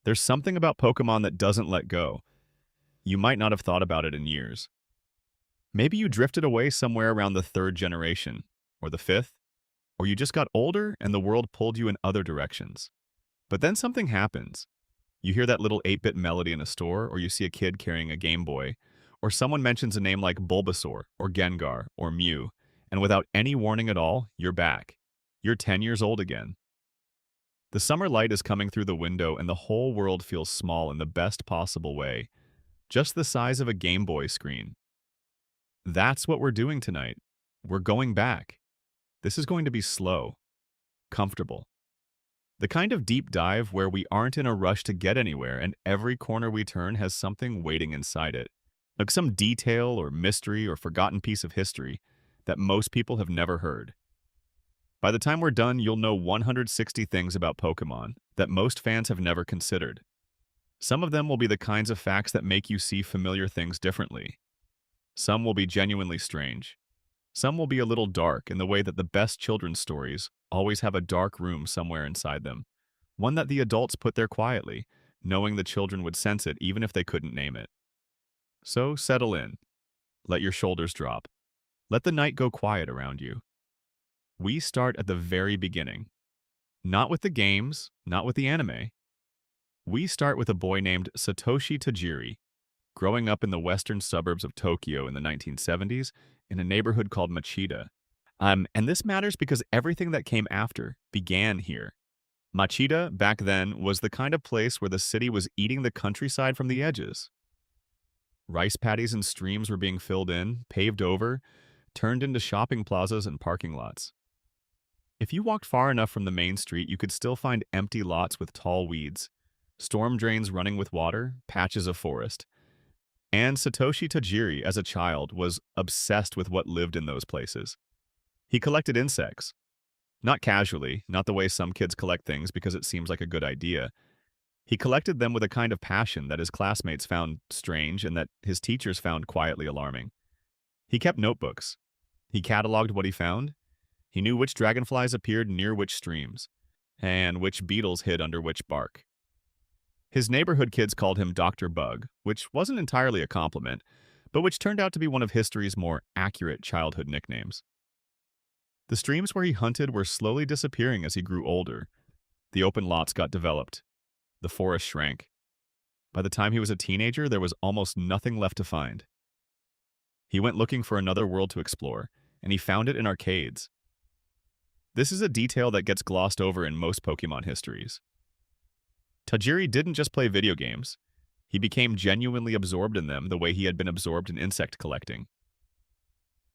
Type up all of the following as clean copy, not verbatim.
There's something about Pokemon that doesn't let go. You might not have thought about it in years. Maybe you drifted away somewhere around the third generation, or the fifth, or you just got older and the world pulled you in other directions. But then something happens. You hear that little 8-bit melody in a store, or you see a kid carrying a Game Boy, or someone mentions a name like Bulbasaur, or Gengar, or Mew, and without any warning at all, you're back. You're 10 years old again. The summer light is coming through the window and the whole world feels small in the best possible way, just the size of a Game Boy screen. That's what we're doing tonight. We're going back. This is going to be slow, comfortable. The kind of deep dive where we aren't in a rush to get anywhere and every corner we turn has something waiting inside it. Like some detail or mystery or forgotten piece of history that most people have never heard. By the time we're done, you'll know 160 things about Pokemon that most fans have never considered. Some of them will be the kinds of facts that make you see familiar things differently. Some will be genuinely strange. Some will be a little dark in the way that the best children's stories always have a dark room somewhere inside them, one that the adults put there quietly, knowing the children would sense it even if they couldn't name it. So settle in. Let your shoulders drop. Let the night go quiet around you. We start at the very beginning. Not with the games, not with the anime. We start with a boy named Satoshi Tajiri, growing up in the western suburbs of Tokyo in the 1970s in a neighborhood called Machida. And this matters because everything that came after began here. Machida, back then, was the kind of place where the city was eating the countryside from the edges. Rice paddies and streams were being filled in, paved over, turned into shopping plazas and parking lots. If you walked far enough from the main street, you could still find empty lots with tall weeds, storm drains running with water, patches of forest. And Satoshi Tajiri, as a child, was obsessed with what lived in those places. He collected insects. Not casually, not the way some kids collect things because it seems like a good idea. He collected them with a kind of passion that his classmates found strange and that his teachers found quietly alarming. He kept notebooks. He cataloged what he found. He knew which dragonflies appeared near which streams, and which beetles hid under which bark. His neighborhood kids called him Dr. Bug, which wasn't entirely a compliment, but which turned out to be one of history's more accurate childhood nicknames. The streams where he hunted were slowly disappearing as he grew older. The open lots got developed. The forest shrank. By the time he was a teenager, there was almost nothing left to find. He went looking for another world to explore, and he found it in arcades. This is a detail that gets glossed over in most Pokémon histories. Tajiri didn't just play video games. He became genuinely absorbed in them the way he had been absorbed in insect collecting.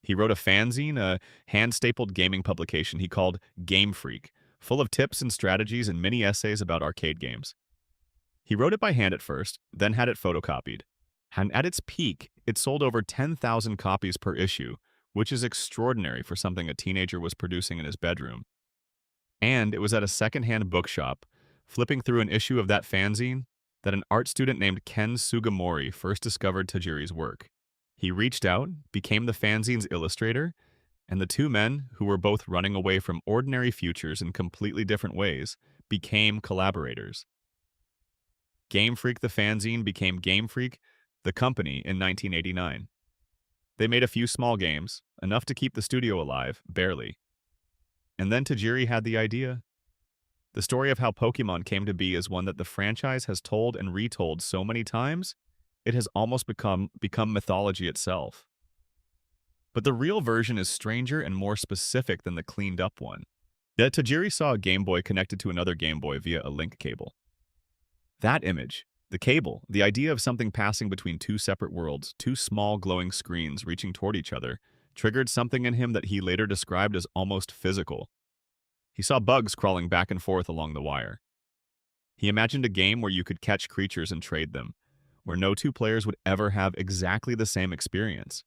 He wrote a fanzine, a hand-stapled gaming publication he called Game Freak, full of tips and strategies and mini essays about arcade games. He wrote it by hand at first, then had it photocopied. And at its peak, it sold over 10,000 copies per issue, which is extraordinary for something a teenager was producing in his bedroom. And it was at a secondhand bookshop, flipping through an issue of that fanzine, that an art student named Ken Sugimori first discovered Tajiri's work. He reached out, became the fanzine's illustrator, and the two men, who were both running away from ordinary futures in completely different ways, became collaborators. Game Freak the fanzine became Game Freak the company in 1989. They made a few small games, enough to keep the studio alive, barely. And then Tajiri had the idea. The story of how Pokémon came to be is one that the franchise has told and retold so many times, it has almost become mythology itself. But the real version is stranger and more specific than the cleaned-up one. That Tajiri saw a Game Boy connected to another Game Boy via a link cable. That image, the cable, the idea of something passing between two separate worlds, two small glowing screens reaching toward each other, triggered something in him that he later described as almost physical. He saw bugs crawling back and forth along the wire. He imagined a game where you could catch creatures and trade them, where no two players would ever have exactly the same experience,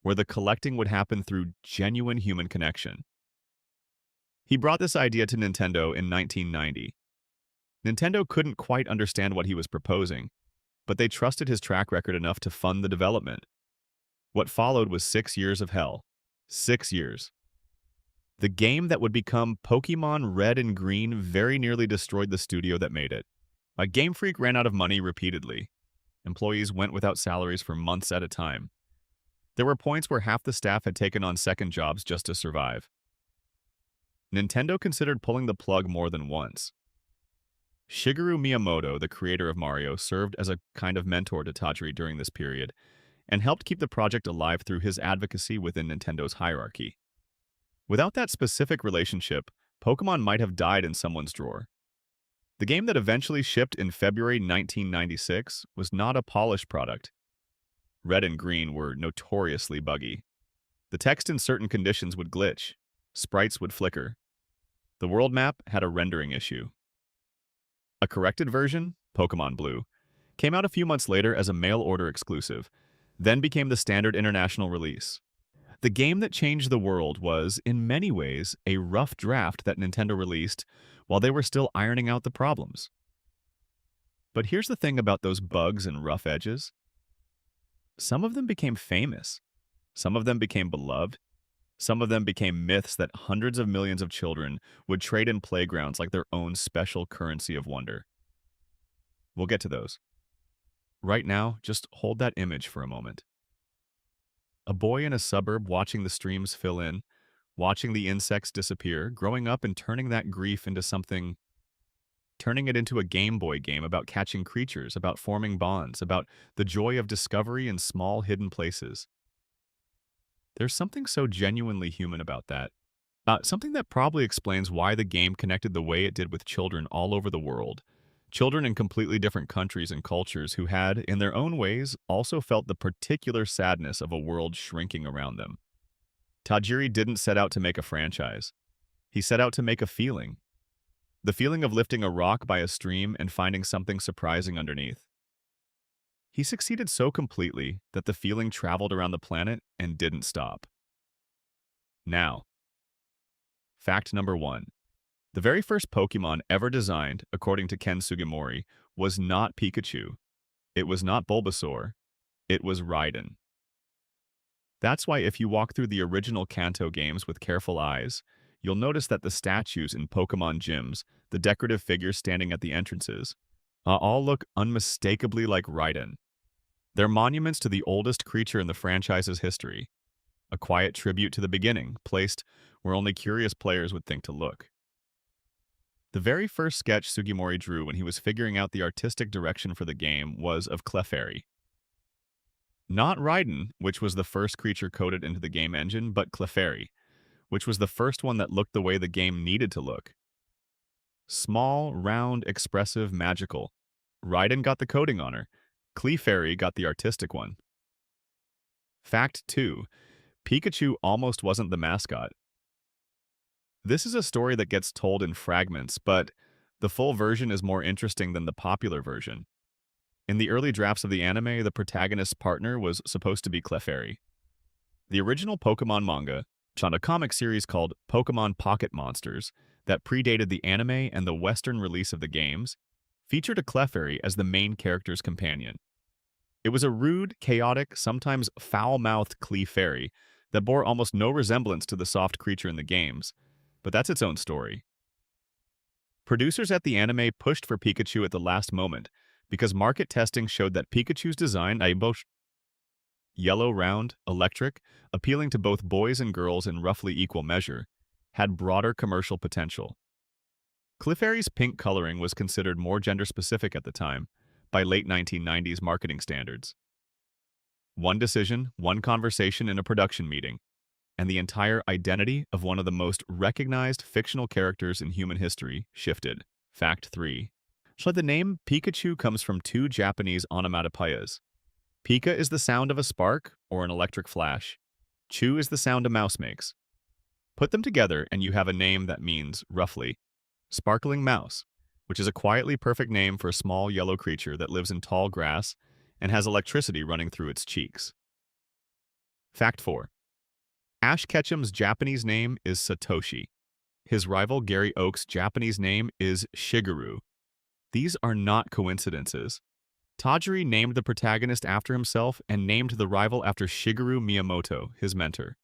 where the collecting would happen through genuine human connection. He brought this idea to Nintendo in 1990. Nintendo couldn't quite understand what he was proposing, but they trusted his track record enough to fund the development. What followed was 6 years of hell. 6 years. The game that would become Pokémon Red and Green very nearly destroyed the studio that made it. Game Freak ran out of money repeatedly. Employees went without salaries for months at a time. There were points where half the staff had taken on second jobs just to survive. Nintendo considered pulling the plug more than once. Shigeru Miyamoto, the creator of Mario, served as a kind of mentor to Tajiri during this period and helped keep the project alive through his advocacy within Nintendo's hierarchy. Without that specific relationship, Pokémon might have died in someone's drawer. The game that eventually shipped in February 1996 was not a polished product. Red and green were notoriously buggy. The text in certain conditions would glitch. Sprites would flicker. The world map had a rendering issue. A corrected version, Pokémon Blue, came out a few months later as a mail-order exclusive, then became the standard international release. The game that changed the world was, in many ways, a rough draft that Nintendo released while they were still ironing out the problems. But here's the thing about those bugs and rough edges. Some of them became famous. Some of them became beloved. Some of them became myths that hundreds of millions of children would trade in playgrounds like their own special currency of wonder. We'll get to those. Right now, just hold that image for a moment. A boy in a suburb watching the streams fill in, watching the insects disappear, growing up and turning that grief into something, turning it into a Game Boy game about catching creatures, about forming bonds, about the joy of discovery in small hidden places. There's something so genuinely human about that. Something that probably explains why the game connected the way it did with children all over the world. Children in completely different countries and cultures who had, in their own ways, also felt the particular sadness of a world shrinking around them. Tajiri didn't set out to make a franchise. He set out to make a feeling. The feeling of lifting a rock by a stream and finding something surprising underneath. He succeeded so completely that the feeling traveled around the planet and didn't stop. Now, fact number 1. The very first Pokémon ever designed, according to Ken Sugimori, was not Pikachu. It was not Bulbasaur. It was Raiden. That's why if you walk through the original Kanto games with careful eyes, you'll notice that the statues in Pokémon gyms, the decorative figures standing at the entrances, all look unmistakably like Raiden. They're monuments to the oldest creature in the franchise's history, a quiet tribute to the beginning, placed where only curious players would think to look. The very first sketch Sugimori drew when he was figuring out the artistic direction for the game was of Clefairy. Not Raiden, which was the first creature coded into the game engine, but Clefairy, which was the first one that looked the way the game needed to look. Small, round, expressive, magical. Raiden got the coding honor. Clefairy got the artistic one. Fact 2. Pikachu almost wasn't the mascot. This is a story that gets told in fragments, but the full version is more interesting than the popular version. In the early drafts of the anime, the protagonist's partner was supposed to be Clefairy. The original Pokémon manga, on a comic series called Pokémon Pocket Monsters that predated the anime and the Western release of the games, featured a Clefairy as the main character's companion. It was a rude, chaotic, sometimes foul-mouthed Clefairy that bore almost no resemblance to the soft creature in the games, but that's its own story. Producers at the anime pushed for Pikachu at the last moment because market testing showed that Pikachu's design, yellow, round, electric, appealing to both boys and girls in roughly equal measure, had broader commercial potential. Clefairy's pink coloring was considered more gender-specific at the time, by late 1990s marketing standards. One decision, one conversation in a production meeting, and the entire identity of one of the most recognized fictional characters in human history shifted. Fact 3. So the name Pikachu comes from two Japanese onomatopoeias. Pika is the sound of a spark or an electric flash. Chu is the sound a mouse makes. Put them together and you have a name that means, roughly, sparkling mouse, which is a quietly perfect name for a small yellow creature that lives in tall grass and has electricity running through its cheeks. Fact 4. Ash Ketchum's Japanese name is Satoshi. His rival Gary Oak's Japanese name is Shigeru. These are not coincidences. Tajiri named the protagonist after himself and named the rival after Shigeru Miyamoto, his mentor.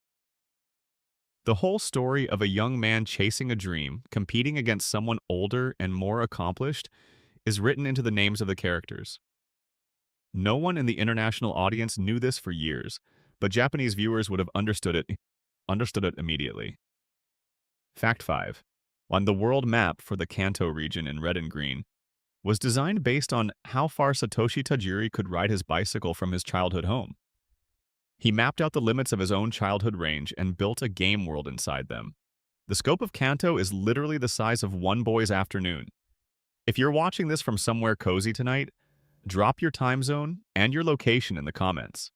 The whole story of a young man chasing a dream, competing against someone older and more accomplished, is written into the names of the characters. No one in the international audience knew this for years, but Japanese viewers would have understood it immediately. Fact 5. On the world map for the Kanto region in red and green, was designed based on how far Satoshi Tajiri could ride his bicycle from his childhood home. He mapped out the limits of his own childhood range and built a game world inside them. The scope of Kanto is literally the size of one boy's afternoon. If you're watching this from somewhere cozy tonight, drop your time zone and your location in the comments.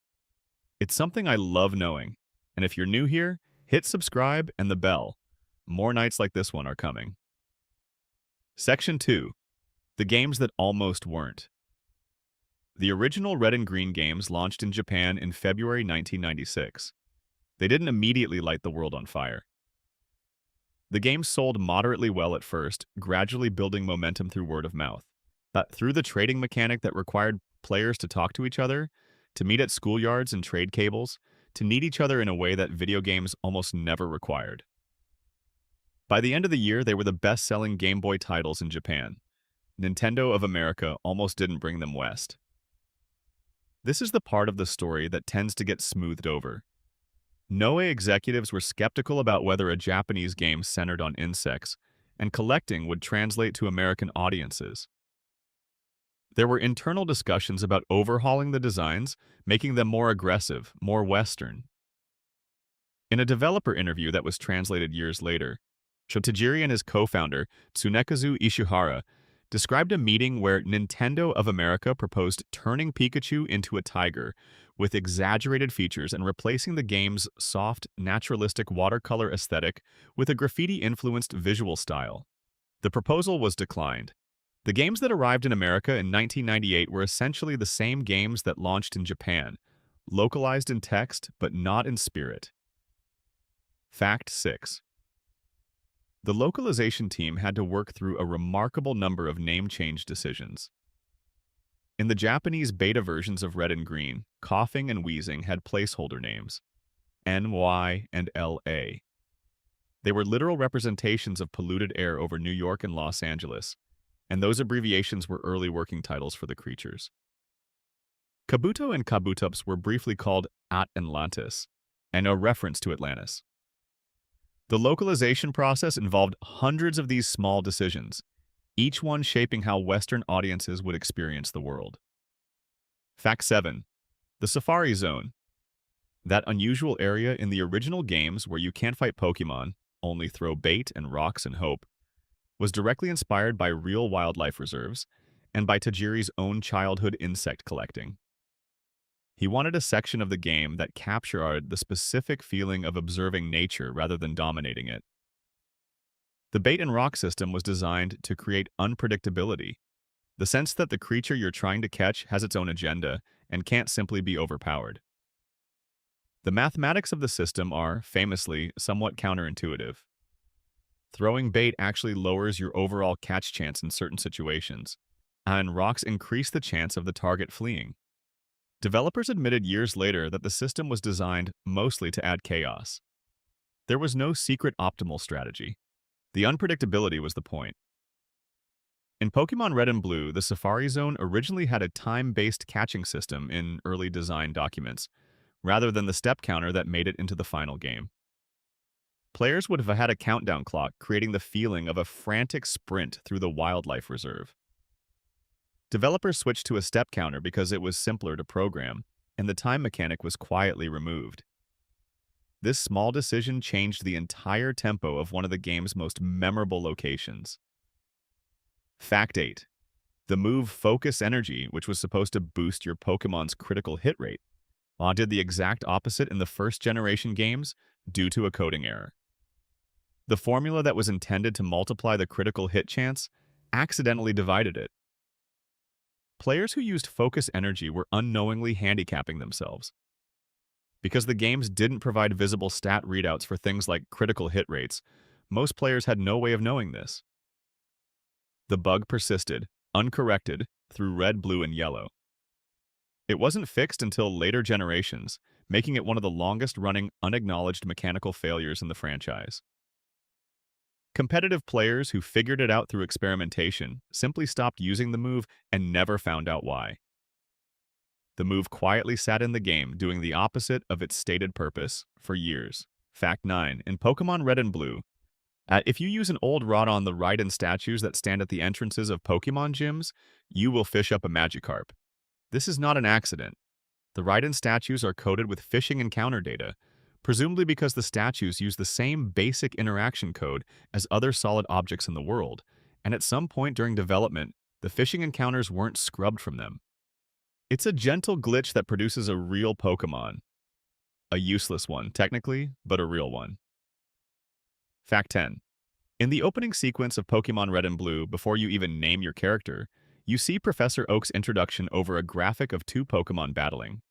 It's something I love knowing, and if you're new here, hit subscribe and the bell. More nights like this one are coming. Section 2. The games that almost weren't. The original Red and Green games launched in Japan in February 1996. They didn't immediately light the world on fire. The games sold moderately well at first, gradually building momentum through word of mouth. But through the trading mechanic that required players to talk to each other, to meet at schoolyards and trade cables, to need each other in a way that video games almost never required. By the end of the year, they were the best-selling Game Boy titles in Japan. Nintendo of America almost didn't bring them west. This is the part of the story that tends to get smoothed over. Noe executives were skeptical about whether a Japanese game centered on insects and collecting would translate to American audiences. There were internal discussions about overhauling the designs, making them more aggressive, more Western. In a developer interview that was translated years later, Tajiri and his co-founder, Tsunekazu Ishihara, described a meeting where Nintendo of America proposed turning Pikachu into a tiger with exaggerated features and replacing the game's soft, naturalistic watercolor aesthetic with a graffiti-influenced visual style. The proposal was declined. The games that arrived in America in 1998 were essentially the same games that launched in Japan, localized in text but not in spirit. Fact 6. The localization team had to work through a remarkable number of name change decisions. In the Japanese beta versions of Red and Green, coughing and wheezing had placeholder names, NY and LA. They were literal representations of polluted air over New York and Los Angeles, and those abbreviations were early working titles for the creatures. Kabuto and Kabutops were briefly called Atlantis, and a reference to Atlantis. The localization process involved hundreds of these small decisions, each one shaping how Western audiences would experience the world. Fact 7. The Safari Zone. That unusual area in the original games where you can't fight Pokémon, only throw bait and rocks and hope, was directly inspired by real wildlife reserves and by Tajiri's own childhood insect collecting. He wanted a section of the game that captured the specific feeling of observing nature rather than dominating it. The bait and rock system was designed to create unpredictability, the sense that the creature you're trying to catch has its own agenda and can't simply be overpowered. The mathematics of the system are, famously, somewhat counterintuitive. Throwing bait actually lowers your overall catch chance in certain situations, and rocks increase the chance of the target fleeing. Developers admitted years later that the system was designed mostly to add chaos. There was no secret optimal strategy. The unpredictability was the point. In Pokémon Red and Blue, the Safari Zone originally had a time-based catching system in early design documents, rather than the step counter that made it into the final game. Players would have had a countdown clock, creating the feeling of a frantic sprint through the wildlife reserve. Developers switched to a step counter because it was simpler to program, and the time mechanic was quietly removed. This small decision changed the entire tempo of one of the game's most memorable locations. Fact 8. The move Focus Energy, which was supposed to boost your Pokémon's critical hit rate, did the exact opposite in the first-generation games due to a coding error. The formula that was intended to multiply the critical hit chance accidentally divided it. Players who used Focus Energy were unknowingly handicapping themselves. Because the games didn't provide visible stat readouts for things like critical hit rates, most players had no way of knowing this. The bug persisted, uncorrected, through Red, Blue, and Yellow. It wasn't fixed until later generations, making it one of the longest-running, unacknowledged mechanical failures in the franchise. Competitive players who figured it out through experimentation simply stopped using the move and never found out why. The move quietly sat in the game, doing the opposite of its stated purpose for years. Fact 9. In Pokemon Red and Blue, if you use an old rod on the Raiden statues that stand at the entrances of Pokemon gyms, you will fish up a Magikarp. This is not an accident. The Raiden statues are coded with fishing encounter data, presumably because the statues use the same basic interaction code as other solid objects in the world, and at some point during development, the fishing encounters weren't scrubbed from them. It's a gentle glitch that produces a real Pokemon. A useless one, technically, but a real one. Fact 10. In the opening sequence of Pokemon Red and Blue, before you even name your character, you see Professor Oak's introduction over a graphic of two Pokemon battling.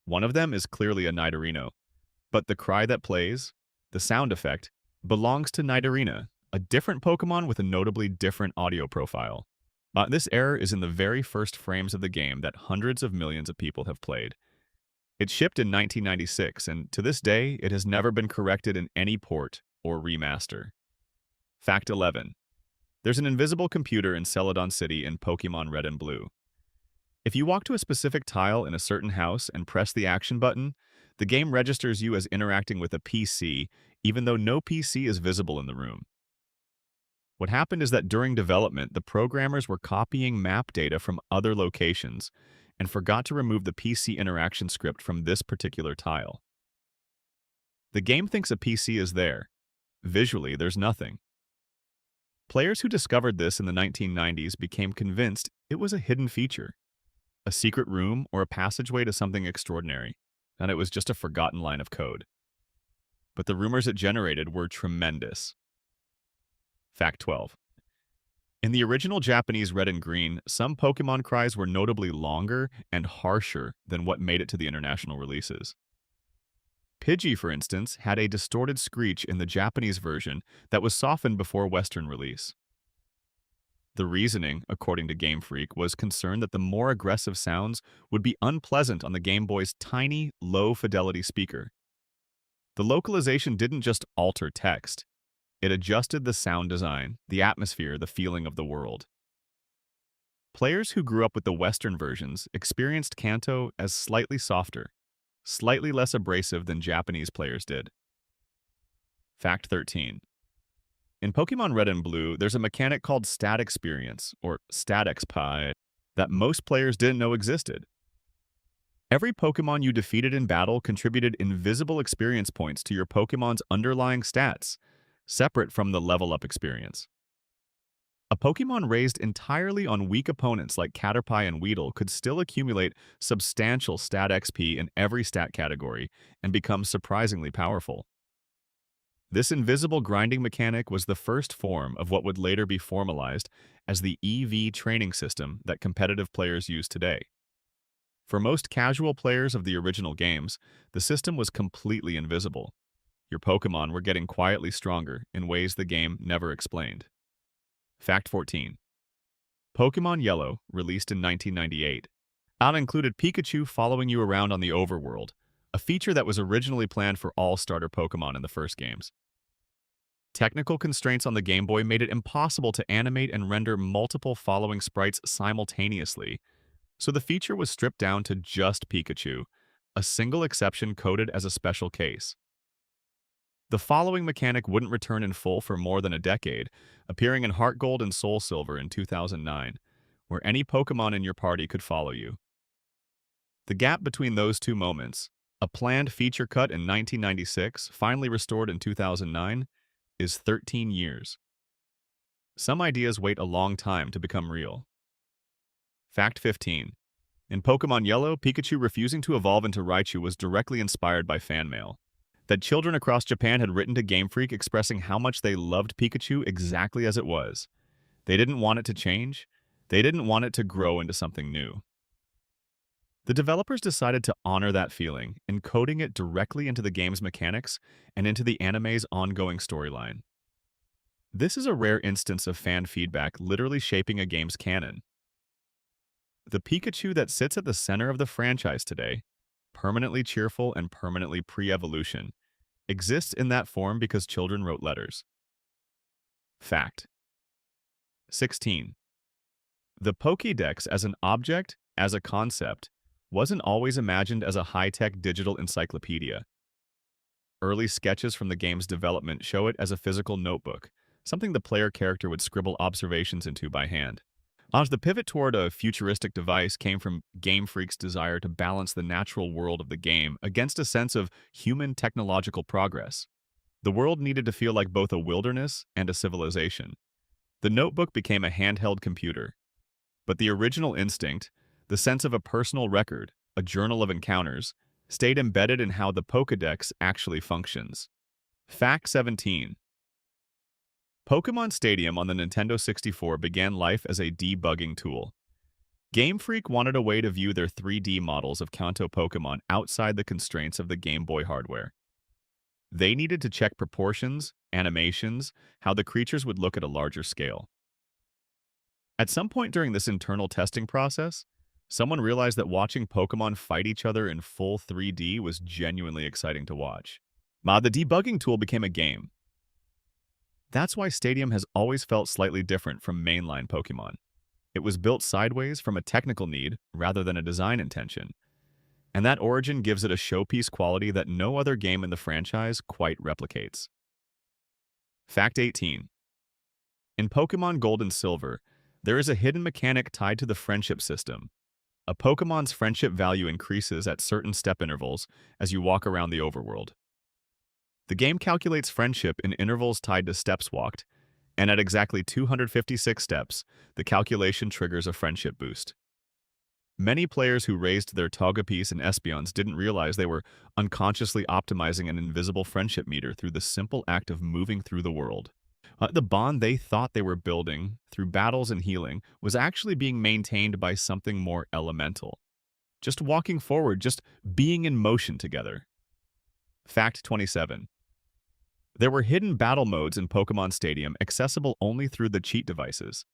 One of them is clearly a Nidorino, but the cry that plays, the sound effect, belongs to Nidorina, a different Pokemon with a notably different audio profile. This error is in the very first frames of the game that hundreds of millions of people have played. It shipped in 1996, and to this day, it has never been corrected in any port or remaster. Fact 11. There's an invisible computer in Celadon City in Pokemon Red and Blue. If you walk to a specific tile in a certain house and press the action button, the game registers you as interacting with a PC, even though no PC is visible in the room. What happened is that during development, the programmers were copying map data from other locations and forgot to remove the PC interaction script from this particular tile. The game thinks a PC is there. Visually, there's nothing. Players who discovered this in the 1990s became convinced it was a hidden feature, a secret room or a passageway to something extraordinary, and it was just a forgotten line of code. But the rumors it generated were tremendous. Fact 12. In the original Japanese Red and Green, some Pokemon cries were notably longer and harsher than what made it to the international releases. Pidgey, for instance, had a distorted screech in the Japanese version that was softened before Western release. The reasoning, according to Game Freak, was concerned that the more aggressive sounds would be unpleasant on the Game Boy's tiny, low-fidelity speaker. The localization didn't just alter text. It adjusted the sound design, the atmosphere, the feeling of the world. Players who grew up with the Western versions experienced Kanto as slightly softer, slightly less abrasive than Japanese players did. Fact 13. In Pokemon Red and Blue, there's a mechanic called Stat Experience, or Stat Exp, that most players didn't know existed. Every Pokemon you defeated in battle contributed invisible experience points to your Pokemon's underlying stats, separate from the level-up experience. A Pokemon raised entirely on weak opponents like Caterpie and Weedle could still accumulate substantial stat XP in every stat category and become surprisingly powerful. This invisible grinding mechanic was the first form of what would later be formalized as the EV training system that competitive players use today. For most casual players of the original games, the system was completely invisible. Your Pokemon were getting quietly stronger in ways the game never explained. Fact 14. Pokemon Yellow, released in 1998, included Pikachu following you around on the overworld, a feature that was originally planned for all starter Pokemon in the first games. Technical constraints on the Game Boy made it impossible to animate and render multiple following sprites simultaneously, so the feature was stripped down to just Pikachu, a single exception coded as a special case. The following mechanic wouldn't return in full for more than a decade, appearing in Heart Gold and Soul Silver in 2009, where any Pokemon in your party could follow you. The gap between those two moments, a planned feature cut in 1996, finally restored in 2009, is 13 years. Some ideas wait a long time to become real. Fact 15. In Pokemon Yellow, Pikachu refusing to evolve into Raichu was directly inspired by fan mail that children across Japan had written to Game Freak expressing how much they loved Pikachu exactly as it was. They didn't want it to change. They didn't want it to grow into something new. The developers decided to honor that feeling, encoding it directly into the game's mechanics and into the anime's ongoing storyline. This is a rare instance of fan feedback literally shaping a game's canon. The Pikachu that sits at the center of the franchise today, permanently cheerful and permanently pre-evolution, exists in that form because children wrote letters. Fact. 16. The Pokédex as an object, as a concept, wasn't always imagined as a high-tech digital encyclopedia. Early sketches from the game's development show it as a physical notebook, something the player character would scribble observations into by hand. As the pivot toward a futuristic device came from Game Freak's desire to balance the natural world of the game against a sense of human technological progress. The world needed to feel like both a wilderness and a civilization. The notebook became a handheld computer, but the original instinct, the sense of a personal record, a journal of encounters, stayed embedded in how the Pokédex actually functions. Fact 17. Pokémon Stadium on the Nintendo 64 began life as a debugging tool. Game Freak wanted a way to view their 3D models of Kanto Pokémon outside the constraints of the Game Boy hardware. They needed to check proportions, animations, how the creatures would look at a larger scale. At some point during this internal testing process, someone realized that watching Pokémon fight each other in full 3D was genuinely exciting to watch. The debugging tool became a game. That's why Stadium has always felt slightly different from mainline Pokémon. It was built sideways from a technical need rather than a design intention. And that origin gives it a showpiece quality that no other game in the franchise quite replicates. Fact 18. In Pokémon Gold and Silver, there is a hidden mechanic tied to the friendship system. A Pokémon's friendship value increases at certain step intervals as you walk around the overworld. The game calculates friendship in intervals tied to steps walked, and at exactly 256 steps, the calculation triggers a friendship boost. Many players who raised their Togepi's and Espeons didn't realize they were unconsciously optimizing an invisible friendship meter through the simple act of moving through the world. The bond they thought they were building through battles and healing was actually being maintained by something more elemental. Just walking forward, just being in motion together. Fact 27. There were hidden battle modes in Pokémon Stadium accessible only through the cheat devices.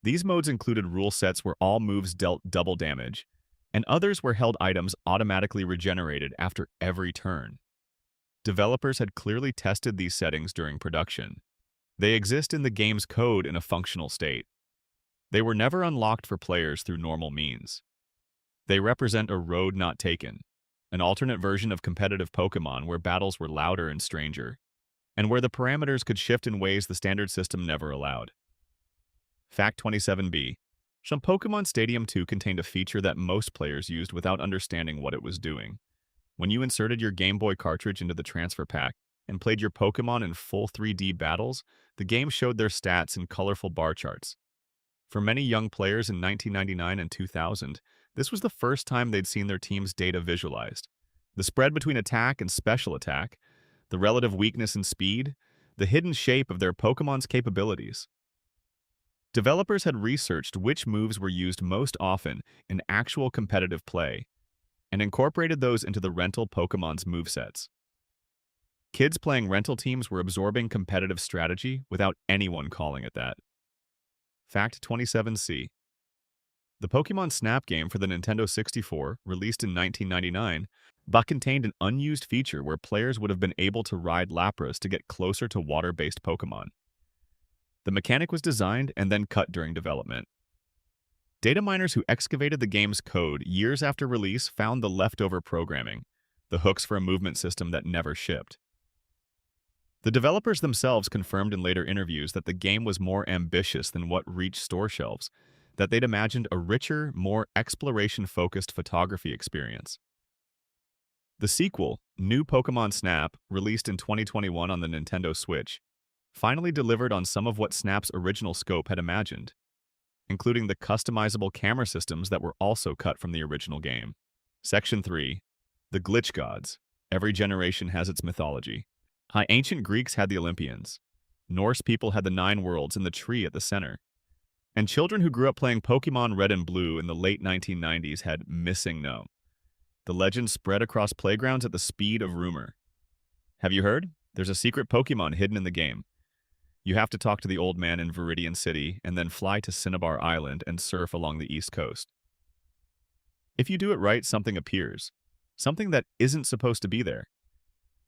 These modes included rule sets where all moves dealt double damage, and others where held items automatically regenerated after every turn. Developers had clearly tested these settings during production. They exist in the game's code in a functional state. They were never unlocked for players through normal means. They represent a road not taken, an alternate version of competitive Pokémon where battles were louder and stranger, and where the parameters could shift in ways the standard system never allowed. Fact 27b. Some Pokémon Stadium 2 contained a feature that most players used without understanding what it was doing. When you inserted your Game Boy cartridge into the transfer pack and played your Pokémon in full 3D battles, the game showed their stats in colorful bar charts. For many young players in 1999 and 2000, this was the first time they'd seen their team's data visualized. The spread between attack and special attack, the relative weakness and speed, the hidden shape of their Pokémon's capabilities. Developers had researched which moves were used most often in actual competitive play, and incorporated those into the rental Pokémon's movesets. Kids playing rental teams were absorbing competitive strategy without anyone calling it that. Fact 27c. The Pokémon Snap game for the Nintendo 64, released in 1999, but contained an unused feature where players would have been able to ride Lapras to get closer to water-based Pokémon. The mechanic was designed and then cut during development. Data miners who excavated the game's code years after release found the leftover programming, the hooks for a movement system that never shipped. The developers themselves confirmed in later interviews that the game was more ambitious than what reached store shelves, that they'd imagined a richer, more exploration-focused photography experience. The sequel, New Pokémon Snap, released in 2021 on the Nintendo Switch, finally delivered on some of what Snap's original scope had imagined, including the customizable camera systems that were also cut from the original game. Section 3. The Glitch Gods. Every generation has its mythology. Ancient Greeks had the Olympians. Norse people had the 9 worlds and the tree at the center. And children who grew up playing Pokémon Red and Blue in the late 1990s had Missing No. The legend spread across playgrounds at the speed of rumor. Have you heard? There's a secret Pokémon hidden in the game. You have to talk to the old man in Viridian City and then fly to Cinnabar Island and surf along the east coast. If you do it right, something appears. Something that isn't supposed to be there.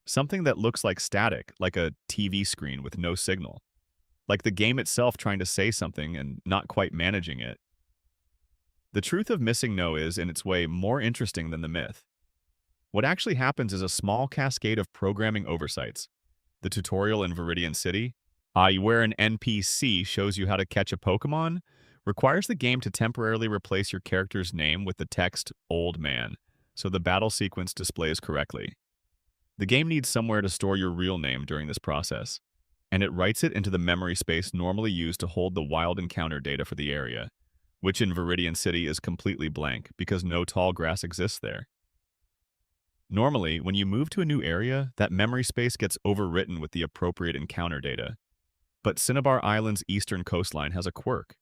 Something that looks like static, like a TV screen with no signal. like the game itself trying to say something and not quite managing it. The truth of Missing No is, in its way, more interesting than the myth. What actually happens is a small cascade of programming oversights. The tutorial in Viridian City, where an NPC shows you how to catch a Pokémon, requires the game to temporarily replace your character's name with the text Old Man, so the battle sequence displays correctly. The game needs somewhere to store your real name during this process, and it writes it into the memory space normally used to hold the wild encounter data for the area, which in Viridian City is completely blank because no tall grass exists there. Normally, when you move to a new area, that memory space gets overwritten with the appropriate encounter data. But Cinnabar Island's eastern coastline has a quirk.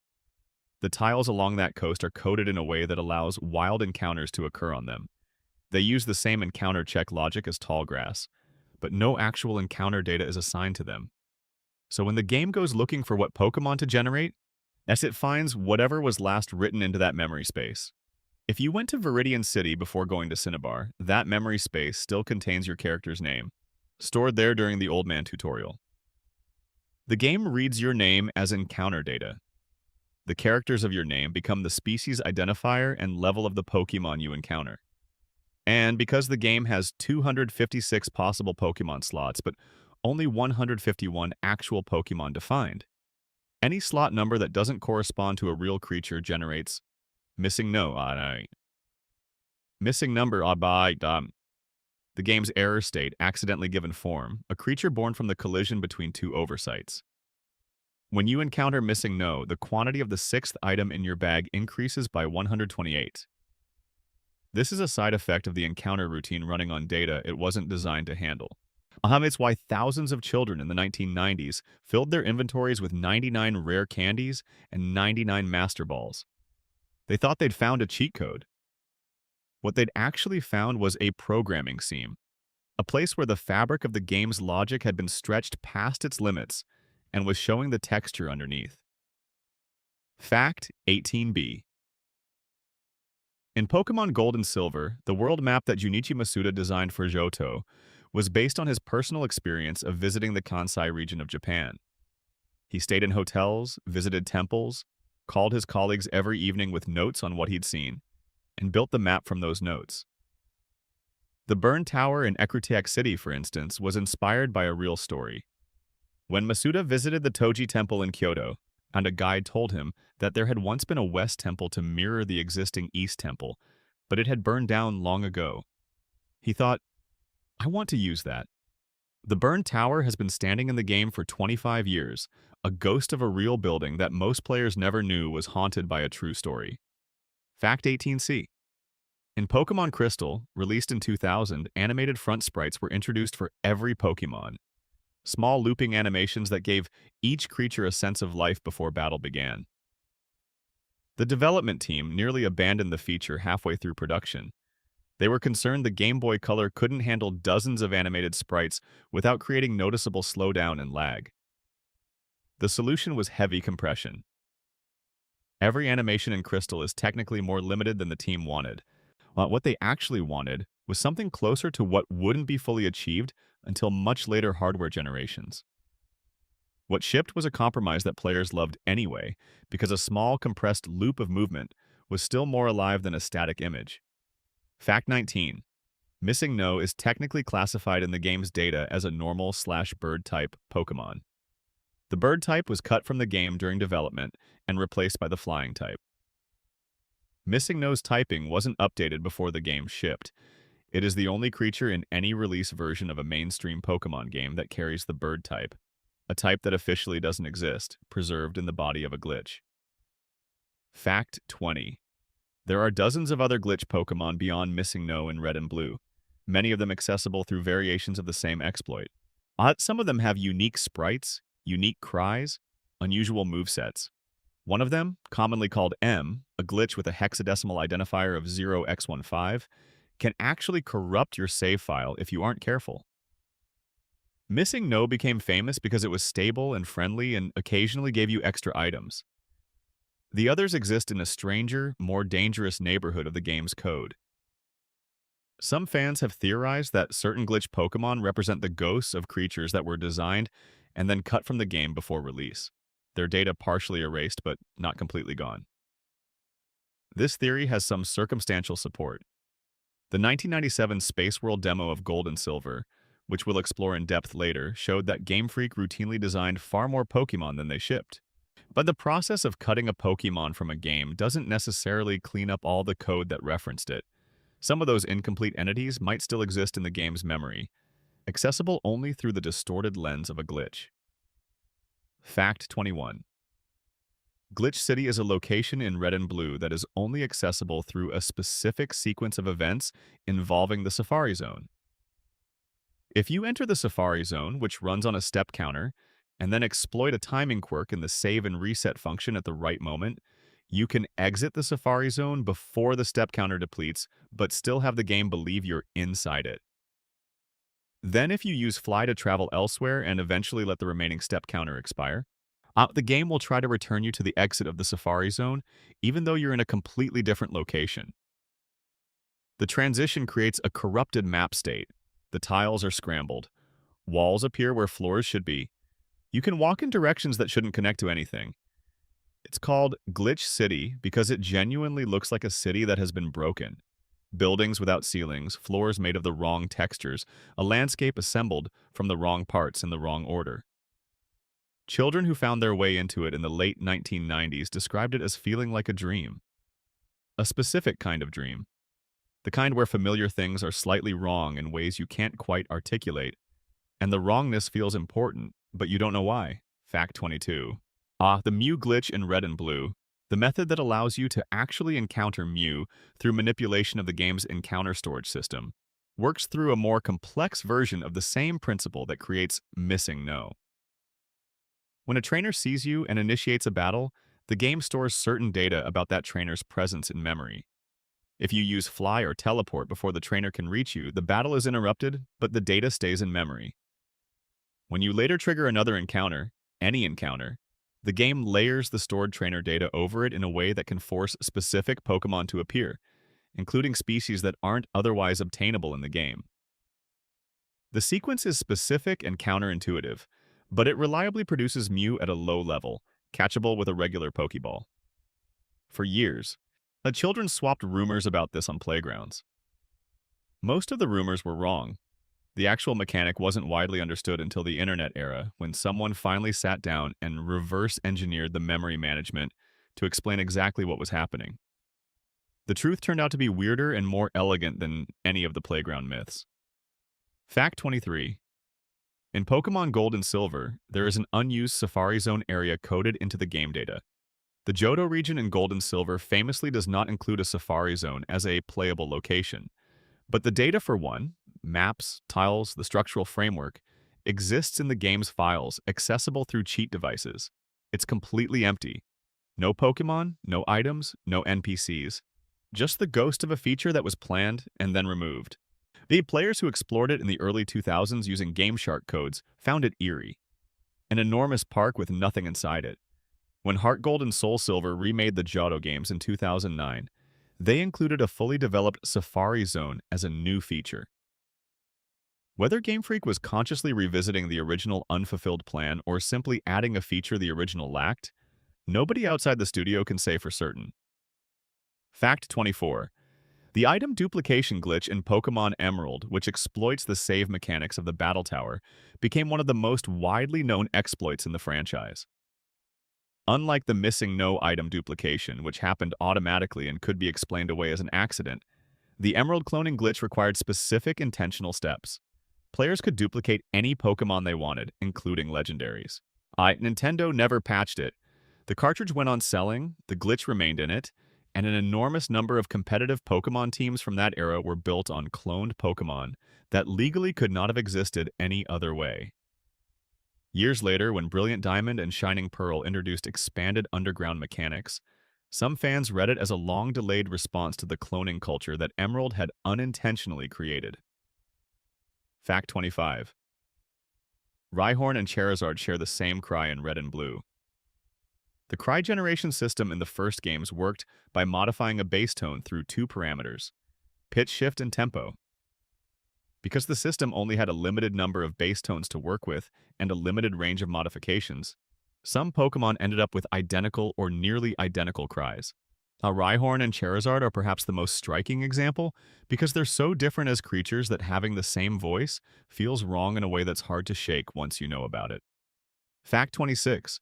The tiles along that coast are coded in a way that allows wild encounters to occur on them. They use the same encounter check logic as tall grass, but no actual encounter data is assigned to them. So when the game goes looking for what Pokémon to generate, as it finds whatever was last written into that memory space. If you went to Viridian City before going to Cinnabar, that memory space still contains your character's name, stored there during the Old Man tutorial. The game reads your name as encounter data. The characters of your name become the species identifier and level of the Pokémon you encounter. And because the game has 256 possible Pokémon slots, but only 151 actual Pokémon defined, any slot number that doesn't correspond to a real creature generates missing no. Missing number. The game's error state, accidentally given form, a creature born from the collision between two oversights. When you encounter missing no, the quantity of the sixth item in your bag increases by 128. This is a side effect of the encounter routine running on data it wasn't designed to handle. It's why thousands of children in the 1990s filled their inventories with 99 rare candies and 99 Master Balls. They thought they'd found a cheat code. What they'd actually found was a programming seam, a place where the fabric of the game's logic had been stretched past its limits and was showing the texture underneath. Fact 18b. In Pokémon Gold and Silver, the world map that Junichi Masuda designed for Johto was based on his personal experience of visiting the Kansai region of Japan. He stayed in hotels, visited temples, called his colleagues every evening with notes on what he'd seen, and built the map from those notes. The burned tower in Ecruteak City, for instance, was inspired by a real story. When Masuda visited the Toji Temple in Kyoto, and a guide told him that there had once been a West Temple to mirror the existing East Temple, but it had burned down long ago, he thought, I want to use that. The burned tower has been standing in the game for 25 years, a ghost of a real building that most players never knew was haunted by a true story. Fact 18c. In Pokémon Crystal, released in 2000, animated front sprites were introduced for every Pokémon. Small looping animations that gave each creature a sense of life before battle began. The development team nearly abandoned the feature halfway through production. They were concerned the Game Boy Color couldn't handle dozens of animated sprites without creating noticeable slowdown and lag. The solution was heavy compression. Every animation in Crystal is technically more limited than the team wanted. What they actually wanted was something closer to what wouldn't be fully achieved until much later hardware generations. What shipped was a compromise that players loved anyway, because a small, compressed loop of movement was still more alive than a static image. Fact 19. Missing No is technically classified in the game's data as a normal/bird type Pokémon. The bird type was cut from the game during development and replaced by the flying type. Missing No's typing wasn't updated before the game shipped. It is the only creature in any release version of a mainstream Pokémon game that carries the bird type, a type that officially doesn't exist, preserved in the body of a glitch. Fact 20. There are dozens of other glitch Pokémon beyond Missing No in Red and Blue, many of them accessible through variations of the same exploit. Some of them have unique sprites, unique cries, unusual movesets. One of them, commonly called M, a glitch with a hexadecimal identifier of 0x15, can actually corrupt your save file if you aren't careful. Missing No became famous because it was stable and friendly and occasionally gave you extra items. The others exist in a stranger, more dangerous neighborhood of the game's code. Some fans have theorized that certain glitch Pokémon represent the ghosts of creatures that were designed and then cut from the game before release. Their data partially erased but not completely gone. This theory has some circumstantial support. The 1997 Space World demo of Gold and Silver, which we'll explore in depth later, showed that Game Freak routinely designed far more Pokémon than they shipped. But the process of cutting a Pokémon from a game doesn't necessarily clean up all the code that referenced it. Some of those incomplete entities might still exist in the game's memory, accessible only through the distorted lens of a glitch. Fact 21. Glitch City is a location in Red and Blue that is only accessible through a specific sequence of events involving the Safari Zone. If you enter the Safari Zone, which runs on a step counter, and then exploit a timing quirk in the save and reset function at the right moment, you can exit the Safari Zone before the step counter depletes, but still have the game believe you're inside it. Then if you use Fly to travel elsewhere and eventually let the remaining step counter expire, the game will try to return you to the exit of the Safari Zone, even though you're in a completely different location. The transition creates a corrupted map state. The tiles are scrambled. Walls appear where floors should be. You can walk in directions that shouldn't connect to anything. It's called Glitch City because it genuinely looks like a city that has been broken. Buildings without ceilings, floors made of the wrong textures, a landscape assembled from the wrong parts in the wrong order. Children who found their way into it in the late 1990s described it as feeling like a dream. A specific kind of dream. The kind where familiar things are slightly wrong in ways you can't quite articulate, and the wrongness feels important, but you don't know why. Fact 22. The Mew glitch in Red and Blue, the method that allows you to actually encounter Mew through manipulation of the game's encounter storage system, works through a more complex version of the same principle that creates Missing No. When a trainer sees you and initiates a battle, the game stores certain data about that trainer's presence in memory. If you use Fly or Teleport before the trainer can reach you, the battle is interrupted, but the data stays in memory. When you later trigger another encounter, any encounter, the game layers the stored trainer data over it in a way that can force specific Pokémon to appear, including species that aren't otherwise obtainable in the game. The sequence is specific and counterintuitive, but it reliably produces Mew at a low level, catchable with a regular Pokeball. For years, the children swapped rumors about this on playgrounds. Most of the rumors were wrong. The actual mechanic wasn't widely understood until the internet era, when someone finally sat down and reverse-engineered the memory management to explain exactly what was happening. The truth turned out to be weirder and more elegant than any of the playground myths. Fact 23. In Pokémon Gold and Silver, there is an unused Safari Zone area coded into the game data. The Johto region in Gold and Silver famously does not include a Safari Zone as a playable location, but the data for one, maps, tiles, the structural framework, exists in the game's files, accessible through cheat devices. It's completely empty. No Pokémon, no items, no NPCs. Just the ghost of a feature that was planned and then removed. The players who explored it in the early 2000s using GameShark codes found it eerie. An enormous park with nothing inside it. When Heart Gold and Soul Silver remade the Johto games in 2009, they included a fully developed Safari Zone as a new feature. Whether Game Freak was consciously revisiting the original unfulfilled plan or simply adding a feature the original lacked, nobody outside the studio can say for certain. Fact 24. The item duplication glitch in Pokémon Emerald, which exploits the save mechanics of the Battle Tower, became one of the most widely known exploits in the franchise. Unlike the Missing No item duplication, which happened automatically and could be explained away as an accident, the Emerald cloning glitch required specific intentional steps. Players could duplicate any Pokémon they wanted, including legendaries. Nintendo never patched it. The cartridge went on selling, the glitch remained in it, and an enormous number of competitive Pokémon teams from that era were built on cloned Pokémon that legally could not have existed any other way. Years later, when Brilliant Diamond and Shining Pearl introduced expanded underground mechanics, some fans read it as a long-delayed response to the cloning culture that Emerald had unintentionally created. Fact 25. Rhyhorn and Charizard share the same cry in Red and Blue. The cry generation system in the first games worked by modifying a bass tone through two parameters, pitch shift and tempo. Because the system only had a limited number of base tones to work with and a limited range of modifications, some Pokémon ended up with identical or nearly identical cries. Rhyhorn and Charizard are perhaps the most striking example because they're so different as creatures that having the same voice feels wrong in a way that's hard to shake once you know about it. Fact 26.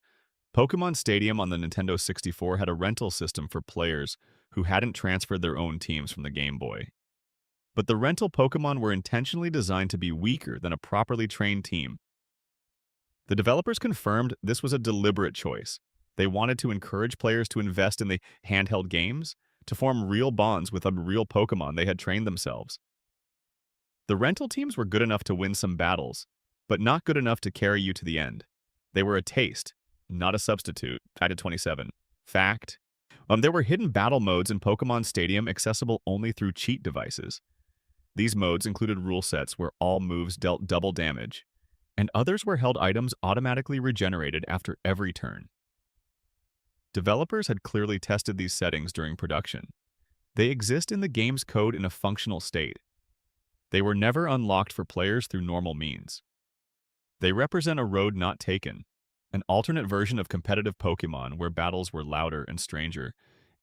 Pokémon Stadium on the Nintendo 64 had a rental system for players who hadn't transferred their own teams from the Game Boy. But the rental Pokémon were intentionally designed to be weaker than a properly trained team. The developers confirmed this was a deliberate choice. They wanted to encourage players to invest in the handheld games, to form real bonds with a real Pokémon they had trained themselves. The rental teams were good enough to win some battles, but not good enough to carry you to the end. They were a taste, not a substitute. Fact 27. Fact. There were hidden battle modes in Pokémon Stadium accessible only through cheat devices. These modes included rule sets where all moves dealt double damage, and others where held items automatically regenerated after every turn. Developers had clearly tested these settings during production. They exist in the game's code in a functional state. They were never unlocked for players through normal means. They represent a road not taken, an alternate version of competitive Pokémon where battles were louder and stranger,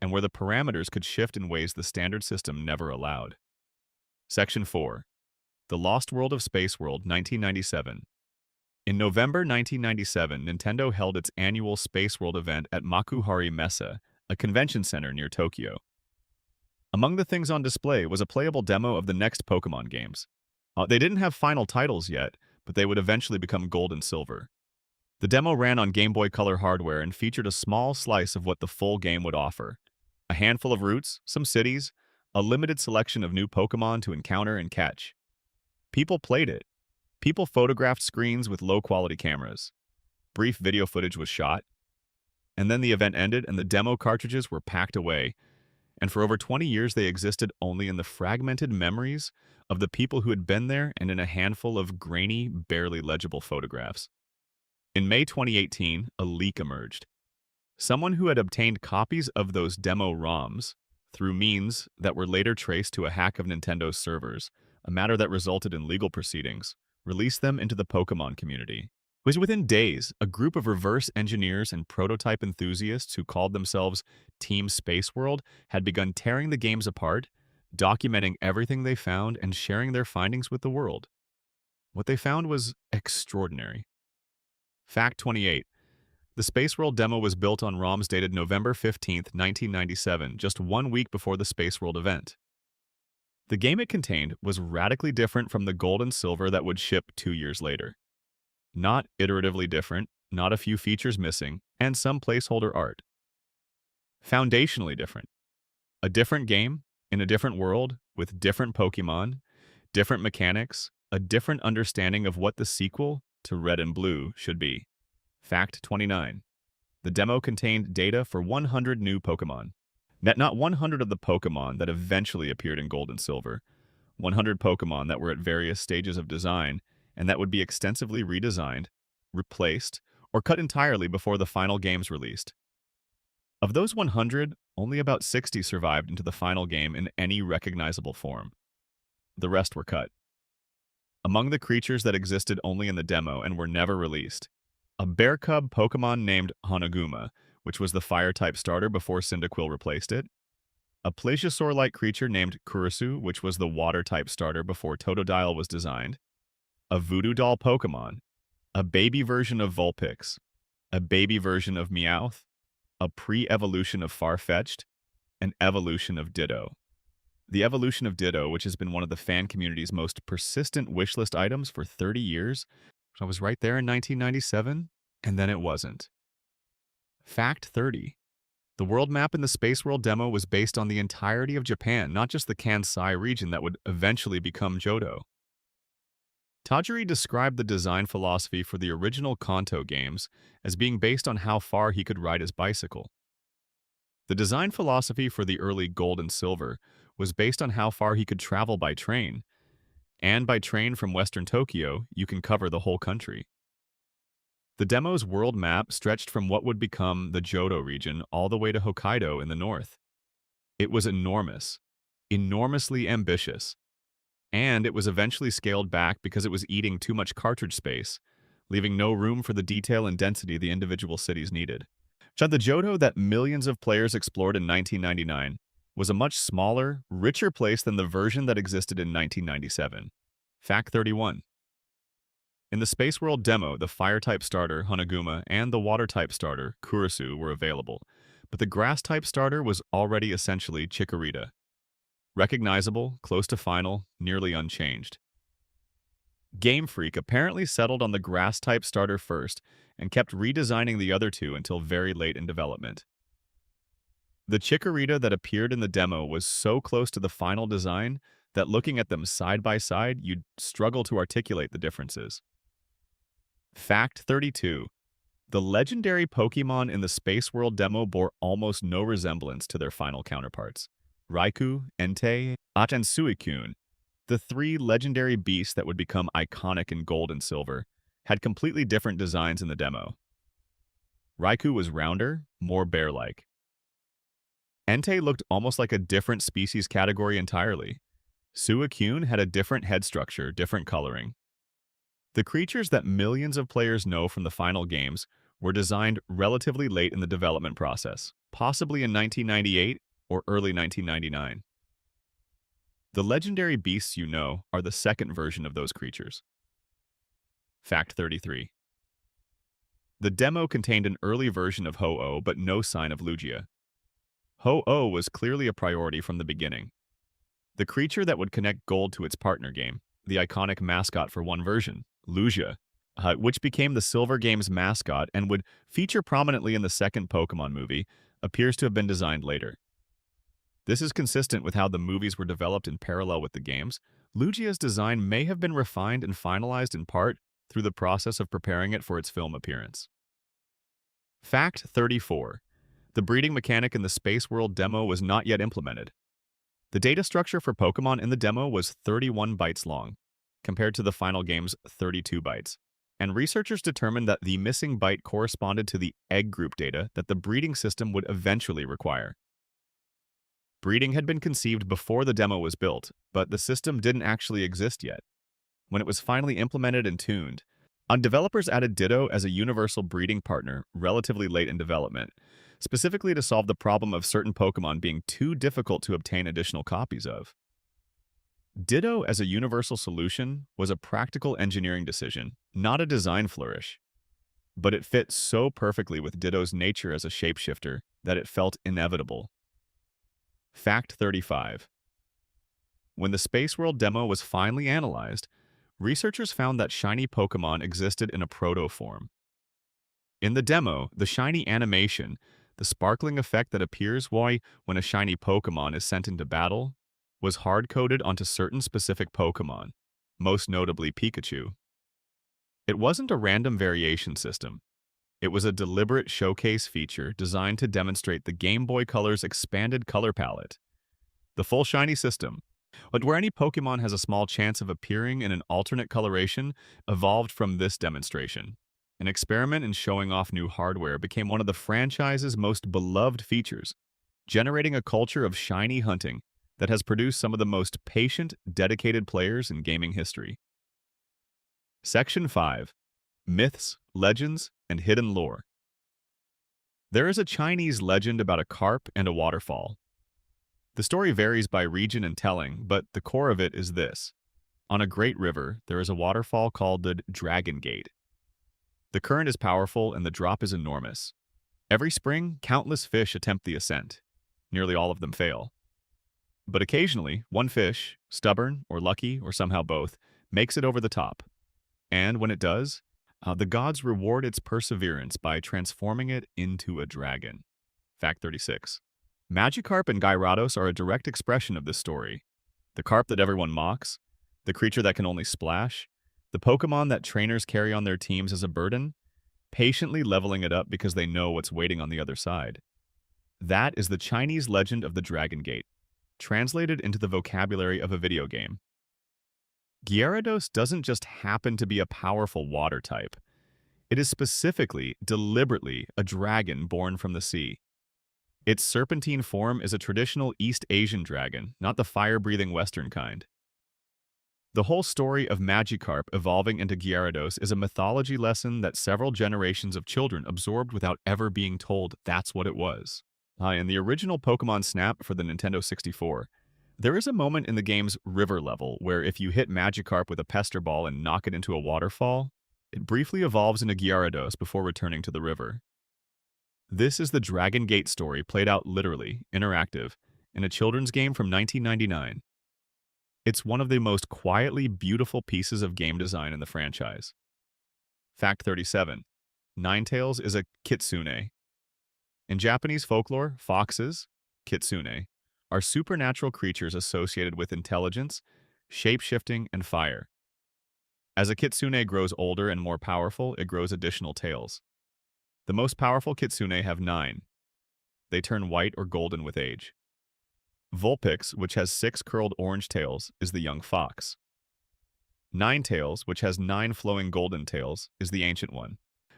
and where the parameters could shift in ways the standard system never allowed. Section 4. The Lost World of Space World, 1997. In November 1997, Nintendo held its annual Space World event at Makuhari Messe, a convention center near Tokyo. Among the things on display was a playable demo of the next Pokémon games. They didn't have final titles yet, but they would eventually become Gold and Silver. The demo ran on Game Boy Color hardware and featured a small slice of what the full game would offer. A handful of routes, some cities, a limited selection of new Pokémon to encounter and catch. People played it. People photographed screens with low-quality cameras. Brief video footage was shot. And then the event ended and the demo cartridges were packed away. And for over 20 years they existed only in the fragmented memories of the people who had been there and in a handful of grainy, barely legible photographs. In May 2018, a leak emerged. Someone who had obtained copies of those demo ROMs through means that were later traced to a hack of Nintendo's servers, a matter that resulted in legal proceedings, released them into the Pokémon community. It was within days, a group of reverse engineers and prototype enthusiasts who called themselves Team Space World had begun tearing the games apart, documenting everything they found and sharing their findings with the world. What they found was extraordinary. Fact 28. The Space World demo was built on ROMs dated November 15, 1997, just 1 week before the Space World event. The game it contained was radically different from the Gold and Silver that would ship 2 years later. Not iteratively different, not a few features missing, and some placeholder art. Foundationally different. A different game, in a different world, with different Pokémon, different mechanics, a different understanding of what the sequel to Red and Blue should be. Fact 29. The demo contained data for 100 new Pokémon. Not 100 of the Pokémon that eventually appeared in Gold and Silver. 100 Pokémon that were at various stages of design and that would be extensively redesigned, replaced, or cut entirely before the final games released. Of those 100, only about 60 survived into the final game in any recognizable form. The rest were cut. Among the creatures that existed only in the demo and were never released, a bear cub Pokémon named Hanaguma, which was the fire-type starter before Cyndaquil replaced it, a plesiosaur-like creature named Kurisu, which was the water-type starter before Totodile was designed, a voodoo doll Pokémon, a baby version of Vulpix, a baby version of Meowth, a pre-evolution of Farfetch'd, an evolution of Ditto. The evolution of Ditto, which has been one of the fan community's most persistent wishlist items for 30 years, I was right there in 1997, and then it wasn't. Fact 30. The world map in the Space World demo was based on the entirety of Japan, not just the Kansai region that would eventually become Johto. Tajiri described the design philosophy for the original Kanto games as being based on how far he could ride his bicycle. The design philosophy for the early Gold and Silver was based on how far he could travel by train, and by train from Western Tokyo, you can cover the whole country. The demo's world map stretched from what would become the Johto region all the way to Hokkaido in the north. It was enormous, enormously ambitious. and it was eventually scaled back because it was eating too much cartridge space, leaving no room for the detail and density the individual cities needed. The Johto that millions of players explored in 1999 was a much smaller, richer place than the version that existed in 1997. Fact 31. In the Space World demo, the Fire-type starter, Hanaguma, and the Water-type starter, Kurisu, were available, but the Grass-type starter was already essentially Chikorita. Recognizable, close to final, nearly unchanged. Game Freak apparently settled on the Grass-type starter first and kept redesigning the other two until very late in development. The Chikorita that appeared in the demo was so close to the final design that looking at them side by side, you'd struggle to articulate the differences. Fact 32. The legendary Pokémon in the Space World demo bore almost no resemblance to their final counterparts. Raikou, Entei, and Suicune, the three legendary beasts that would become iconic in Gold and Silver, had completely different designs in the demo. Raikou was rounder, more bear-like. Entei looked almost like a different species category entirely. Suicune had a different head structure, different coloring. The creatures that millions of players know from the final games were designed relatively late in the development process, possibly in 1998 or early 1999. The legendary beasts you know are the second version of those creatures. Fact 33. The demo contained an early version of Ho-Oh, but no sign of Lugia. Ho-Oh was clearly a priority from the beginning. The creature that would connect Gold to its partner game, the iconic mascot for one version, Lugia, which became the Silver Game's mascot and would feature prominently in the second Pokémon movie, appears to have been designed later. This is consistent with how the movies were developed in parallel with the games. Lugia's design may have been refined and finalized in part through the process of preparing it for its film appearance. Fact 34. The breeding mechanic in the Space World demo was not yet implemented. The data structure for Pokémon in the demo was 31 bytes long, compared to the final game's 32 bytes, and researchers determined that the missing byte corresponded to the egg group data that the breeding system would eventually require. Breeding had been conceived before the demo was built, but the system didn't actually exist yet. When it was finally implemented and tuned, developers added Ditto as a universal breeding partner relatively late in development, specifically to solve the problem of certain Pokémon being too difficult to obtain additional copies of. Ditto as a universal solution was a practical engineering decision, not a design flourish. But it fit so perfectly with Ditto's nature as a shapeshifter that it felt inevitable. Fact 35. When the Space World demo was finally analyzed, researchers found that shiny Pokémon existed in a proto-form. In the demo, the shiny animation, the sparkling effect that appears when a shiny Pokémon is sent into battle, was hard-coded onto certain specific Pokémon, most notably Pikachu. It wasn't a random variation system. It was a deliberate showcase feature designed to demonstrate the Game Boy Color's expanded color palette. The full shiny system, but where any Pokémon has a small chance of appearing in an alternate coloration, evolved from this demonstration. An experiment in showing off new hardware became one of the franchise's most beloved features, generating a culture of shiny hunting that has produced some of the most patient, dedicated players in gaming history. Section 5. Myths, Legends, and Hidden Lore. There is a Chinese legend about a carp and a waterfall. The story varies by region and telling, but the core of it is this. On a great river, there is a waterfall called the Dragon Gate. The current is powerful and the drop is enormous. Every spring, countless fish attempt the ascent. Nearly all of them fail. But occasionally, one fish, stubborn or lucky or somehow both, makes it over the top. And when it does, the gods reward its perseverance by transforming it into a dragon. Fact 36. Magikarp and Gyarados are a direct expression of this story. The carp that everyone mocks, the creature that can only splash, the Pokémon that trainers carry on their teams as a burden, patiently leveling it up because they know what's waiting on the other side. That is the Chinese legend of the Dragon Gate, translated into the vocabulary of a video game. Gyarados doesn't just happen to be a powerful water type. It is specifically, deliberately, a dragon born from the sea. Its serpentine form is a traditional East Asian dragon, not the fire-breathing Western kind. The whole story of Magikarp evolving into Gyarados is a mythology lesson that several generations of children absorbed without ever being told that's what it was. In the original Pokémon Snap for the Nintendo 64, there is a moment in the game's river level where if you hit Magikarp with a Pester Ball and knock it into a waterfall, it briefly evolves into Gyarados before returning to the river. This is the Dragon Gate story played out literally, interactive, in a children's game from 1999. It's one of the most quietly beautiful pieces of game design in the franchise. Fact 37. Ninetales is a kitsune. In Japanese folklore, foxes, kitsune, are supernatural creatures associated with intelligence, shape-shifting, and fire. As a kitsune grows older and more powerful, it grows additional tails. The most powerful kitsune have 9. They turn white or golden with age. Vulpix, which has 6 curled orange tails, is the young fox. Ninetales, which has 9 flowing golden tails, is the ancient one.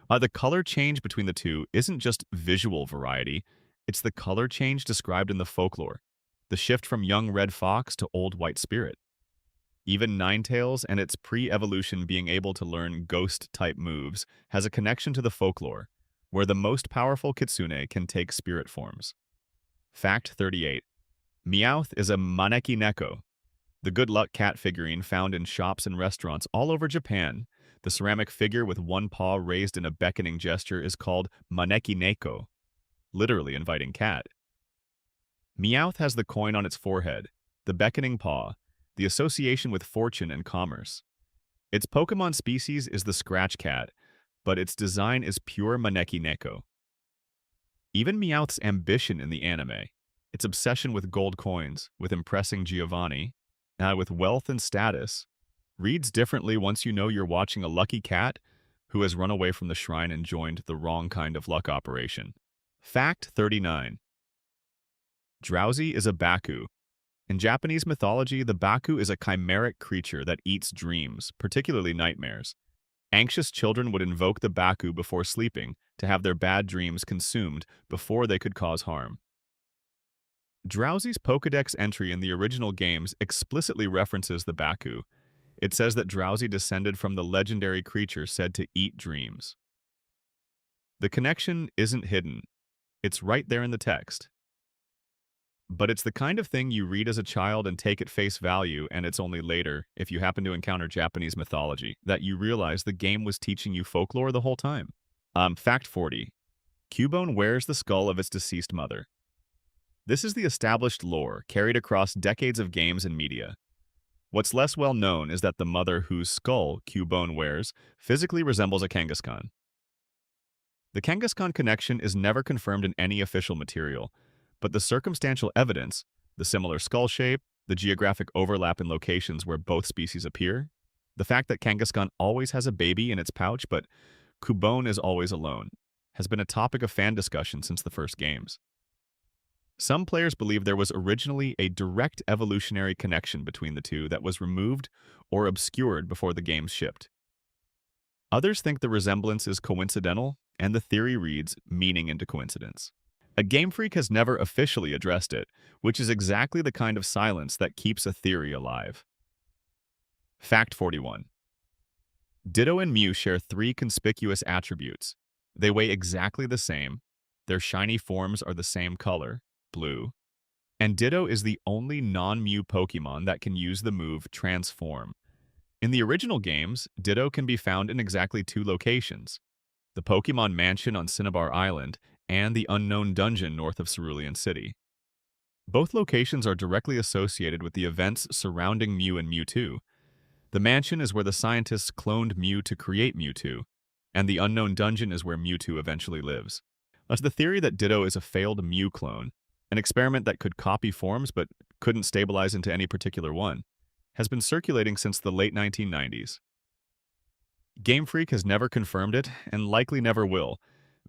The color change between the two isn't just visual variety, it's the color change described in the folklore, the shift from young red fox to old white spirit. Even Ninetales and its pre-evolution being able to learn ghost-type moves has a connection to the folklore, where the most powerful kitsune can take spirit forms. Fact 38. Meowth is a maneki neko, the good luck cat figurine found in shops and restaurants all over Japan. The ceramic figure with one paw raised in a beckoning gesture is called maneki neko, literally inviting cat. Meowth has the coin on its forehead, the beckoning paw, the association with fortune and commerce. Its Pokémon species is the scratch cat, but its design is pure maneki neko. Even Meowth's ambition in the anime, its obsession with gold coins, with impressing Giovanni, with wealth and status, reads differently once you know you're watching a lucky cat who has run away from the shrine and joined the wrong kind of luck operation. Fact 39. Drowsy is a Baku. In Japanese mythology, the Baku is a chimeric creature that eats dreams, particularly nightmares. Anxious children would invoke the Baku before sleeping to have their bad dreams consumed before they could cause harm. Drowsy's Pokédex entry in the original games explicitly references the Baku. It says that Drowsy descended from the legendary creature said to eat dreams. The connection isn't hidden. It's right there in the text. But it's the kind of thing you read as a child and take at face value, and it's only later, if you happen to encounter Japanese mythology, that you realize the game was teaching you folklore the whole time. Fact 40. Cubone wears the skull of its deceased mother. This is the established lore carried across decades of games and media. What's less well known is that the mother whose skull Cubone wears physically resembles a Kangaskhan. The Kangaskhan connection is never confirmed in any official material, but the circumstantial evidence, the similar skull shape, the geographic overlap in locations where both species appear, the fact that Kangaskhan always has a baby in its pouch but Cubone is always alone, has been a topic of fan discussion since the first games. Some players believe there was originally a direct evolutionary connection between the two that was removed or obscured before the games shipped. Others think the resemblance is coincidental, and the theory reads meaning into coincidence. A Game Freak has never officially addressed it, which is exactly the kind of silence that keeps a theory alive. Fact 41. Ditto and Mew share 3 conspicuous attributes. They weigh exactly the same, their shiny forms are the same color, blue, and Ditto is the only non-Mew Pokémon that can use the move Transform. In the original games, Ditto can be found in exactly 2 locations, the Pokémon Mansion on Cinnabar Island and the Unknown Dungeon north of Cerulean City. Both locations are directly associated with the events surrounding Mew and Mewtwo. The mansion is where the scientists cloned Mew to create Mewtwo, and the Unknown Dungeon is where Mewtwo eventually lives. Thus, the theory that Ditto is a failed Mew clone, an experiment that could copy forms but couldn't stabilize into any particular one, has been circulating since the late 1990s. Game Freak has never confirmed it, and likely never will,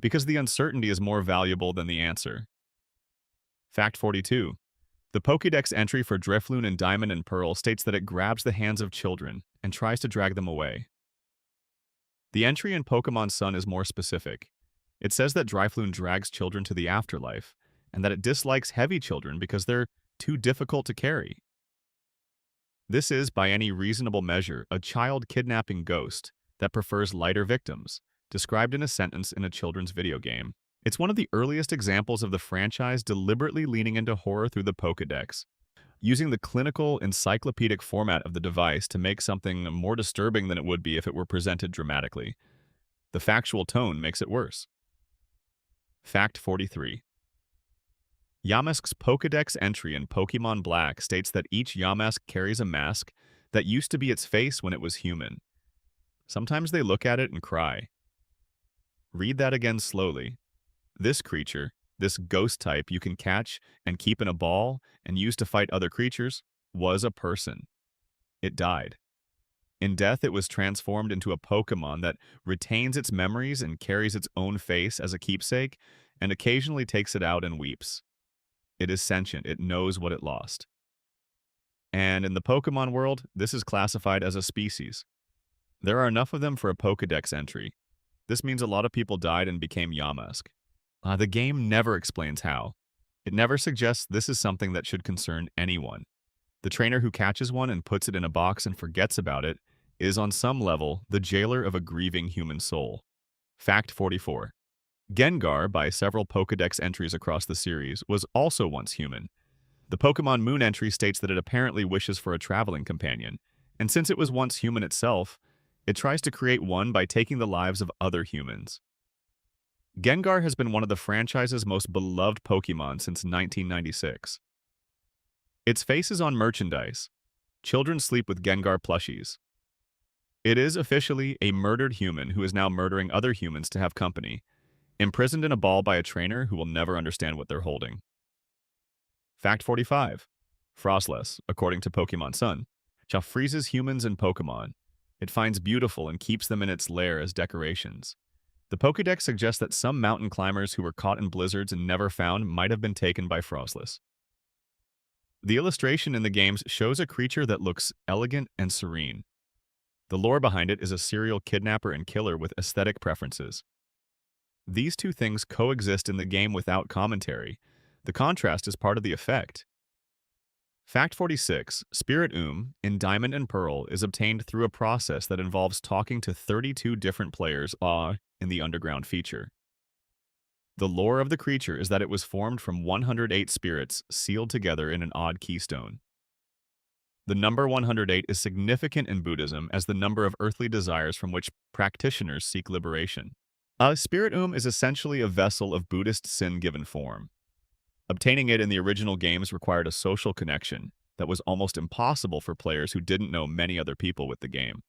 because the uncertainty is more valuable than the answer. Fact 42. The Pokédex entry for Drifloon and Diamond and Pearl states that it grabs the hands of children and tries to drag them away. The entry in Pokémon Sun is more specific. It says that Drifloon drags children to the afterlife, and that it dislikes heavy children because they're too difficult to carry. This is, by any reasonable measure, a child kidnapping ghost that prefers lighter victims, described in a sentence in a children's video game. It's one of the earliest examples of the franchise deliberately leaning into horror through the Pokédex, using the clinical, encyclopedic format of the device to make something more disturbing than it would be if it were presented dramatically. The factual tone makes it worse. Fact 43. Yamask's Pokédex entry in Pokémon Black states that each Yamask carries a mask that used to be its face when it was human. Sometimes they look at it and cry. Read that again slowly. This creature, this ghost type you can catch and keep in a ball and use to fight other creatures, was a person. It died. In death, it was transformed into a Pokémon that retains its memories and carries its own face as a keepsake, and occasionally takes it out and weeps. It is sentient. It knows what it lost. And in the Pokémon world, this is classified as a species. There are enough of them for a Pokédex entry. This means a lot of people died and became Yamask. The game never explains how. It never suggests this is something that should concern anyone. The trainer who catches one and puts it in a box and forgets about it is, on some level, the jailer of a grieving human soul. Fact 44. Gengar, by several Pokédex entries across the series, was also once human. The Pokémon Moon entry states that it apparently wishes for a traveling companion, and since it was once human itself, it tries to create one by taking the lives of other humans. Gengar has been one of the franchise's most beloved Pokémon since 1996. Its face is on merchandise. Children sleep with Gengar plushies. It is officially a murdered human who is now murdering other humans to have company, imprisoned in a ball by a trainer who will never understand what they're holding. Fact 45. Frostless, according to Pokémon Sun, freezes humans and Pokémon. It finds beautiful and keeps them in its lair as decorations. The Pokédex suggests that some mountain climbers who were caught in blizzards and never found might have been taken by Frostless. The illustration in the games shows a creature that looks elegant and serene. The lore behind it is a serial kidnapper and killer with aesthetic preferences. These two things coexist in the game without commentary. The contrast is part of the effect. Fact 46. Spirit in Diamond and Pearl is obtained through a process that involves talking to 32 different players in the underground feature. The lore of the creature is that it was formed from 108 spirits sealed together in an odd keystone. The number 108 is significant in Buddhism as the number of earthly desires from which practitioners seek liberation. A spirit is essentially a vessel of Buddhist sin-given form. Obtaining it in the original games required a social connection that was almost impossible for players who didn't know many other people with the game,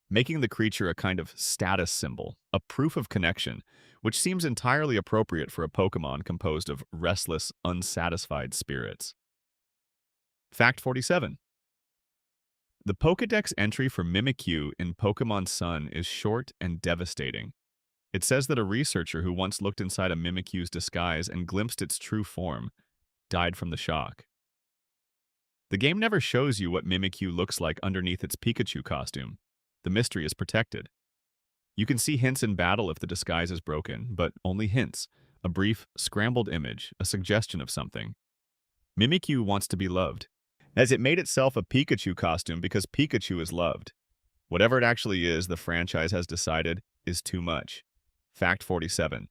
making the creature a kind of status symbol, a proof of connection, which seems entirely appropriate for a Pokémon composed of restless, unsatisfied spirits. Fact 47. The Pokédex entry for Mimikyu in Pokémon Sun is short and devastating. It says that a researcher who once looked inside a Mimikyu's disguise and glimpsed its true form died from the shock. The game never shows you what Mimikyu looks like underneath its Pikachu costume. The mystery is protected. You can see hints in battle if the disguise is broken, but only hints, a brief, scrambled image, a suggestion of something. Mimikyu wants to be loved, as it made itself a Pikachu costume because Pikachu is loved. Whatever it actually is, the franchise has decided, is too much. Fact 47.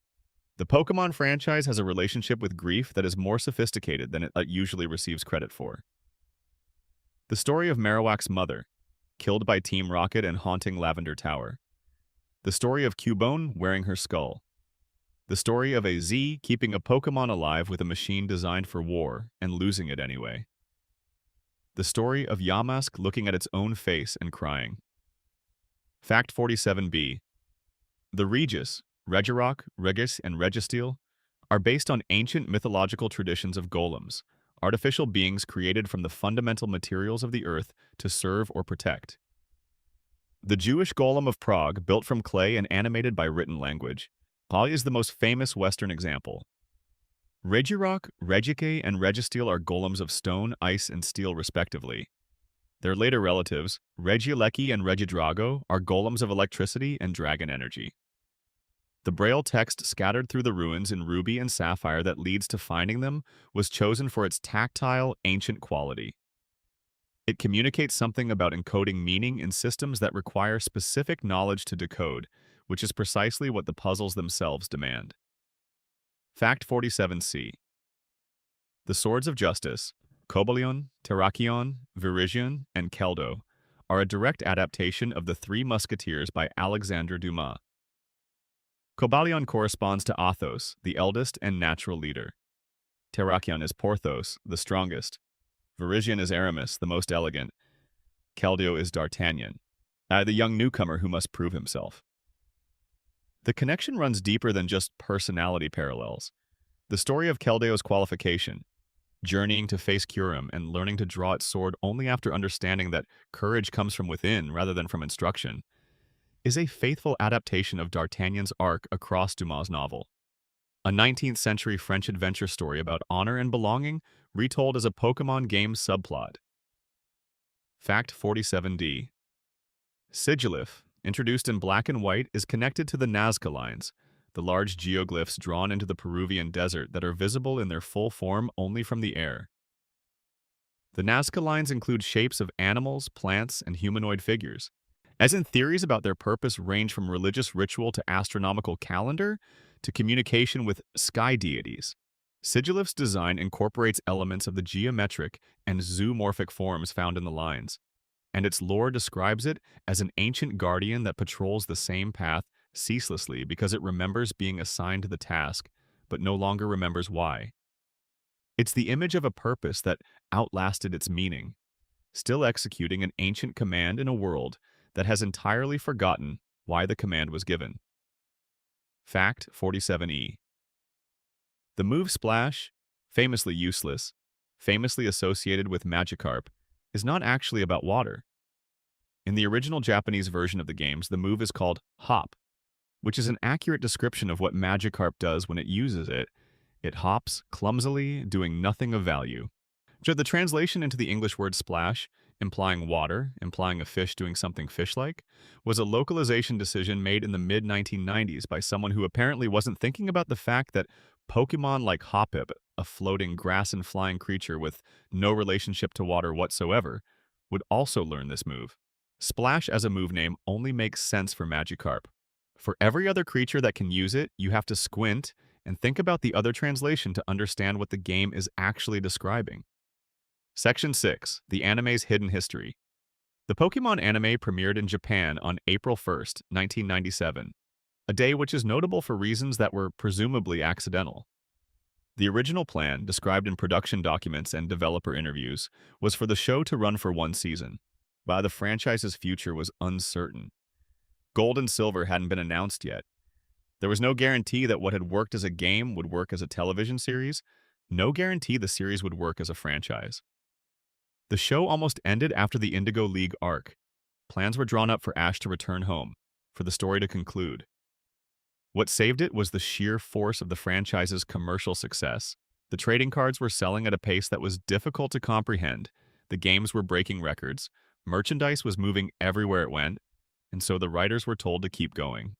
The Pokémon franchise has a relationship with grief that is more sophisticated than it usually receives credit for. The story of Marowak's mother, killed by Team Rocket and haunting Lavender Tower. The story of Cubone wearing her skull. The story of a Z keeping a Pokémon alive with a machine designed for war and losing it anyway. The story of Yamask looking at its own face and crying. Fact 47b. The Regis, Regirock, Regis, and Registeel are based on ancient mythological traditions of golems, artificial beings created from the fundamental materials of the earth to serve or protect. The Jewish golem of Prague, built from clay and animated by written language, is the most famous Western example. Regirock, Regike, and Registeel are golems of stone, ice, and steel respectively. Their later relatives, Regieleki and Regidrago, are golems of electricity and dragon energy. The Braille text scattered through the ruins in ruby and sapphire that leads to finding them was chosen for its tactile, ancient quality. It communicates something about encoding meaning in systems that require specific knowledge to decode, which is precisely what the puzzles themselves demand. Fact 47C. The Swords of Justice, Cobalion, Terrakion, Virizion, and Keldo, are a direct adaptation of The Three Musketeers by Alexandre Dumas. Cobalion corresponds to Athos, the eldest and natural leader. Terrakion is Porthos, the strongest. Virizion is Aramis, the most elegant. Keldo is D'Artagnan, the young newcomer who must prove himself. The connection runs deeper than just personality parallels. The story of Keldeo's qualification, journeying to face Curum and learning to draw its sword only after understanding that courage comes from within rather than from instruction, is a faithful adaptation of D'Artagnan's arc across Dumas' novel. A 19th century French adventure story about honor and belonging retold as a Pokémon game subplot. Fact 47D. Sigilif, introduced in black and white, is connected to the Nazca lines, the large geoglyphs drawn into the Peruvian desert that are visible in their full form only from the air. The Nazca lines include shapes of animals, plants, and humanoid figures. As in, theories about their purpose range from religious ritual to astronomical calendar to communication with sky deities. Sigilif's design incorporates elements of the geometric and zoomorphic forms found in the lines, and its lore describes it as an ancient guardian that patrols the same path ceaselessly because it remembers being assigned the task, but no longer remembers why. It's the image of a purpose that outlasted its meaning, still executing an ancient command in a world that has entirely forgotten why the command was given. Fact 47E. The move Splash, famously useless, famously associated with Magikarp, is not actually about water. In the original Japanese version of the games, the move is called Hop, which is an accurate description of what Magikarp does when it uses it. It hops clumsily, doing nothing of value. The translation into the English word splash, implying water, implying a fish doing something fish-like, was a localization decision made in the mid-1990s by someone who apparently wasn't thinking about the fact that Pokémon like Hoppip, a floating grass and flying creature with no relationship to water whatsoever, would also learn this move. Splash as a move name only makes sense for Magikarp. For every other creature that can use it, you have to squint and think about the other translation to understand what the game is actually describing. Section 6. The anime's hidden history. The Pokémon anime premiered in Japan on April 1st, 1997, a day which is notable for reasons that were presumably accidental. The original plan, described in production documents and developer interviews, was for the show to run for one season, but the franchise's future was uncertain. Gold and Silver hadn't been announced yet. There was no guarantee that what had worked as a game would work as a television series, no guarantee the series would work as a franchise. The show almost ended after the Indigo League arc. Plans were drawn up for Ash to return home, for the story to conclude. What saved it was the sheer force of the franchise's commercial success. The trading cards were selling at a pace that was difficult to comprehend, the games were breaking records, merchandise was moving everywhere it went, and so the writers were told to keep going.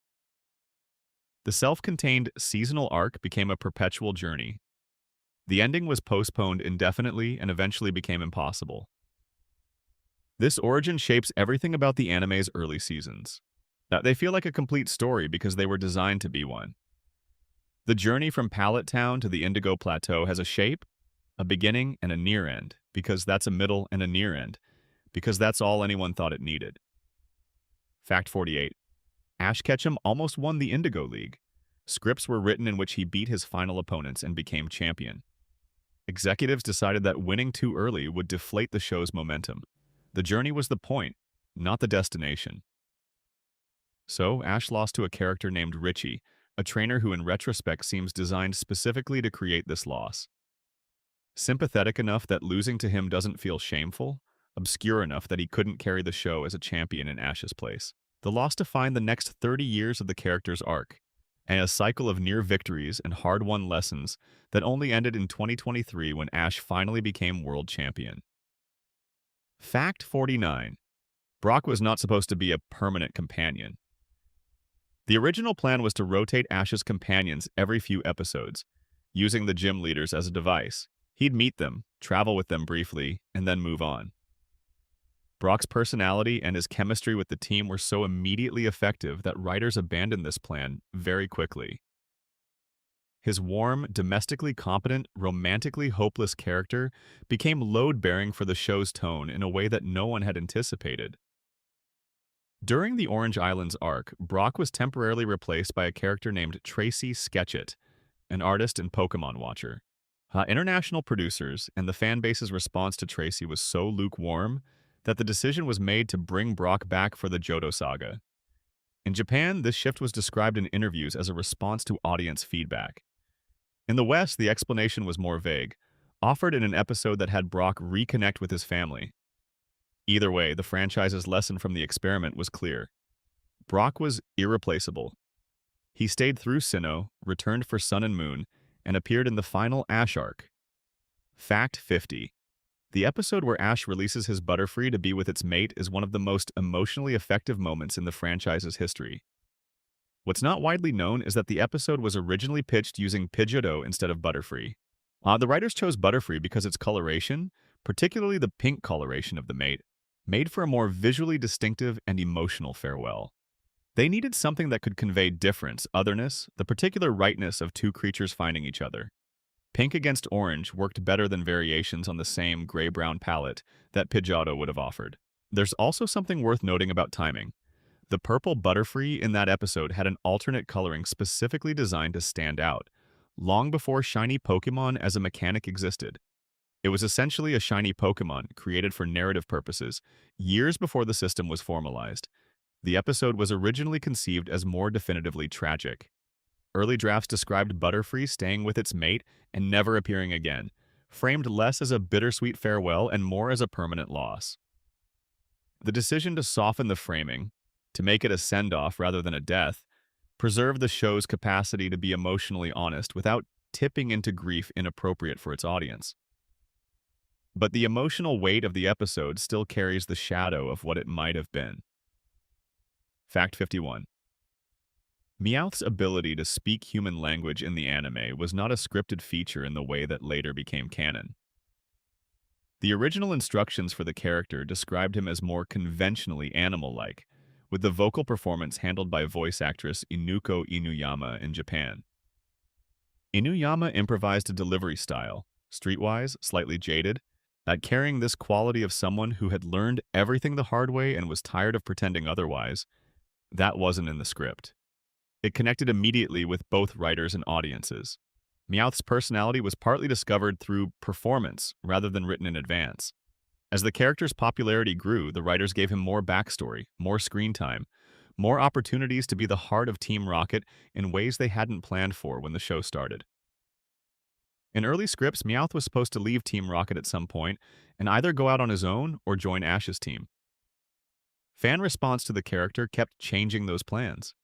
The self-contained seasonal arc became a perpetual journey. The ending was postponed indefinitely and eventually became impossible. This origin shapes everything about the anime's early seasons. They feel like a complete story because they were designed to be one. The journey from Pallet Town to the Indigo Plateau has a shape, a beginning, and a near end, because that's a middle and a near end, because that's all anyone thought it needed. Fact 48. Ash Ketchum almost won the Indigo League. Scripts were written in which he beat his final opponents and became champion. Executives decided that winning too early would deflate the show's momentum. The journey was the point, not the destination. So, Ash lost to a character named Richie, a trainer who in retrospect seems designed specifically to create this loss. Sympathetic enough that losing to him doesn't feel shameful, obscure enough that he couldn't carry the show as a champion in Ash's place. The loss defined the next 30 years of the character's arc, and a cycle of near victories and hard-won lessons that only ended in 2023 when Ash finally became world champion. Fact 49. Brock was not supposed to be a permanent companion. The original plan was to rotate Ash's companions every few episodes, using the gym leaders as a device. He'd meet them, travel with them briefly, and then move on. Brock's personality and his chemistry with the team were so immediately effective that writers abandoned this plan very quickly. His warm, domestically competent, romantically hopeless character became load-bearing for the show's tone in a way that no one had anticipated. During the Orange Islands arc, Brock was temporarily replaced by a character named Tracy Sketchit, an artist and Pokémon watcher. International producers and the fanbase's response to Tracy was so lukewarm that the decision was made to bring Brock back for the Johto saga. In Japan, this shift was described in interviews as a response to audience feedback. In the West, the explanation was more vague, offered in an episode that had Brock reconnect with his family. Either way, the franchise's lesson from the experiment was clear. Brock was irreplaceable. He stayed through Sinnoh, returned for Sun and Moon, and appeared in the final Ash arc. Fact 50. The episode where Ash releases his Butterfree to be with its mate is one of the most emotionally effective moments in the franchise's history. What's not widely known is that the episode was originally pitched using Pidgeotto instead of Butterfree. The writers chose Butterfree because its coloration, particularly the pink coloration of the mate, made for a more visually distinctive and emotional farewell. They needed something that could convey difference, otherness, the particular rightness of two creatures finding each other. Pink against orange worked better than variations on the same gray-brown palette that Pidgeotto would have offered. There's also something worth noting about timing. The purple Butterfree in that episode had an alternate coloring specifically designed to stand out, long before shiny Pokémon as a mechanic existed. It was essentially a shiny Pokémon created for narrative purposes, years before the system was formalized. The episode was originally conceived as more definitively tragic. Early drafts described Butterfree staying with its mate and never appearing again, framed less as a bittersweet farewell and more as a permanent loss. The decision to soften the framing, to make it a send-off rather than a death, preserved the show's capacity to be emotionally honest without tipping into grief inappropriate for its audience. But the emotional weight of the episode still carries the shadow of what it might have been. Fact 51. Meowth's ability to speak human language in the anime was not a scripted feature in the way that later became canon. The original instructions for the character described him as more conventionally animal-like, with the vocal performance handled by voice actress Inuko Inuyama in Japan. Inuyama improvised a delivery style, streetwise, slightly jaded, carrying this quality of someone who had learned everything the hard way and was tired of pretending otherwise. That wasn't in the script. It connected immediately with both writers and audiences. Meowth's personality was partly discovered through performance rather than written in advance. As the character's popularity grew, the writers gave him more backstory, more screen time, more opportunities to be the heart of Team Rocket in ways they hadn't planned for when the show started. In early scripts, Meowth was supposed to leave Team Rocket at some point and either go out on his own or join Ash's team. Fan response to the character kept changing those plans.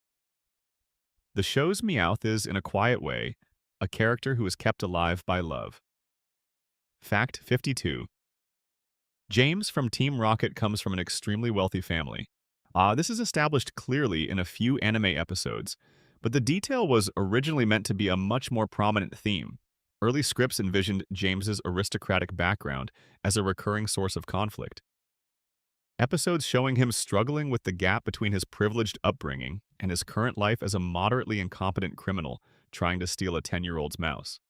The show's Meowth is, in a quiet way, a character who is kept alive by love. Fact 52. James from Team Rocket comes from an extremely wealthy family. This is established clearly in a few anime episodes, but the detail was originally meant to be a much more prominent theme. Early scripts envisioned James's aristocratic background as a recurring source of conflict. Episodes showing him struggling with the gap between his privileged upbringing and his current life as a moderately incompetent criminal trying to steal a 10-year-old's mouse.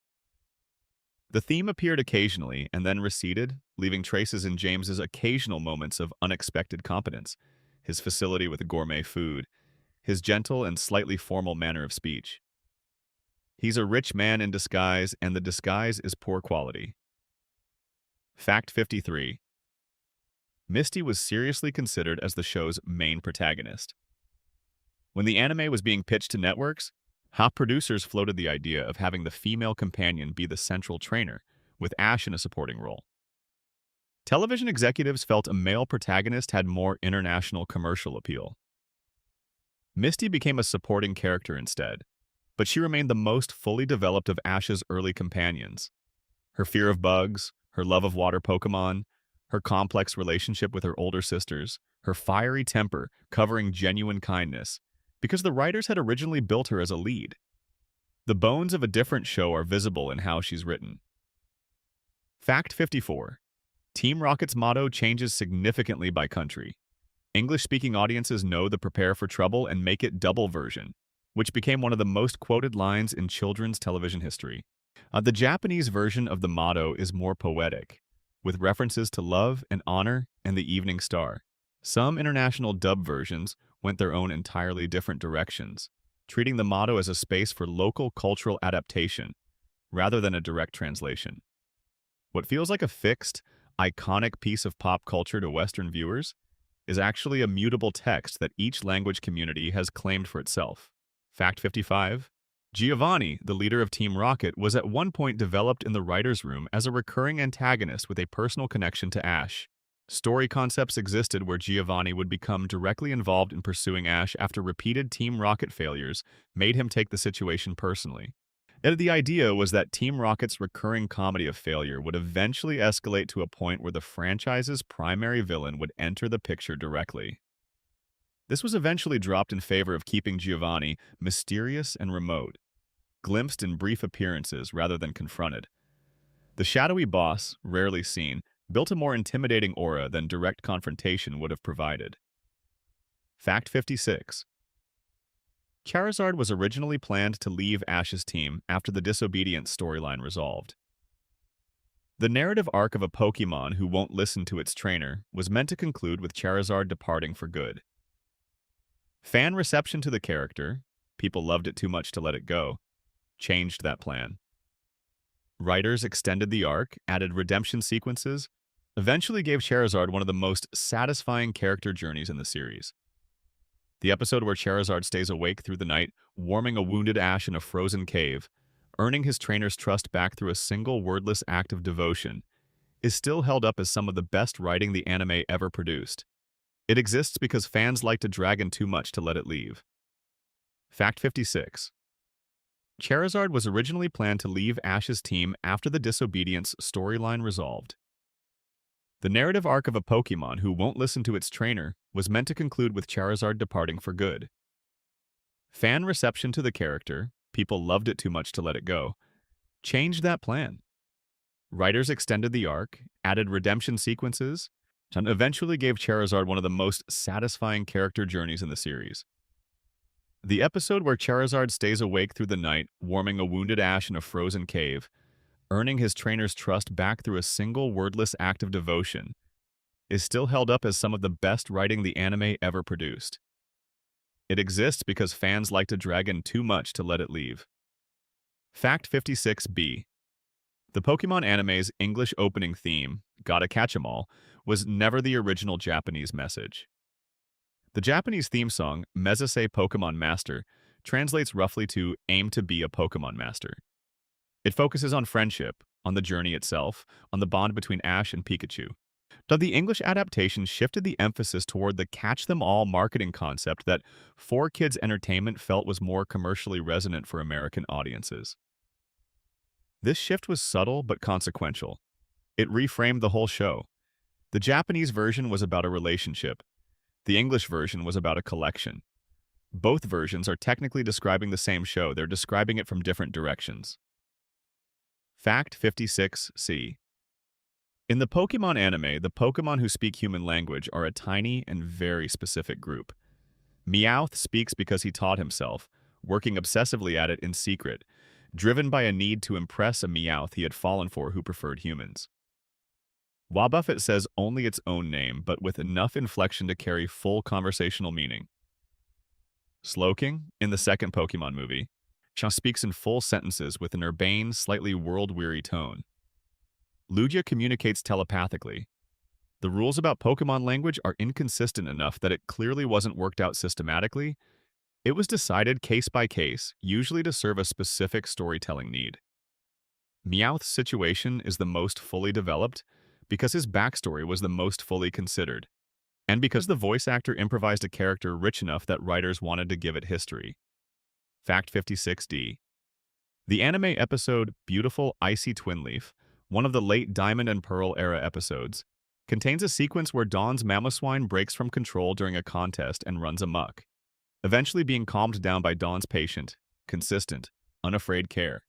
The theme appeared occasionally and then receded, leaving traces in James's occasional moments of unexpected competence, his facility with gourmet food, his gentle and slightly formal manner of speech. He's a rich man in disguise, and the disguise is poor quality. Fact 53. Misty was seriously considered as the show's main protagonist. When the anime was being pitched to networks, producers floated the idea of having the female companion be the central trainer, with Ash in a supporting role. Television executives felt a male protagonist had more international commercial appeal. Misty became a supporting character instead, but she remained the most fully developed of Ash's early companions. Her fear of bugs, her love of water Pokémon, her complex relationship with her older sisters, her fiery temper covering genuine kindness, because the writers had originally built her as a lead. The bones of a different show are visible in how she's written. Fact 54. Team Rocket's motto changes significantly by country. English-speaking audiences know the prepare for trouble and make it double version, which became one of the most quoted lines in children's television history. The Japanese version of the motto is more poetic, with references to love and honor and the evening star. Some international dub versions went their own entirely different directions, treating the motto as a space for local cultural adaptation rather than a direct translation. What feels like a fixed, iconic piece of pop culture to Western viewers is actually a mutable text that each language community has claimed for itself. Fact 55. Giovanni, the leader of Team Rocket, was at one point developed in the writer's room as a recurring antagonist with a personal connection to Ash. Story concepts existed where Giovanni would become directly involved in pursuing Ash after repeated Team Rocket failures made him take the situation personally. And the idea was that Team Rocket's recurring comedy of failure would eventually escalate to a point where the franchise's primary villain would enter the picture directly. This was eventually dropped in favor of keeping Giovanni mysterious and remote, glimpsed in brief appearances rather than confronted. The shadowy boss, rarely seen, built a more intimidating aura than direct confrontation would have provided. Fact 56. Charizard was originally planned to leave Ash's team after the Disobedience storyline resolved. The narrative arc of a Pokémon who won't listen to its trainer was meant to conclude with Charizard departing for good. Fan reception to the character, people loved it too much to let it go, changed that plan. Writers extended the arc, added redemption sequences, eventually gave Charizard one of the most satisfying character journeys in the series. The episode where Charizard stays awake through the night, warming a wounded Ash in a frozen cave, earning his trainer's trust back through a single wordless act of devotion, is still held up as some of the best writing the anime ever produced. It exists because fans liked a dragon too much to let it leave. Fact 56. Charizard was originally planned to leave Ash's team after the Disobedience storyline resolved. The narrative arc of a Pokémon who won't listen to its trainer was meant to conclude with Charizard departing for good. Fan reception to the character, people loved it too much to let it go, changed that plan. Writers extended the arc, added redemption sequences, and eventually gave Charizard one of the most satisfying character journeys in the series. The episode where Charizard stays awake through the night, warming a wounded Ash in a frozen cave, earning his trainer's trust back through a single wordless act of devotion, is still held up as some of the best writing the anime ever produced. It exists because fans liked a dragon too much to let it leave. Fact 56b. The Pokémon anime's English opening theme, Gotta Catch 'em All, was never the original Japanese message. The Japanese theme song, Mezase Pokémon Master, translates roughly to aim to be a Pokémon Master. It focuses on friendship, on the journey itself, on the bond between Ash and Pikachu. The English adaptation shifted the emphasis toward the catch-them-all marketing concept that 4Kids Entertainment felt was more commercially resonant for American audiences. This shift was subtle but consequential. It reframed the whole show. The Japanese version was about a relationship. The English version was about a collection. Both versions are technically describing the same show, they're describing it from different directions. Fact 56c. In the Pokémon anime, the Pokémon who speak human language are a tiny and very specific group. Meowth speaks because he taught himself, working obsessively at it in secret, driven by a need to impress a Meowth he had fallen for who preferred humans. Wobbuffet says only its own name, but with enough inflection to carry full conversational meaning. Slowking, in the second Pokémon movie, speaks in full sentences with an urbane, slightly world-weary tone. Lugia communicates telepathically. The rules about Pokémon language are inconsistent enough that it clearly wasn't worked out systematically. It was decided case by case, usually to serve a specific storytelling need. Meowth's situation is the most fully developed because his backstory was the most fully considered, and because the voice actor improvised a character rich enough that writers wanted to give it history. Fact 56d. The anime episode Beautiful Icy Twinleaf, one of the late Diamond and Pearl era episodes, contains a sequence where Dawn's Mamoswine breaks from control during a contest and runs amok, eventually being calmed down by Dawn's patient, consistent, unafraid care.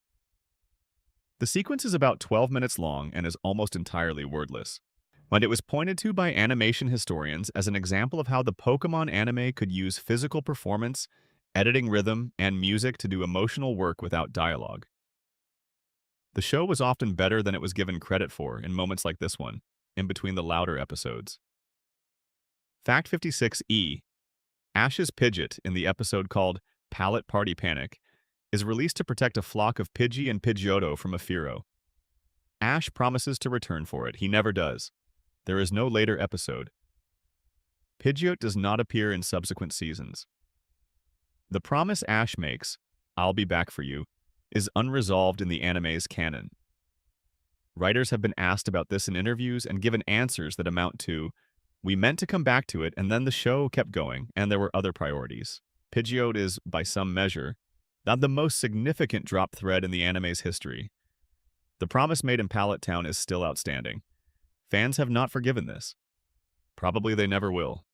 The sequence is about 12 minutes long and is almost entirely wordless. And it was pointed to by animation historians as an example of how the Pokémon anime could use physical performance, editing rhythm, and music to do emotional work without dialogue. The show was often better than it was given credit for in moments like this one, in between the louder episodes. Fact 56E: Ash's Pidgeot in the episode called Palette Party Panic is released to protect a flock of Pidgey and Pidgeotto from a Fearow. Ash promises to return for it. He never does. There is no later episode. Pidgeot does not appear in subsequent seasons. The promise Ash makes, "I'll be back for you," is unresolved in the anime's canon. Writers have been asked about this in interviews and given answers that amount to, "We meant to come back to it, and then the show kept going, and there were other priorities." Pidgeot is, by some measure, not the most significant drop thread in the anime's history. The promise made in Pallet Town is still outstanding. Fans have not forgiven this. Probably they never will.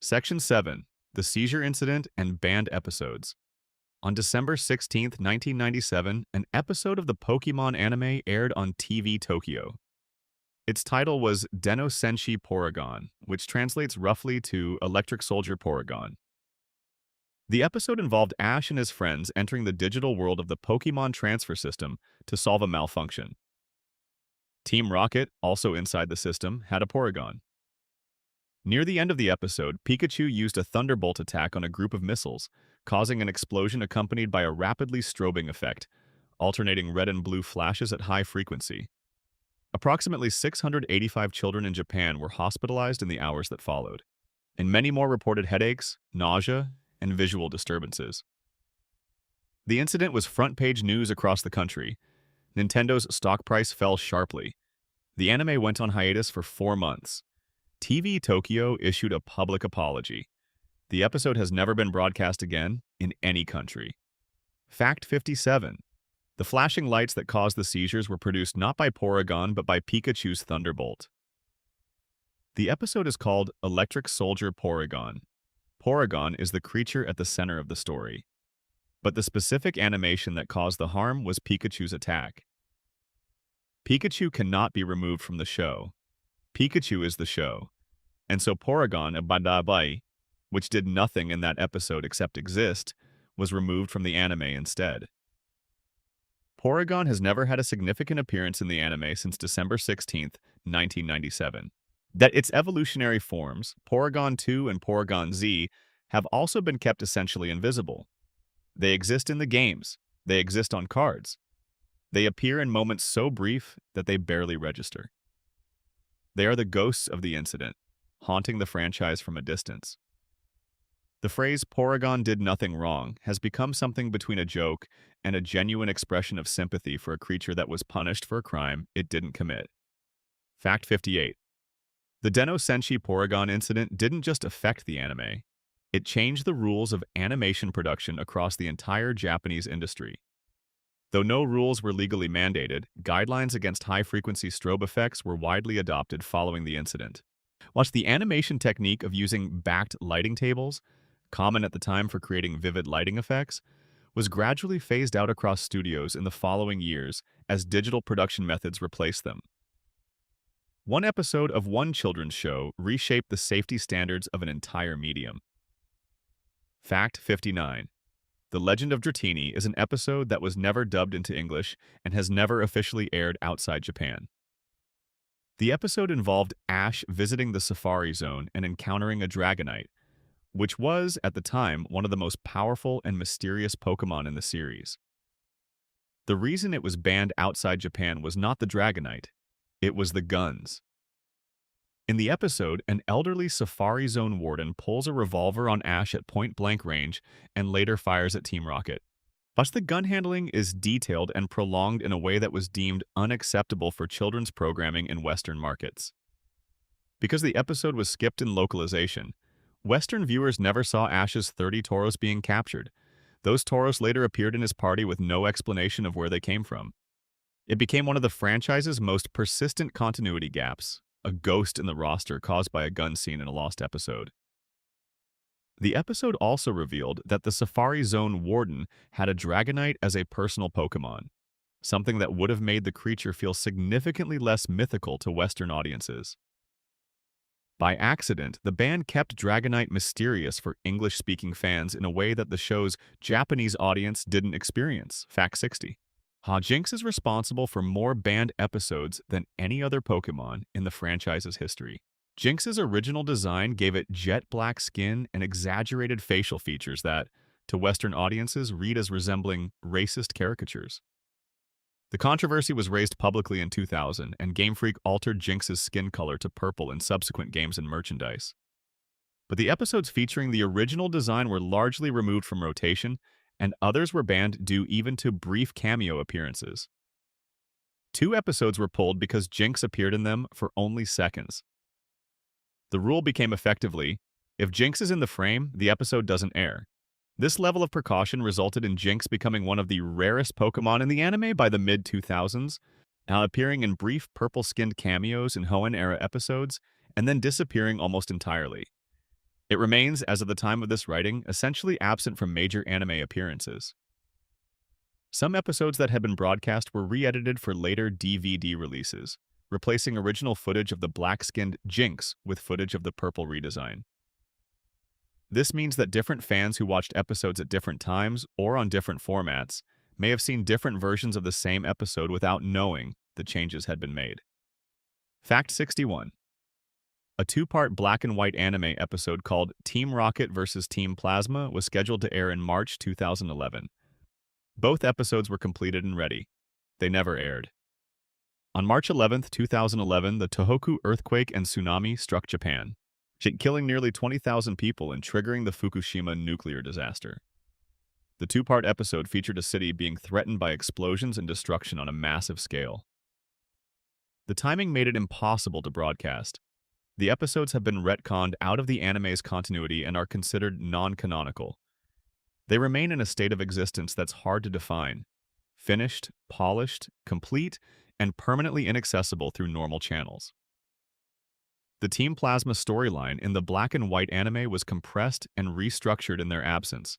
Section 7. The Seizure Incident and Banned Episodes. On December 16, 1997, an episode of the Pokémon anime aired on TV Tokyo. Its title was Deno Senshi Porygon, which translates roughly to Electric Soldier Porygon. The episode involved Ash and his friends entering the digital world of the Pokémon transfer system to solve a malfunction. Team Rocket, also inside the system, had a Porygon. Near the end of the episode, Pikachu used a Thunderbolt attack on a group of missiles, causing an explosion accompanied by a rapidly strobing effect, alternating red and blue flashes at high frequency. Approximately 685 children in Japan were hospitalized in the hours that followed, and many more reported headaches, nausea, and visual disturbances. The incident was front-page news across the country. Nintendo's stock price fell sharply. The anime went on hiatus for 4 months. TV Tokyo issued a public apology. The episode has never been broadcast again in any country. Fact 57. The flashing lights that caused the seizures were produced not by Porygon but by Pikachu's Thunderbolt. The episode is called Electric Soldier Porygon. Porygon is the creature at the center of the story. But the specific animation that caused the harm was Pikachu's attack. Pikachu cannot be removed from the show. Pikachu is the show. And so Porygon Abadabai, which did nothing in that episode except exist, was removed from the anime instead. Porygon has never had a significant appearance in the anime since December 16, 1997. That its evolutionary forms, Porygon 2 and Porygon Z, have also been kept essentially invisible. They exist in the games. They exist on cards. They appear in moments so brief that they barely register. They are the ghosts of the incident, haunting the franchise from a distance. The phrase "Porygon did nothing wrong" has become something between a joke and a genuine expression of sympathy for a creature that was punished for a crime it didn't commit. Fact 58. The Deno Senshi Porygon incident didn't just affect the anime. It changed the rules of animation production across the entire Japanese industry. Though no rules were legally mandated, guidelines against high-frequency strobe effects were widely adopted following the incident. Whilst the animation technique of using backed lighting tables, common at the time for creating vivid lighting effects, was gradually phased out across studios in the following years as digital production methods replaced them. One episode of one children's show reshaped the safety standards of an entire medium. Fact 59. The Legend of Dratini is an episode that was never dubbed into English and has never officially aired outside Japan. The episode involved Ash visiting the Safari Zone and encountering a Dragonite, which was, at the time, one of the most powerful and mysterious Pokémon in the series. The reason it was banned outside Japan was not the Dragonite, it was the guns. In the episode, an elderly Safari Zone warden pulls a revolver on Ash at point-blank range and later fires at Team Rocket. But the gun handling is detailed and prolonged in a way that was deemed unacceptable for children's programming in Western markets. Because the episode was skipped in localization, Western viewers never saw Ash's 30 Tauros being captured. Those Tauros later appeared in his party with no explanation of where they came from. It became one of the franchise's most persistent continuity gaps, a ghost in the roster caused by a gun scene in a lost episode. The episode also revealed that the Safari Zone warden had a Dragonite as a personal Pokémon, something that would have made the creature feel significantly less mythical to Western audiences. By accident, the band kept Dragonite mysterious for English-speaking fans in a way that the show's Japanese audience didn't experience. Fact 60. Jinx is responsible for more banned episodes than any other Pokémon in the franchise's history. Jinx's original design gave it jet black skin and exaggerated facial features that, to Western audiences, read as resembling racist caricatures. The controversy was raised publicly in 2000, and Game Freak altered Jinx's skin color to purple in subsequent games and merchandise. But the episodes featuring the original design were largely removed from rotation, and others were banned due even to brief cameo appearances. 2 episodes were pulled because Jinx appeared in them for only seconds. The rule became effectively, if Jinx is in the frame, the episode doesn't air. This level of precaution resulted in Jinx becoming one of the rarest Pokémon in the anime by the mid-2000s, appearing in brief purple-skinned cameos in Hoenn-era episodes, and then disappearing almost entirely. It remains, as of the time of this writing, essentially absent from major anime appearances. Some episodes that had been broadcast were re-edited for later DVD releases, replacing original footage of the black-skinned Jinx with footage of the purple redesign. This means that different fans who watched episodes at different times or on different formats may have seen different versions of the same episode without knowing the changes had been made. Fact 61. A 2-part black and white anime episode called Team Rocket vs. Team Plasma was scheduled to air in March 2011. Both episodes were completed and ready. They never aired. On March 11, 2011, the Tohoku earthquake and tsunami struck Japan, killing nearly 20,000 people and triggering the Fukushima nuclear disaster. The 2-part episode featured a city being threatened by explosions and destruction on a massive scale. The timing made it impossible to broadcast. The episodes have been retconned out of the anime's continuity and are considered non-canonical. They remain in a state of existence that's hard to define: finished, polished, complete, and permanently inaccessible through normal channels. The Team Plasma storyline in the black and white anime was compressed and restructured in their absence,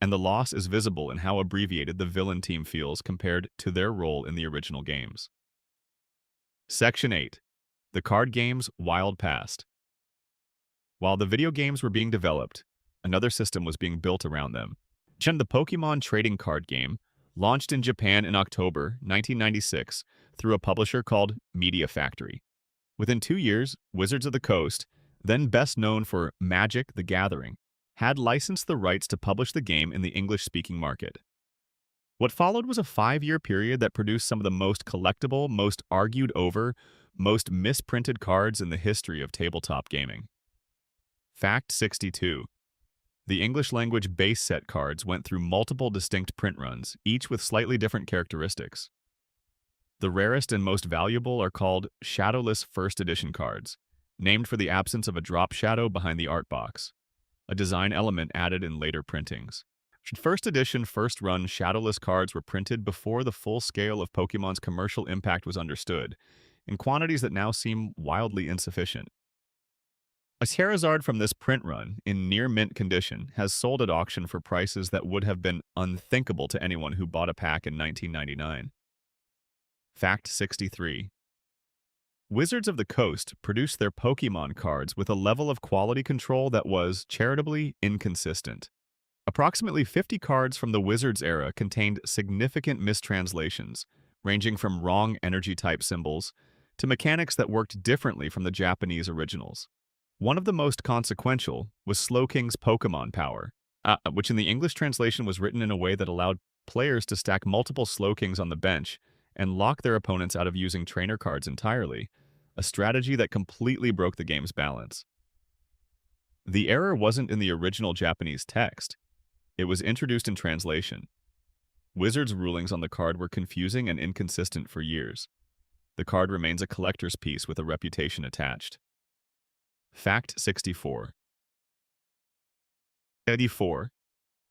and the loss is visible in how abbreviated the villain team feels compared to their role in the original games. Section 8. The Card Game's Wild Past. While the video games were being developed, another system was being built around them. The Pokémon trading card game launched in Japan in October 1996 through a publisher called Media Factory. Within 2 years, Wizards of the Coast, then best known for Magic: The Gathering, had licensed the rights to publish the game in the English-speaking market. What followed was a 5-year period that produced some of the most collectible, most argued over, most misprinted cards in the history of tabletop gaming. Fact 62. The English-language base set cards went through multiple distinct print runs, each with slightly different characteristics. The rarest and most valuable are called shadowless first edition cards, named for the absence of a drop shadow behind the art box, a design element added in later printings. First edition first run shadowless cards were printed before the full scale of Pokémon's commercial impact was understood, in quantities that now seem wildly insufficient. A Charizard from this print run, in near-mint condition, has sold at auction for prices that would have been unthinkable to anyone who bought a pack in 1999. Fact 63. Wizards of the Coast produced their Pokémon cards with a level of quality control that was, charitably, inconsistent. Approximately 50 cards from the Wizards era contained significant mistranslations, ranging from wrong energy-type symbols to mechanics that worked differently from the Japanese originals. One of the most consequential was Slowking's Pokémon Power, which in the English translation was written in a way that allowed players to stack multiple Slowkings on the bench and lock their opponents out of using trainer cards entirely, a strategy that completely broke the game's balance. The error wasn't in the original Japanese text. It was introduced in translation. Wizards' rulings on the card were confusing and inconsistent for years. The card remains a collector's piece with a reputation attached. Fact 64. 84.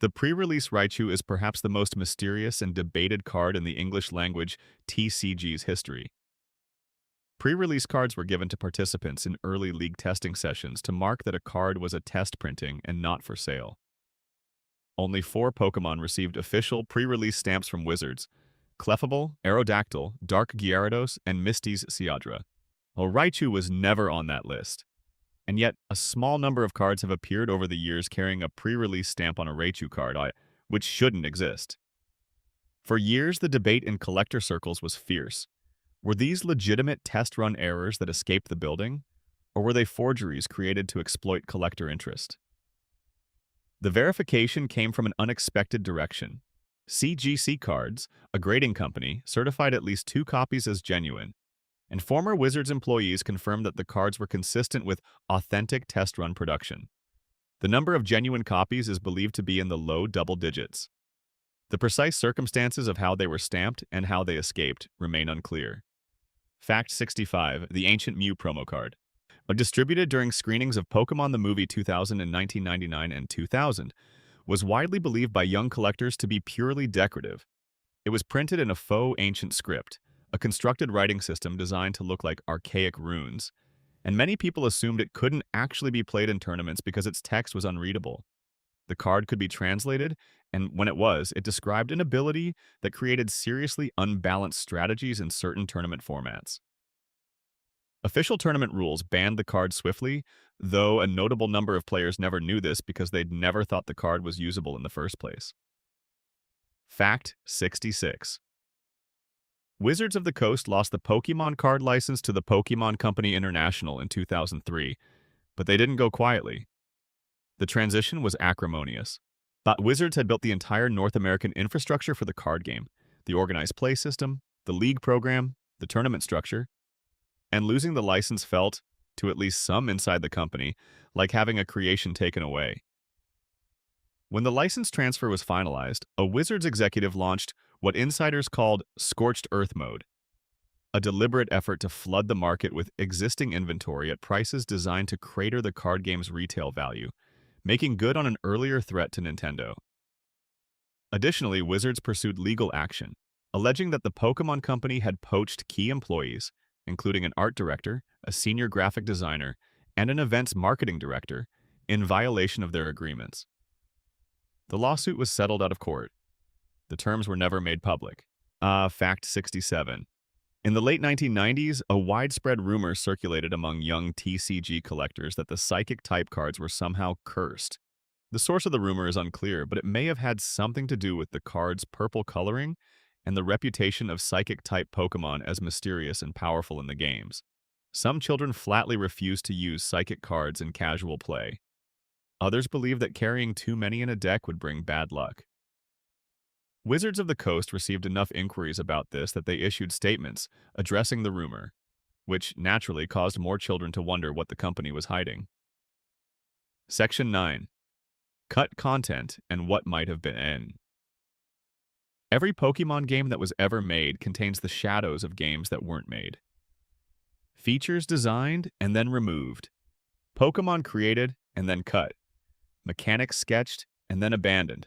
The pre-release Raichu is perhaps the most mysterious and debated card in the English-language TCG's history. Pre-release cards were given to participants in early league testing sessions to mark that a card was a test printing and not for sale. Only 4 Pokémon received official pre-release stamps from Wizards: Clefable, Aerodactyl, Dark Gyarados, and Misty's Seadra. Well, Raichu was never on that list. and yet a small number of cards have appeared over the years carrying a pre-release stamp on a Raichu card, which shouldn't exist. For years, the debate in collector circles was fierce. Were these legitimate test-run errors that escaped the building, or were they forgeries created to exploit collector interest? The verification came from an unexpected direction. CGC Cards, a grading company, certified at least 2 copies as genuine, and former Wizards employees confirmed that the cards were consistent with authentic test-run production. The number of genuine copies is believed to be in the low double digits. The precise circumstances of how they were stamped and how they escaped remain unclear. Fact 65, the Ancient Mew promo card. Distributed during screenings of Pokémon the Movie 2000 in 1999 and 2000, was widely believed by young collectors to be purely decorative. It was printed in a faux ancient script, a constructed writing system designed to look like archaic runes, and many people assumed it couldn't actually be played in tournaments because its text was unreadable. The card could be translated, and when it was, it described an ability that created seriously unbalanced strategies in certain tournament formats. Official tournament rules banned the card swiftly, though a notable number of players never knew this because they'd never thought the card was usable in the first place. Fact 66. Wizards of the Coast lost the Pokémon card license to the Pokémon Company International in 2003, but they didn't go quietly. The transition was acrimonious. But Wizards had built the entire North American infrastructure for the card game, the organized play system, the league program, the tournament structure, and losing the license felt, to at least some inside the company, like having a creation taken away. When the license transfer was finalized, a Wizards executive launched what insiders called Scorched Earth Mode, a deliberate effort to flood the market with existing inventory at prices designed to crater the card game's retail value, making good on an earlier threat to Nintendo. Additionally, Wizards pursued legal action, alleging that the Pokémon Company had poached key employees, including an art director, a senior graphic designer, and an events marketing director, in violation of their agreements. The lawsuit was settled out of court. The terms were never made public. Fact 67. In the late 1990s, a widespread rumor circulated among young TCG collectors that the Psychic type cards were somehow cursed. The source of the rumor is unclear, but it may have had something to do with the card's purple coloring and the reputation of Psychic-type Pokémon as mysterious and powerful in the games. Some children flatly refused to use Psychic cards in casual play. Others believed that carrying too many in a deck would bring bad luck. Wizards of the Coast received enough inquiries about this that they issued statements addressing the rumor, which naturally caused more children to wonder what the company was hiding. Section 9. Cut content and what might have been in. Every Pokémon game that was ever made contains the shadows of games that weren't made. Features designed and then removed. Pokémon created and then cut. Mechanics sketched and then abandoned.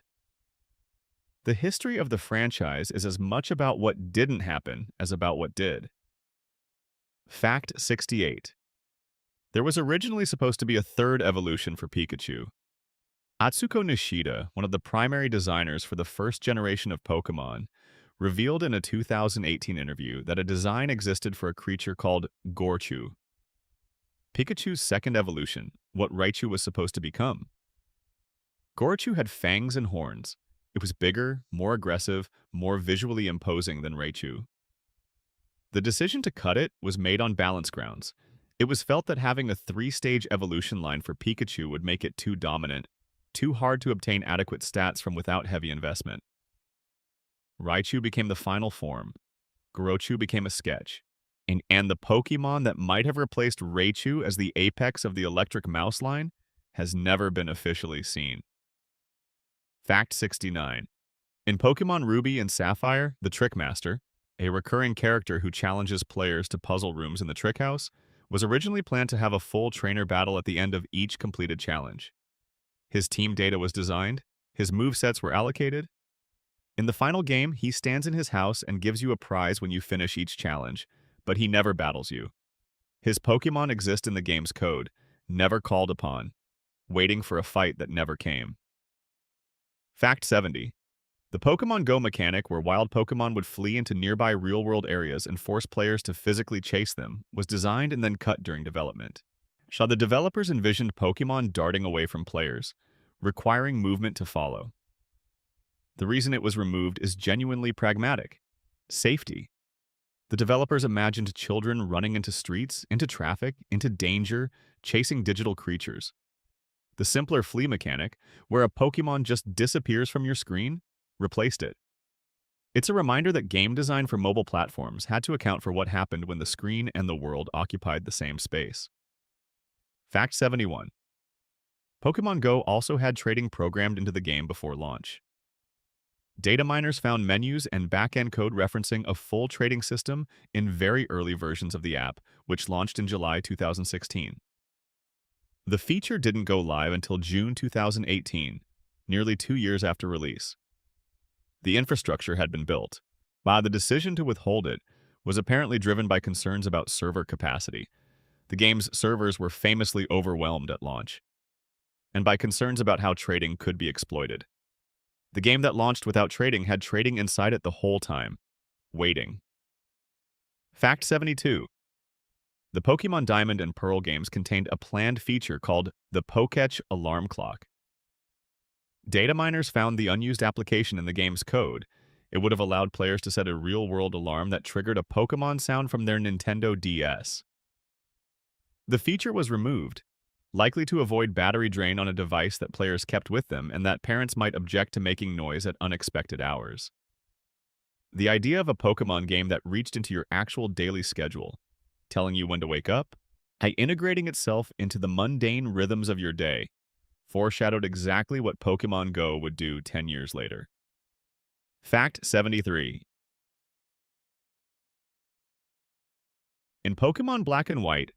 The history of the franchise is as much about what didn't happen as about what did. Fact 68. There was originally supposed to be a third evolution for Pikachu. Atsuko Nishida, one of the primary designers for the first generation of Pokémon, revealed in a 2018 interview that a design existed for a creature called Gorchu. Pikachu's second evolution, what Raichu was supposed to become. Gorchu had fangs and horns. It was bigger, more aggressive, more visually imposing than Raichu. The decision to cut it was made on balance grounds. It was felt that having a 3-stage evolution line for Pikachu would make it too dominant, too hard to obtain adequate stats from without heavy investment. Raichu became the final form. Gorochu became a sketch. And the Pokémon that might have replaced Raichu as the apex of the Electric Mouse line has never been officially seen. Fact 69. In Pokémon Ruby and Sapphire, the Trick Master, a recurring character who challenges players to puzzle rooms in the Trick House, was originally planned to have a full trainer battle at the end of each completed challenge. His team data was designed, his movesets were allocated. In the final game, he stands in his house and gives you a prize when you finish each challenge, but he never battles you. His Pokémon exist in the game's code, never called upon, waiting for a fight that never came. Fact 70. The Pokémon Go mechanic, where wild Pokémon would flee into nearby real-world areas and force players to physically chase them, was designed and then cut during development. The developers envisioned Pokémon darting away from players, requiring movement to follow. The reason it was removed is genuinely pragmatic. Safety. The developers imagined children running into streets, into traffic, into danger, chasing digital creatures. The simpler flee mechanic, where a Pokémon just disappears from your screen, replaced it. It's a reminder that game design for mobile platforms had to account for what happened when the screen and the world occupied the same space. Fact 71. Pokémon Go also had trading programmed into the game before launch. Data miners found menus and back-end code referencing a full trading system in very early versions of the app, which launched in July 2016. The feature didn't go live until June 2018, nearly 2 years after release. The infrastructure had been built, but the decision to withhold it was apparently driven by concerns about server capacity. The game's servers were famously overwhelmed at launch, and by concerns about how trading could be exploited. The game that launched without trading had trading inside it the whole time, waiting. Fact 72. The Pokémon Diamond and Pearl games contained a planned feature called the Pokédex alarm clock. Data miners found the unused application in the game's code. It would have allowed players to set a real-world alarm that triggered a Pokémon sound from their Nintendo DS. The feature was removed, likely to avoid battery drain on a device that players kept with them and that parents might object to making noise at unexpected hours. The idea of a Pokémon game that reached into your actual daily schedule, telling you when to wake up, by integrating itself into the mundane rhythms of your day, foreshadowed exactly what Pokémon Go would do 10 years later. Fact 73. In Pokémon Black and White,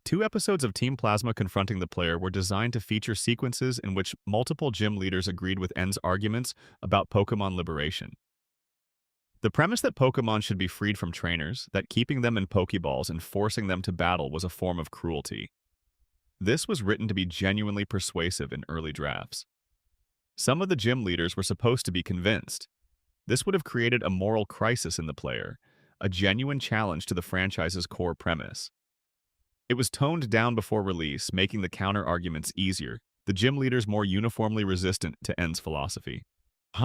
2 episodes of Team Plasma confronting the player were designed to feature sequences in which multiple gym leaders agreed with N's arguments about Pokémon liberation. The premise that Pokémon should be freed from trainers, that keeping them in Pokéballs and forcing them to battle was a form of cruelty. This was written to be genuinely persuasive in early drafts. Some of the gym leaders were supposed to be convinced. This would have created a moral crisis in the player, a genuine challenge to the franchise's core premise. It was toned down before release, making the counter-arguments easier, the gym leaders more uniformly resistant to N's philosophy.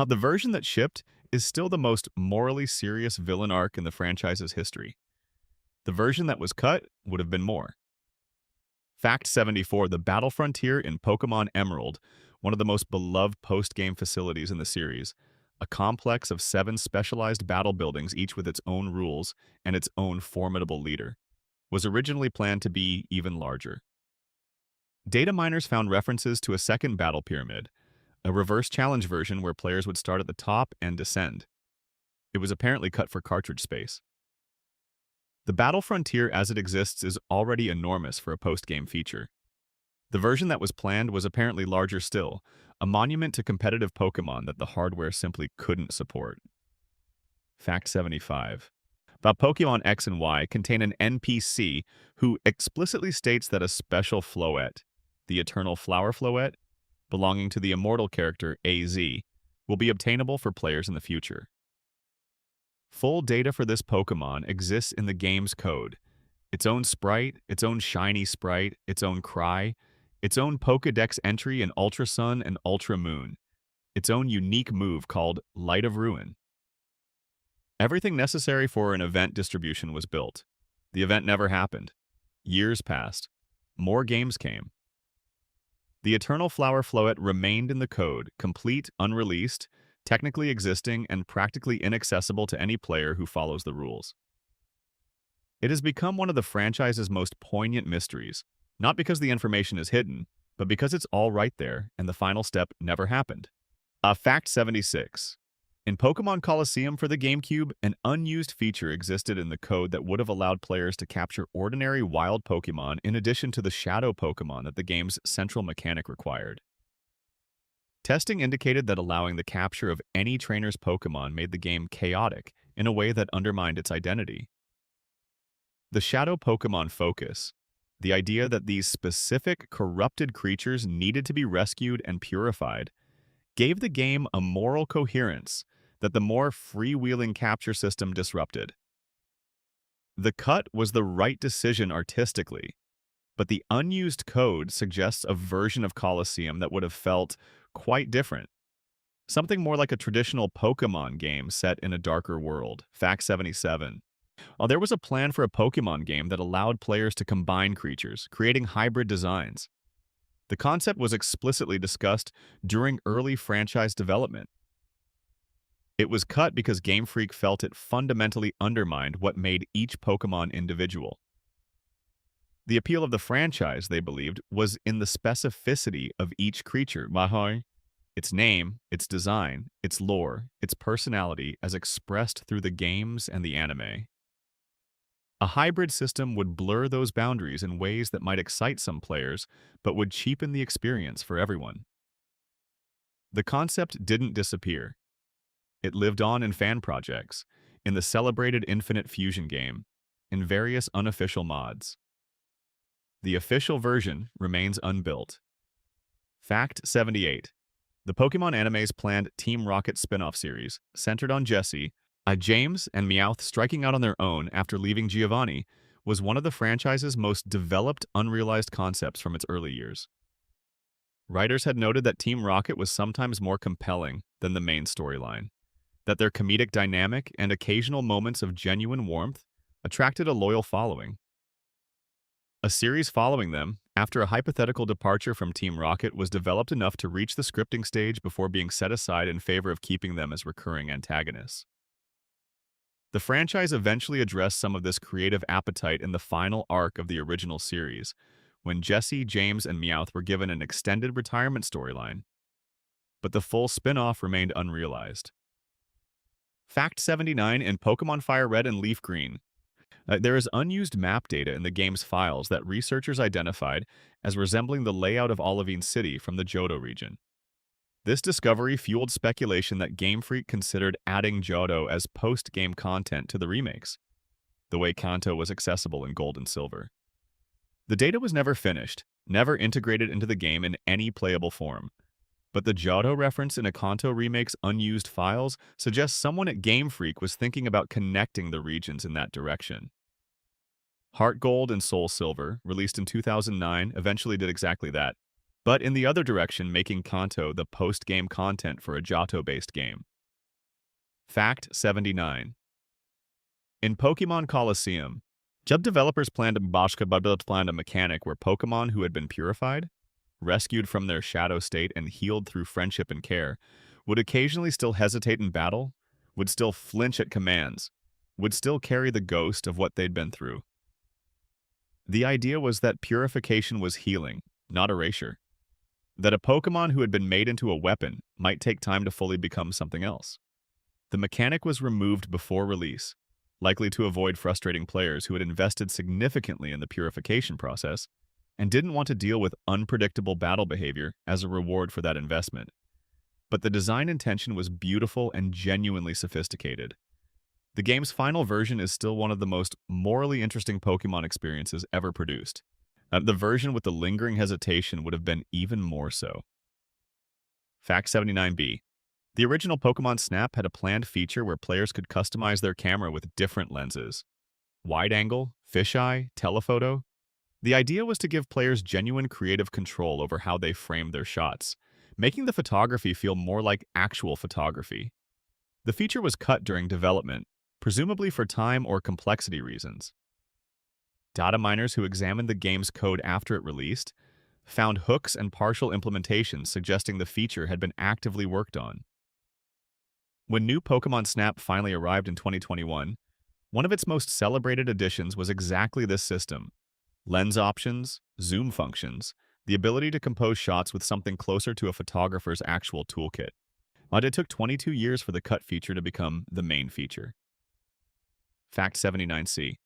The version that shipped is still the most morally serious villain arc in the franchise's history. The version that was cut would have been more. Fact 74. The Battle Frontier in Pokémon Emerald, one of the most beloved post-game facilities in the series, a complex of 7 specialized battle buildings, each with its own rules and its own formidable leader, was originally planned to be even larger. Data miners found references to a second battle pyramid, a reverse challenge version where players would start at the top and descend. It was apparently cut for cartridge space. The Battle Frontier as it exists is already enormous for a post-game feature. The version that was planned was apparently larger still, a monument to competitive Pokémon that the hardware simply couldn't support. Fact 75. About Pokémon X and Y contain an NPC who explicitly states that a special Floette, the Eternal Flower Floette, belonging to the immortal character AZ, will be obtainable for players in the future. Full data for this Pokémon exists in the game's code. Its own sprite, its own shiny sprite, its own cry, its own Pokédex entry in Ultra Sun and Ultra Moon, its own unique move called Light of Ruin. Everything necessary for an event distribution was built. The event never happened. Years passed. More games came. The Eternal Flower Floette remained in the code, complete, unreleased, technically existing, and practically inaccessible to any player who follows the rules. It has become one of the franchise's most poignant mysteries, not because the information is hidden, but because it's all right there and the final step never happened. Fact 76. In Pokémon Colosseum for the GameCube, an unused feature existed in the code that would have allowed players to capture ordinary wild Pokémon in addition to the shadow Pokémon that the game's central mechanic required. Testing indicated that allowing the capture of any trainer's Pokémon made the game chaotic in a way that undermined its identity. The shadow Pokémon focus, the idea that these specific corrupted creatures needed to be rescued and purified, gave the game a moral coherence that the more freewheeling capture system disrupted. The cut was the right decision artistically, but the unused code suggests a version of Colosseum that would have felt quite different. Something more like a traditional Pokémon game set in a darker world. Fact 77. There was a plan for a Pokémon game that allowed players to combine creatures, creating hybrid designs. The concept was explicitly discussed during early franchise development. It was cut because Game Freak felt it fundamentally undermined what made each Pokémon individual. The appeal of the franchise, they believed, was in the specificity of each creature, its name, its design, its lore, its personality as expressed through the games and the anime. A hybrid system would blur those boundaries in ways that might excite some players, but would cheapen the experience for everyone. The concept didn't disappear. It lived on in fan projects, in the celebrated Infinite Fusion game, in various unofficial mods. The official version remains unbuilt. Fact 78. The Pokémon anime's planned Team Rocket spin-off series, centered on Jessie, James and Meowth striking out on their own after leaving Giovanni, was one of the franchise's most developed unrealized concepts from its early years. Writers had noted that Team Rocket was sometimes more compelling than the main storyline, that their comedic dynamic and occasional moments of genuine warmth attracted a loyal following. A series following them, after a hypothetical departure from Team Rocket, was developed enough to reach the scripting stage before being set aside in favor of keeping them as recurring antagonists. The franchise eventually addressed some of this creative appetite in the final arc of the original series, when Jessie, James, and Meowth were given an extended retirement storyline. But the full spin-off remained unrealized. Fact 79 in Pokémon Fire Red and Leaf Green. There is unused map data in the game's files that researchers identified as resembling the layout of Olivine City from the Johto region. This discovery fueled speculation that Game Freak considered adding Johto as post-game content to the remakes, the way Kanto was accessible in Gold and Silver. The data was never finished, never integrated into the game in any playable form, but the Johto reference in a Kanto remake's unused files suggests someone at Game Freak was thinking about connecting the regions in that direction. Heart Gold and Soul Silver, released in 2009, eventually did exactly that, but in the other direction, making Kanto the post-game content for a Johto-based game. Fact 79. In Pokémon Colosseum, developers planned a mechanic where Pokémon who had been purified, rescued from their shadow state and healed through friendship and care, would occasionally still hesitate in battle, would still flinch at commands, would still carry the ghost of what they'd been through. The idea was that purification was healing, not erasure. That a Pokémon who had been made into a weapon might take time to fully become something else. The mechanic was removed before release, likely to avoid frustrating players who had invested significantly in the purification process and didn't want to deal with unpredictable battle behavior as a reward for that investment. But the design intention was beautiful and genuinely sophisticated. The game's final version is still one of the most morally interesting Pokémon experiences ever produced. The version with the lingering hesitation would have been even more so. Fact 79b. The original Pokémon Snap had a planned feature where players could customize their camera with different lenses. Wide angle, fisheye, telephoto. The idea was to give players genuine creative control over how they framed their shots, making the photography feel more like actual photography. The feature was cut during development, presumably for time or complexity reasons. Data miners who examined the game's code after it released found hooks and partial implementations suggesting the feature had been actively worked on. When new Pokémon Snap finally arrived in 2021, one of its most celebrated additions was exactly this system: lens options, zoom functions, the ability to compose shots with something closer to a photographer's actual toolkit. It took 22 years for the cut feature to become the main feature. Fact 79c.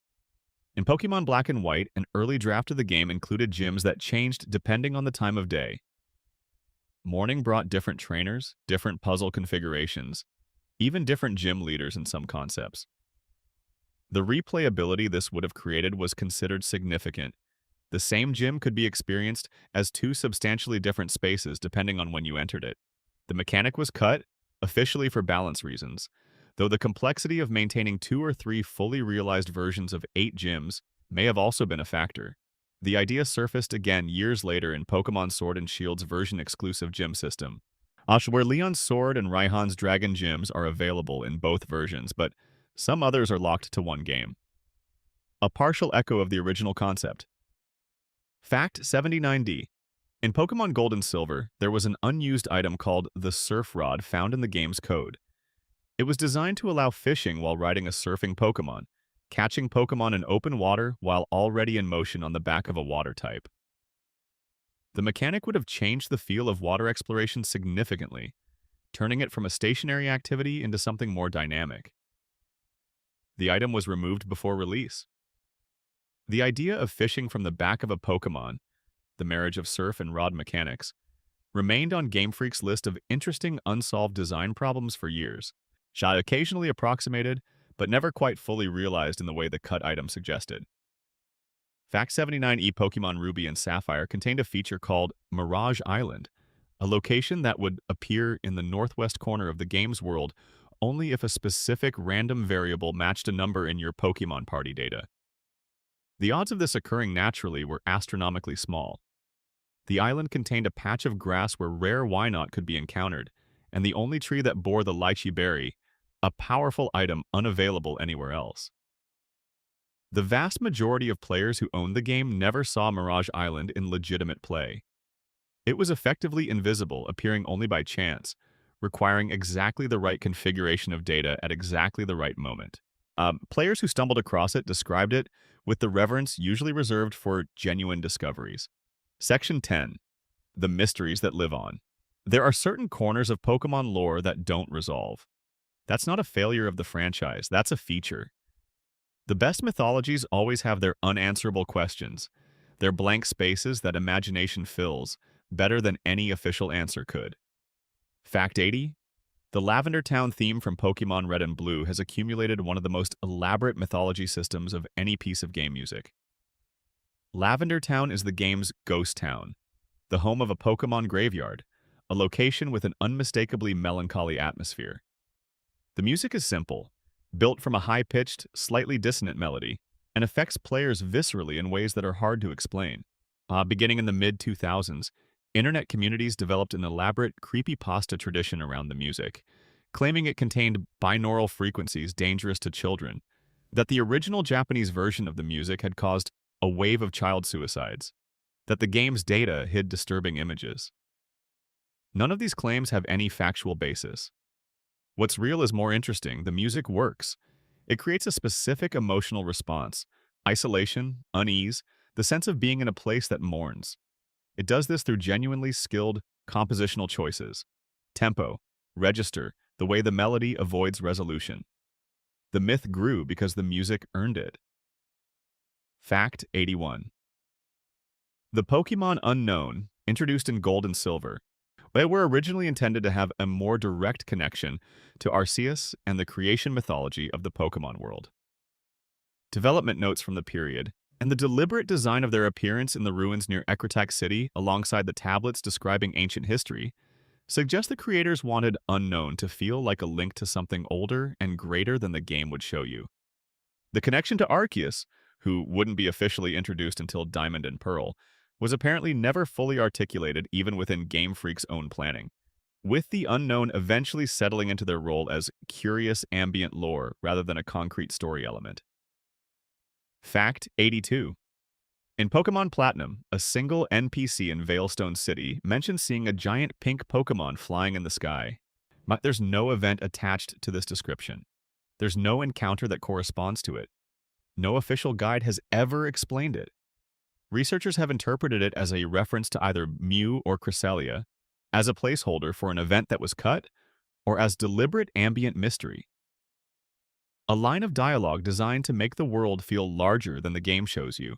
In Pokémon Black and White, an early draft of the game included gyms that changed depending on the time of day. Morning brought different trainers, different puzzle configurations, even different gym leaders in some concepts. The replayability this would have created was considered significant. The same gym could be experienced as two substantially different spaces depending on when you entered it. The mechanic was cut, officially for balance reasons, though the complexity of maintaining 2 or 3 fully realized versions of 8 gyms may have also been a factor. The idea surfaced again years later in Pokémon Sword and Shield's version-exclusive gym system, where Leon's Sword and Raihan's Dragon gyms are available in both versions, but some others are locked to one game. A partial echo of the original concept. Fact 79D. In Pokémon Gold and Silver, there was an unused item called the Surf Rod found in the game's code. It was designed to allow fishing while riding a surfing Pokémon, catching Pokémon in open water while already in motion on the back of a water type. The mechanic would have changed the feel of water exploration significantly, turning it from a stationary activity into something more dynamic. The item was removed before release. The idea of fishing from the back of a Pokémon, the marriage of surf and rod mechanics, remained on Game Freak's list of interesting unsolved design problems for years, occasionally approximated, but never quite fully realized in the way the cut item suggested. Fact 79E Pokémon Ruby and Sapphire contained a feature called Mirage Island, a location that would appear in the northwest corner of the game's world only if a specific random variable matched a number in your Pokémon party data. The odds of this occurring naturally were astronomically small. The island contained a patch of grass where rare Wynot could be encountered, and the only tree that bore the lychee berry, a powerful item unavailable anywhere else. The vast majority of players who owned the game never saw Mirage Island in legitimate play. It was effectively invisible, appearing only by chance, requiring exactly the right configuration of data at exactly the right moment. Players who stumbled across it described it with the reverence usually reserved for genuine discoveries. Section 10. The mysteries that live on. There are certain corners of Pokémon lore that don't resolve. That's not a failure of the franchise, that's a feature. The best mythologies always have their unanswerable questions, their blank spaces that imagination fills, better than any official answer could. Fact 80. The Lavender Town theme from Pokémon Red and Blue has accumulated one of the most elaborate mythology systems of any piece of game music. Lavender Town is the game's ghost town, the home of a Pokémon graveyard, a location with an unmistakably melancholy atmosphere. The music is simple, built from a high-pitched, slightly dissonant melody, and affects players viscerally in ways that are hard to explain. Beginning in the mid-2000s, internet communities developed an elaborate creepypasta tradition around the music, claiming it contained binaural frequencies dangerous to children, that the original Japanese version of the music had caused a wave of child suicides, that the game's data hid disturbing images. None of these claims have any factual basis. What's real is more interesting. The music works. It creates a specific emotional response: isolation, unease, the sense of being in a place that mourns. It does this through genuinely skilled compositional choices: tempo, register, the way the melody avoids resolution. The myth grew because the music earned it. Fact 81. The Pokémon Unknown, introduced in Gold and Silver, they were originally intended to have a more direct connection to Arceus and the creation mythology of the Pokémon world. Development notes from the period, and the deliberate design of their appearance in the ruins near Ecruteak City alongside the tablets describing ancient history, suggest the creators wanted Unknown to feel like a link to something older and greater than the game would show you. The connection to Arceus, who wouldn't be officially introduced until Diamond and Pearl, was apparently never fully articulated even within Game Freak's own planning, with the Unknown eventually settling into their role as curious ambient lore rather than a concrete story element. Fact 82. In Pokémon Platinum, a single NPC in Veilstone City mentions seeing a giant pink Pokémon flying in the sky. But there's no event attached to this description. There's no encounter that corresponds to it. No official guide has ever explained it. Researchers have interpreted it as a reference to either Mew or Cresselia, as a placeholder for an event that was cut, or as deliberate ambient mystery. A line of dialogue designed to make the world feel larger than the game shows you,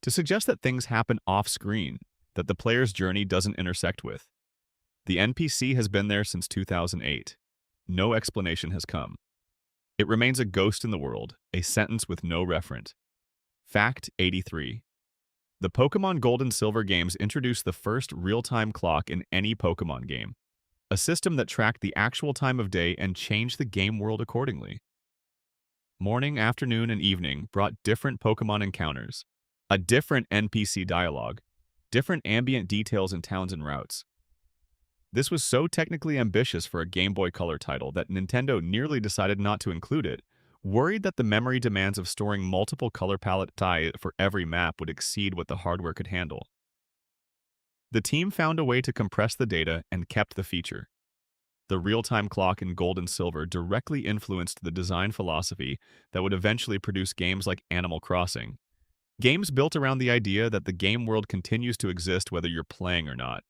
to suggest that things happen off-screen, that the player's journey doesn't intersect with. The NPC has been there since 2008. No explanation has come. It remains a ghost in the world, a sentence with no referent. Fact 83. The Pokémon Gold and Silver games introduced the first real-time clock in any Pokémon game, a system that tracked the actual time of day and changed the game world accordingly. Morning, afternoon, and evening brought different Pokémon encounters. a different NPC dialogue, different ambient details in towns and routes. This was so technically ambitious for a Game Boy Color title that Nintendo nearly decided not to include it, worried that the memory demands of storing multiple color palette dye for every map would exceed what the hardware could handle. The team found a way to compress the data and kept the feature. The real-time clock in gold and silver directly influenced the design philosophy that would eventually produce games like Animal Crossing. Games built around the idea that the game world continues to exist whether you're playing or not,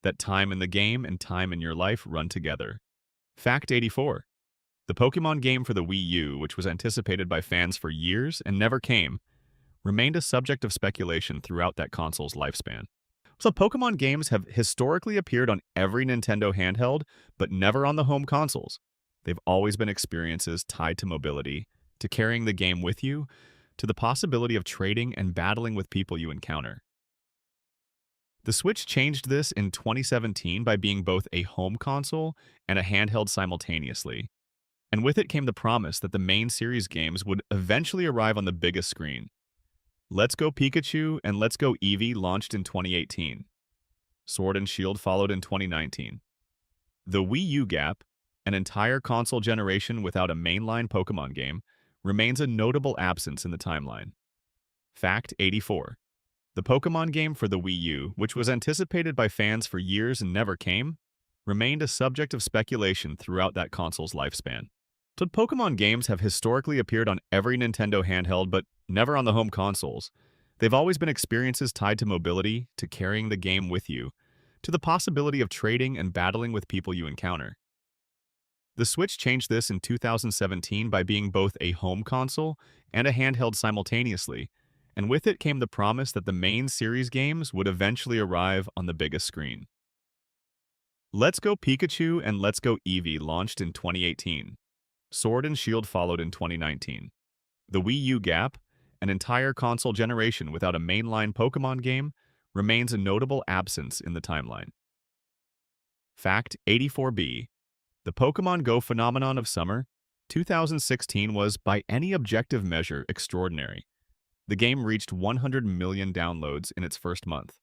that time in the game and time in your life run together. Fact 84. The Pokémon game for the Wii U, which was anticipated by fans for years and never came, remained a subject of speculation throughout that console's lifespan. So Pokémon games have historically appeared on every Nintendo handheld, but never on the home consoles. They've always been experiences tied to mobility, to carrying the game with you, to the possibility of trading and battling with people you encounter. The Switch changed this in 2017 by being both a home console and a handheld simultaneously. And with it came the promise that the main series games would eventually arrive on the biggest screen. Let's Go Pikachu and Let's Go Eevee launched in 2018. Sword and Shield followed in 2019. The Wii U gap, an entire console generation without a mainline Pokémon game, remains a notable absence in the timeline. Fact 84. The Pokémon game for the Wii U, which was anticipated by fans for years and never came, remained a subject of speculation throughout that console's lifespan. So Pokémon games have historically appeared on every Nintendo handheld, but never on the home consoles. They've always been experiences tied to mobility, to carrying the game with you, to the possibility of trading and battling with people you encounter. The Switch changed this in 2017 by being both a home console and a handheld simultaneously, and with it came the promise that the main series games would eventually arrive on the biggest screen. Let's Go Pikachu and Let's Go Eevee launched in 2018. Sword and Shield followed in 2019. The Wii U gap, an entire console generation without a mainline Pokémon game, remains a notable absence in the timeline. Fact 84b. The Pokémon Go phenomenon of summer, 2016 was, by any objective measure, extraordinary. The game reached 100 million downloads in its first month,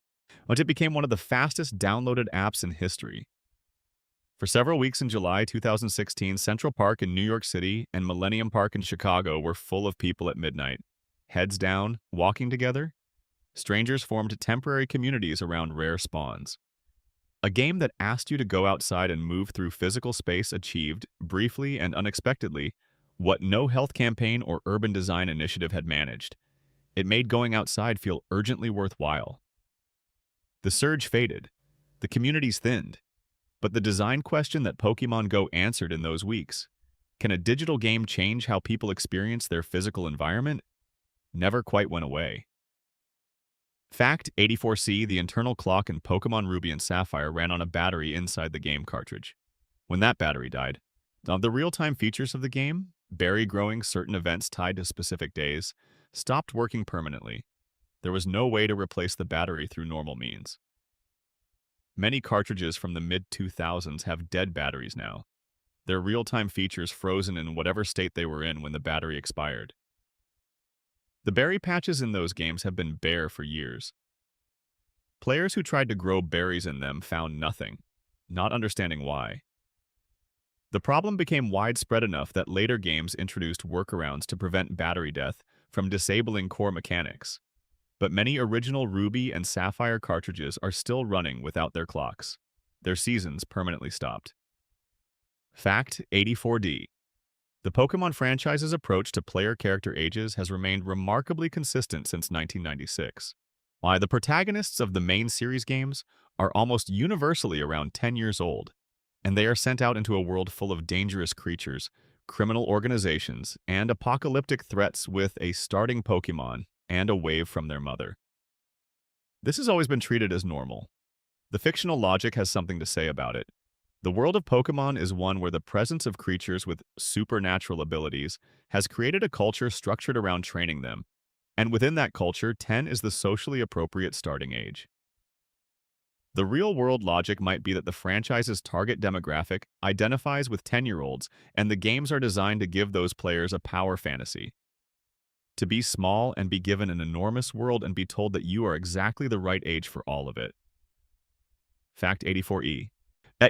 but it became one of the fastest downloaded apps in history. For several weeks in July 2016, Central Park in New York City and Millennium Park in Chicago were full of people at midnight. Heads down, walking together, strangers formed temporary communities around rare spawns. A game that asked you to go outside and move through physical space achieved, briefly and unexpectedly, what no health campaign or urban design initiative had managed. It made going outside feel urgently worthwhile. The surge faded. The communities thinned. But the design question that Pokémon Go answered in those weeks, can a digital game change how people experience their physical environment, never quite went away. Fact 84c. The internal clock in Pokémon Ruby and Sapphire ran on a battery inside the game cartridge. When that battery died, the real-time features of the game, berry growing, certain events tied to specific days, stopped working permanently. There was no way to replace the battery through normal means. Many cartridges from the mid-2000s have dead batteries now, their real-time features frozen in whatever state they were in when the battery expired. The berry patches in those games have been bare for years. Players who tried to grow berries in them found nothing, not understanding why. The problem became widespread enough that later games introduced workarounds to prevent battery death from disabling core mechanics. But many original Ruby and Sapphire cartridges are still running without their clocks. Their seasons permanently stopped. Fact 84d. The Pokémon franchise's approach to player character ages has remained remarkably consistent since 1996. While the protagonists of the main series games are almost universally around 10 years old, and they are sent out into a world full of dangerous creatures, criminal organizations, and apocalyptic threats with a starting Pokémon and a wave from their mother. This has always been treated as normal. The fictional logic has something to say about it. The world of Pokémon is one where the presence of creatures with supernatural abilities has created a culture structured around training them, and within that culture, 10 is the socially appropriate starting age. The real-world logic might be that the franchise's target demographic identifies with 10-year-olds, and the games are designed to give those players a power fantasy. To be small and be given an enormous world and be told that you are exactly the right age for all of it. Fact 84E.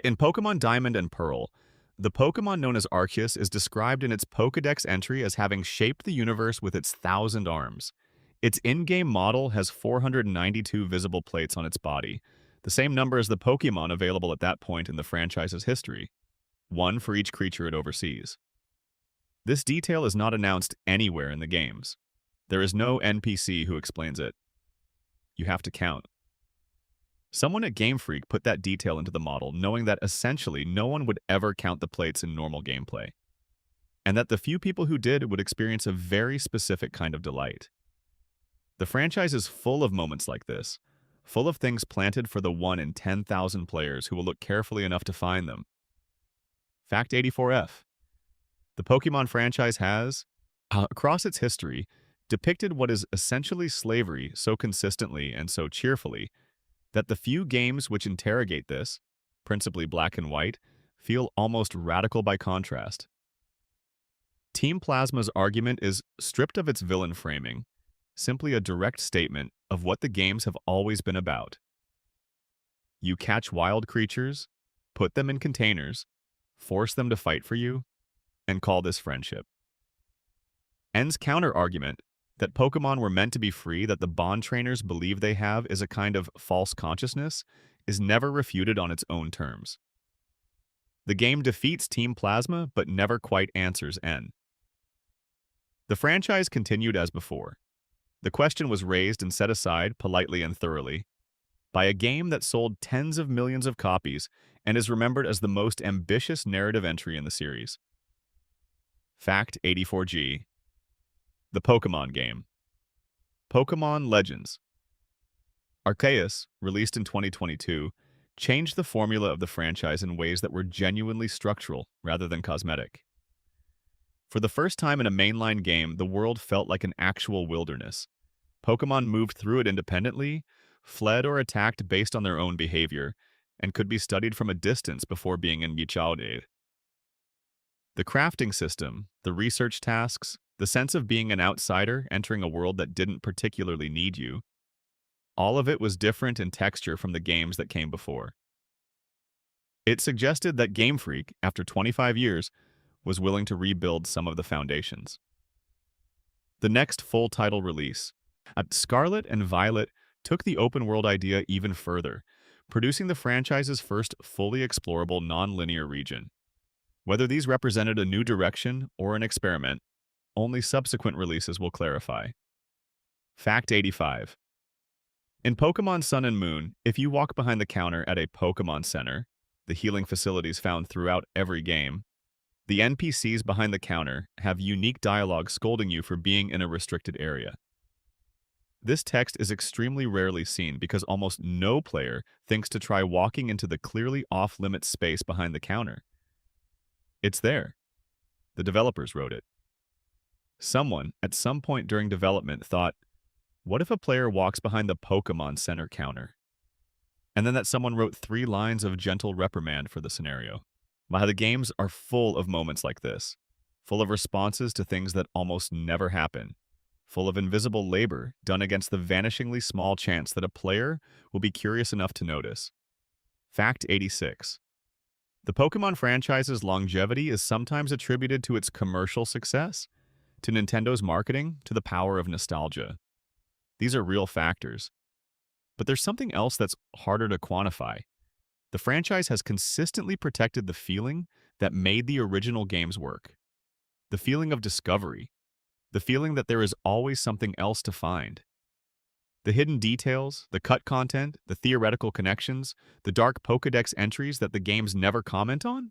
In Pokemon Diamond and Pearl, the Pokemon known as Arceus is described in its Pokédex entry as having shaped the universe with its 1,000 arms. Its in-game model has 492 visible plates on its body, the same number as the Pokémon available at that point in the franchise's history, one for each creature it oversees. This detail is not announced anywhere in the games. There is no NPC who explains it. You have to count. Someone at Game Freak put that detail into the model, knowing that essentially no one would ever count the plates in normal gameplay, and that the few people who did would experience a very specific kind of delight. The franchise is full of moments like this, full of things planted for the 1 in 10,000 players who will look carefully enough to find them. Fact 84F. The Pokemon franchise has, across its history, depicted what is essentially slavery so consistently and so cheerfully that the few games which interrogate this, principally Black and White, feel almost radical by contrast. Team Plasma's argument is stripped of its villain framing, simply a direct statement of what the games have always been about. You catch wild creatures, put them in containers, force them to fight for you, and call this friendship. N's counter-argument, that Pokemon were meant to be free, that the bond trainers believe they have, is a kind of false consciousness, is never refuted on its own terms. The game defeats Team Plasma, but never quite answers N. The franchise continued as before. The question was raised and set aside, politely and thoroughly, by a game that sold tens of millions of copies and is remembered as the most ambitious narrative entry in the series. Fact 84G. The Pokémon game. Pokémon Legends. Arceus, released in 2022, changed the formula of the franchise in ways that were genuinely structural rather than cosmetic. For the first time in a mainline game, the world felt like an actual wilderness. Pokémon moved through it independently, fled or attacked based on their own behavior, and could be studied from a distance before being engageed. The crafting system, the research tasks, the sense of being an outsider entering a world that didn't particularly need you, all of it was different in texture from the games that came before. It suggested that Game Freak, after 25 years, was willing to rebuild some of the foundations. The next full title release, Scarlet and Violet, took the open-world idea even further, producing the franchise's first fully explorable non-linear region. Whether these represented a new direction or an experiment, only subsequent releases will clarify. Fact 85. In Pokémon Sun and Moon, if you walk behind the counter at a Pokémon Center, the healing facilities found throughout every game, the NPCs behind the counter have unique dialogue scolding you for being in a restricted area. This text is extremely rarely seen because almost no player thinks to try walking into the clearly off-limits space behind the counter. It's there. The developers wrote it. Someone, at some point during development, thought, what if a player walks behind the Pokémon Center counter? And then that someone wrote 3 lines of gentle reprimand for the scenario. While the games are full of moments like this, full of responses to things that almost never happen, full of invisible labor done against the vanishingly small chance that a player will be curious enough to notice. Fact 86. The Pokémon franchise's longevity is sometimes attributed to its commercial success, to Nintendo's marketing, to the power of nostalgia. These are real factors. But there's something else that's harder to quantify. The franchise has consistently protected the feeling that made the original games work. The feeling of discovery. The feeling that there is always something else to find. The hidden details, the cut content, the theoretical connections, the dark Pokédex entries that the games never comment on?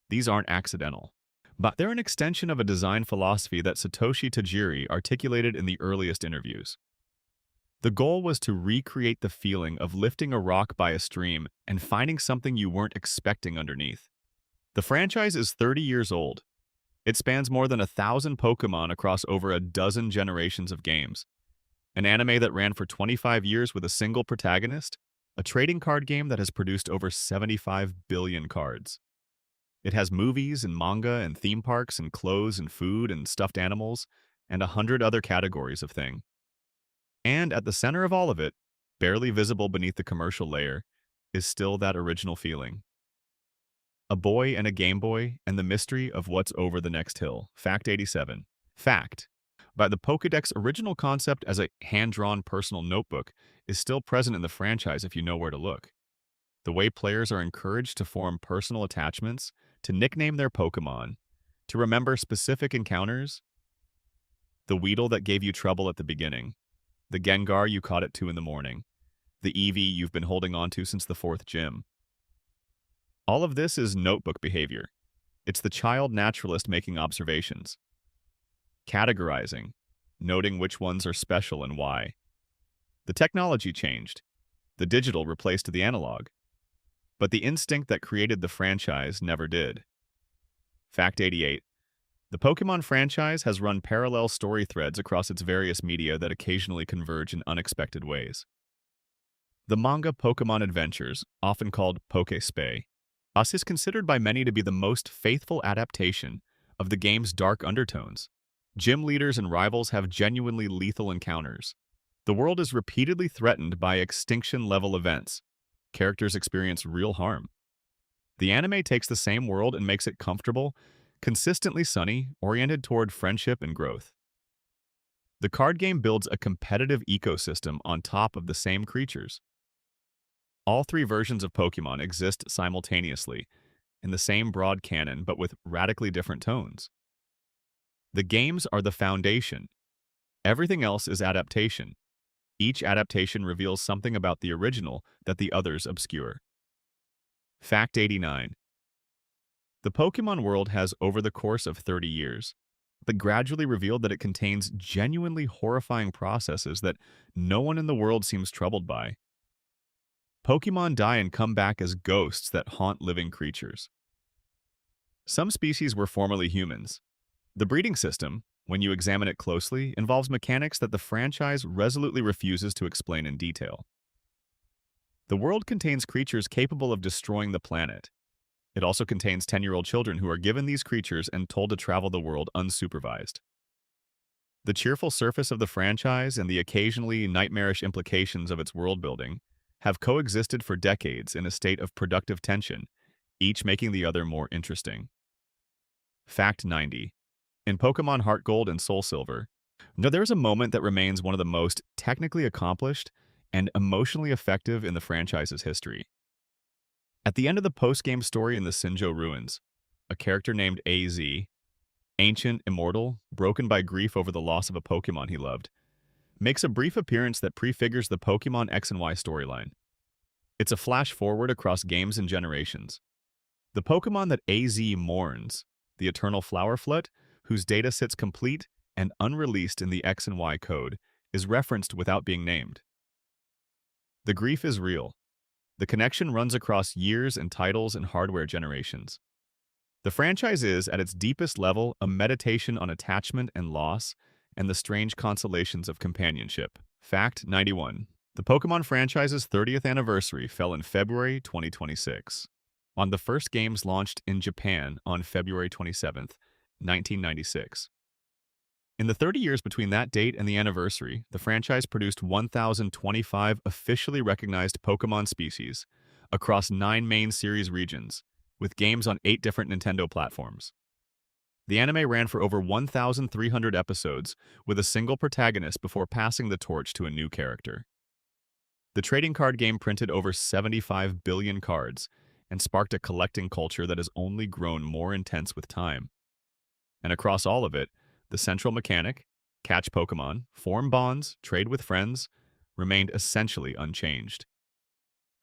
These aren't accidental. But they're an extension of a design philosophy that Satoshi Tajiri articulated in the earliest interviews. The goal was to recreate the feeling of lifting a rock by a stream and finding something you weren't expecting underneath. The franchise is 30 years old. It spans more than 1,000 Pokémon across over a dozen generations of games. An anime that ran for 25 years with a single protagonist, a trading card game that has produced over 75 billion cards. It has movies and manga and theme parks and clothes and food and stuffed animals and 100 other categories of thing. And at the center of all of it, barely visible beneath the commercial layer, is still that original feeling. A boy and a Game Boy and the mystery of what's over the next hill. Fact 87. Fact. By the Pokédex original concept as a hand-drawn personal notebook is still present in the franchise if you know where to look. The way players are encouraged to form personal attachments, to nickname their Pokémon, to remember specific encounters, the Weedle that gave you trouble at the beginning, the Gengar you caught at 2 in the morning, the Eevee you've been holding on to since the 4th gym. All of this is notebook behavior. It's the child naturalist making observations, categorizing, noting which ones are special and why. The technology changed. The digital replaced the analog. But the instinct that created the franchise never did. Fact 88. The Pokémon franchise has run parallel story threads across its various media that occasionally converge in unexpected ways. The manga Pokémon Adventures, often called Poké is considered by many to be the most faithful adaptation of the game's dark undertones. Gym leaders and rivals have genuinely lethal encounters. The world is repeatedly threatened by extinction-level events. Characters experience real harm. The anime takes the same world and makes it comfortable, consistently sunny, oriented toward friendship and growth. The card game builds a competitive ecosystem on top of the same creatures. All 3 versions of Pokémon exist simultaneously, in the same broad canon but with radically different tones. The games are the foundation. Everything else is adaptation. Each adaptation reveals something about the original that the others obscure. Fact 89. The Pokémon world has, over the course of 30 years, but gradually revealed that it contains genuinely horrifying processes that no one in the world seems troubled by. Pokémon die and come back as ghosts that haunt living creatures. Some species were formerly humans. The breeding system, when you examine it closely, involves mechanics that the franchise resolutely refuses to explain in detail. The world contains creatures capable of destroying the planet. It also contains 10-year-old children who are given these creatures and told to travel the world unsupervised. The cheerful surface of the franchise and the occasionally nightmarish implications of its world-building have coexisted for decades in a state of productive tension, each making the other more interesting. Fact 90. In Pokémon Heart Gold and Soul Silver, there's a moment that remains one of the most technically accomplished and emotionally effective in the franchise's history. At the end of the post-game story in the Sinjo Ruins, a character named AZ, ancient, immortal, broken by grief over the loss of a Pokémon he loved, makes a brief appearance that prefigures the Pokémon X and Y storyline. It's a flash forward across games and generations. The Pokémon that AZ mourns, the Eternal Flowerflet, whose data sits complete and unreleased in the X and Y code, is referenced without being named. The grief is real. The connection runs across years and titles and hardware generations. The franchise is, at its deepest level, a meditation on attachment and loss, and the strange consolations of companionship. Fact 91. The Pokémon franchise's 30th anniversary fell in February 2026. On the first games launched in Japan on February 27, 1996. In the 30 years between that date and the anniversary, the franchise produced 1,025 officially recognized Pokémon species across 9 main series regions, with games on 8 different Nintendo platforms. The anime ran for over 1,300 episodes with a single protagonist before passing the torch to a new character. The trading card game printed over 75 billion cards and sparked a collecting culture that has only grown more intense with time. And across all of it, the central mechanic, catch Pokémon, form bonds, trade with friends, remained essentially unchanged.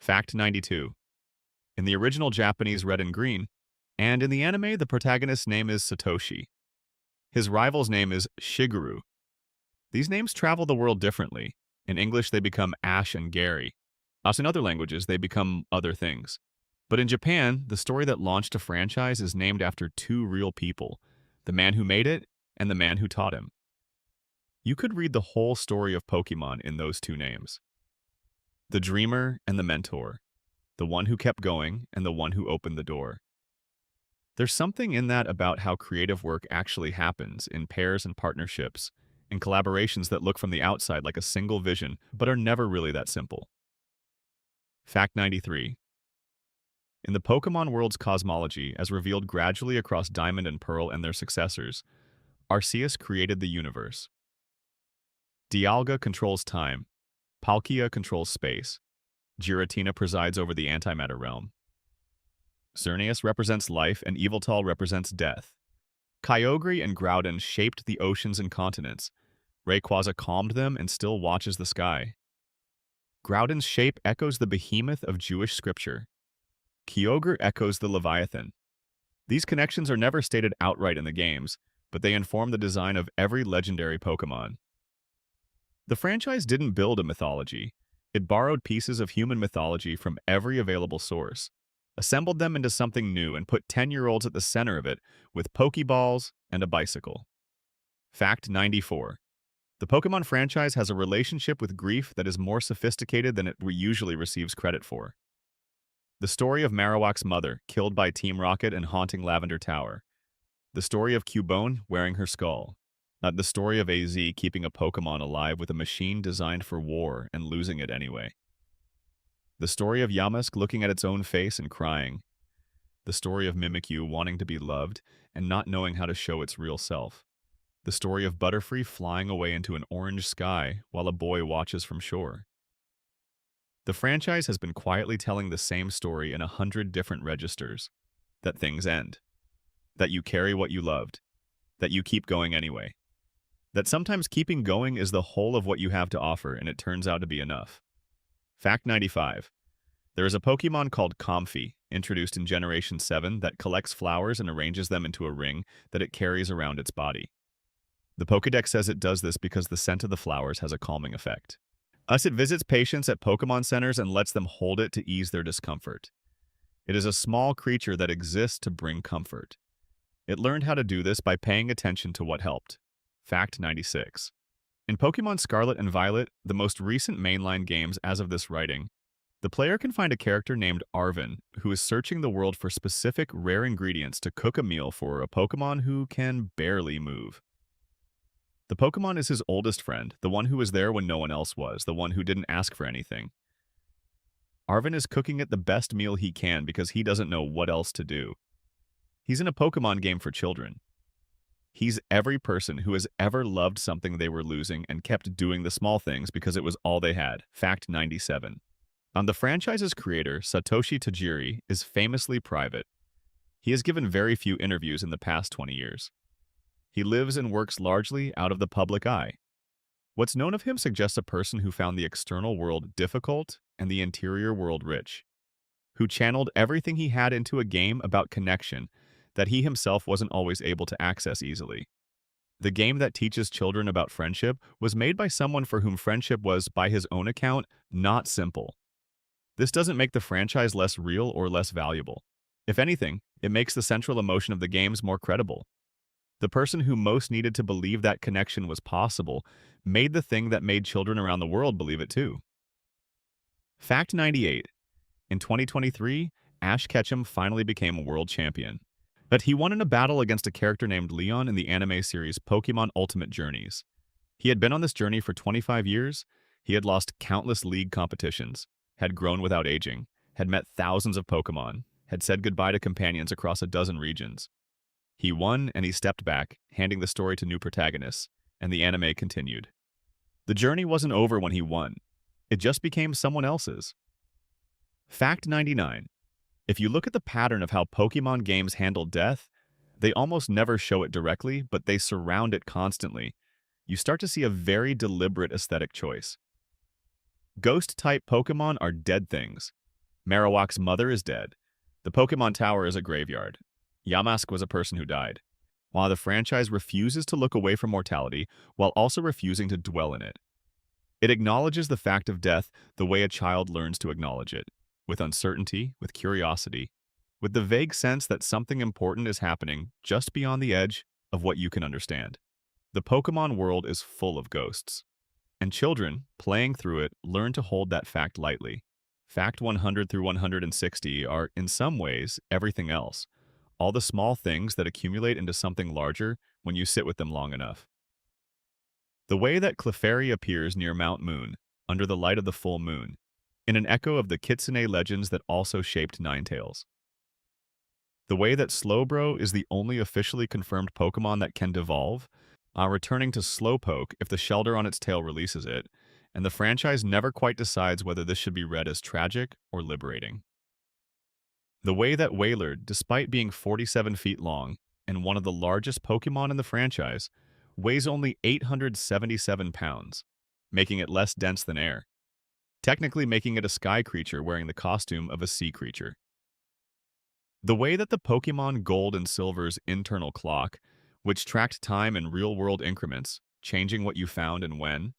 Fact 92. In the original Japanese Red and Green, and in the anime, the protagonist's name is Satoshi. His rival's name is Shigeru. These names travel the world differently. In English, they become Ash and Gary. As in other languages, they become other things. But in Japan, the story that launched a franchise is named after 2 real people, the man who made it and the man who taught him. You could read the whole story of Pokémon in those 2 names. The dreamer and the mentor, the one who kept going and the one who opened the door. There's something in that about how creative work actually happens in pairs and partnerships, in collaborations that look from the outside like a single vision, but are never really that simple. Fact 93. In the Pokemon world's cosmology, as revealed gradually across Diamond and Pearl and their successors, Arceus created the universe. Dialga controls time, Palkia controls space, Giratina presides over the antimatter realm. Xerneas represents life and Yveltal represents death. Kyogre and Groudon shaped the oceans and continents. Rayquaza calmed them and still watches the sky. Groudon's shape echoes the behemoth of Jewish scripture. Kyogre echoes the Leviathan. These connections are never stated outright in the games, but they inform the design of every legendary Pokemon. The franchise didn't build a mythology. It borrowed pieces of human mythology from every available source, assembled them into something new, and put 10-year-olds at the center of it with Pokeballs and a bicycle. Fact 94. The Pokemon franchise has a relationship with grief that is more sophisticated than it usually receives credit for. The story of Marowak's mother, killed by Team Rocket and haunting Lavender Tower. The story of Cubone wearing her skull. The story of AZ keeping a Pokemon alive with a machine designed for war and losing it anyway. The story of Yamask looking at its own face and crying. The story of Mimikyu wanting to be loved and not knowing how to show its real self. The story of Butterfree flying away into an orange sky while a boy watches from shore. The franchise has been quietly telling the same story in 100 different registers. That things end. That you carry what you loved. That you keep going anyway. That sometimes keeping going is the whole of what you have to offer, and it turns out to be enough. Fact 95. There is a Pokemon called Comfey, introduced in Generation 7, that collects flowers and arranges them into a ring that it carries around its body. The Pokédex says it does this because the scent of the flowers has a calming effect. It visits patients at Pokemon centers and lets them hold it to ease their discomfort. It is a small creature that exists to bring comfort. It learned how to do this by paying attention to what helped. Fact 96. In Pokemon Scarlet and Violet, the most recent mainline games as of this writing, the player can find a character named Arven who is searching the world for specific rare ingredients to cook a meal for a Pokemon who can barely move. The Pokemon is his oldest friend, the one who was there when no one else was, the one who didn't ask for anything. Arven is cooking it the best meal he can because he doesn't know what else to do. He's in a Pokemon game for children. He's every person who has ever loved something they were losing and kept doing the small things because it was all they had. Fact 97. The franchise's creator, Satoshi Tajiri, is famously private. He has given very few interviews in the past 20 years. He lives and works largely out of the public eye. What's known of him suggests a person who found the external world difficult and the interior world rich, who channeled everything he had into a game about connection that he himself wasn't always able to access easily. The game that teaches children about friendship was made by someone for whom friendship was, by his own account, not simple. This doesn't make the franchise less real or less valuable. If anything, it makes the central emotion of the games more credible. The person who most needed to believe that connection was possible made the thing that made children around the world believe it too. Fact 98. In 2023, Ash Ketchum finally became a world champion. But he won in a battle against a character named Leon in the anime series Pokémon Ultimate Journeys. He had been on this journey for 25 years, he had lost countless league competitions, had grown without aging, had met thousands of Pokémon, had said goodbye to companions across a dozen regions. He won and he stepped back, handing the story to new protagonists, and the anime continued. The journey wasn't over when he won. It just became someone else's. Fact 99. If you look at the pattern of how Pokemon games handle death, they almost never show it directly, but they surround it constantly. You start to see a very deliberate aesthetic choice. Ghost-type Pokemon are dead things. Marowak's mother is dead. The Pokemon Tower is a graveyard. Yamask was a person who died. While the franchise refuses to look away from mortality, while also refusing to dwell in it. It acknowledges the fact of death the way a child learns to acknowledge it. With uncertainty, with curiosity, with the vague sense that something important is happening just beyond the edge of what you can understand. The Pokemon world is full of ghosts, and children, playing through it, learn to hold that fact lightly. Fact 100 through 160 are, in some ways, everything else. all the small things that accumulate into something larger when you sit with them long enough. The way that Clefairy appears near Mount Moon, under the light of the full moon, in an echo of the Kitsune legends that also shaped Ninetales. The way that Slowbro is the only officially confirmed Pokémon that can devolve, returning to Slowpoke if the Shelter on its tail releases it, and the franchise never quite decides whether this should be read as tragic or liberating. The way that Wailord, despite being 47 feet long and one of the largest Pokémon in the franchise, weighs only 877 pounds, making it less dense than air, technically making it a sky creature wearing the costume of a sea creature. The way that the Pokémon Gold and Silver's internal clock, which tracked time in real-world increments, changing what you found and when,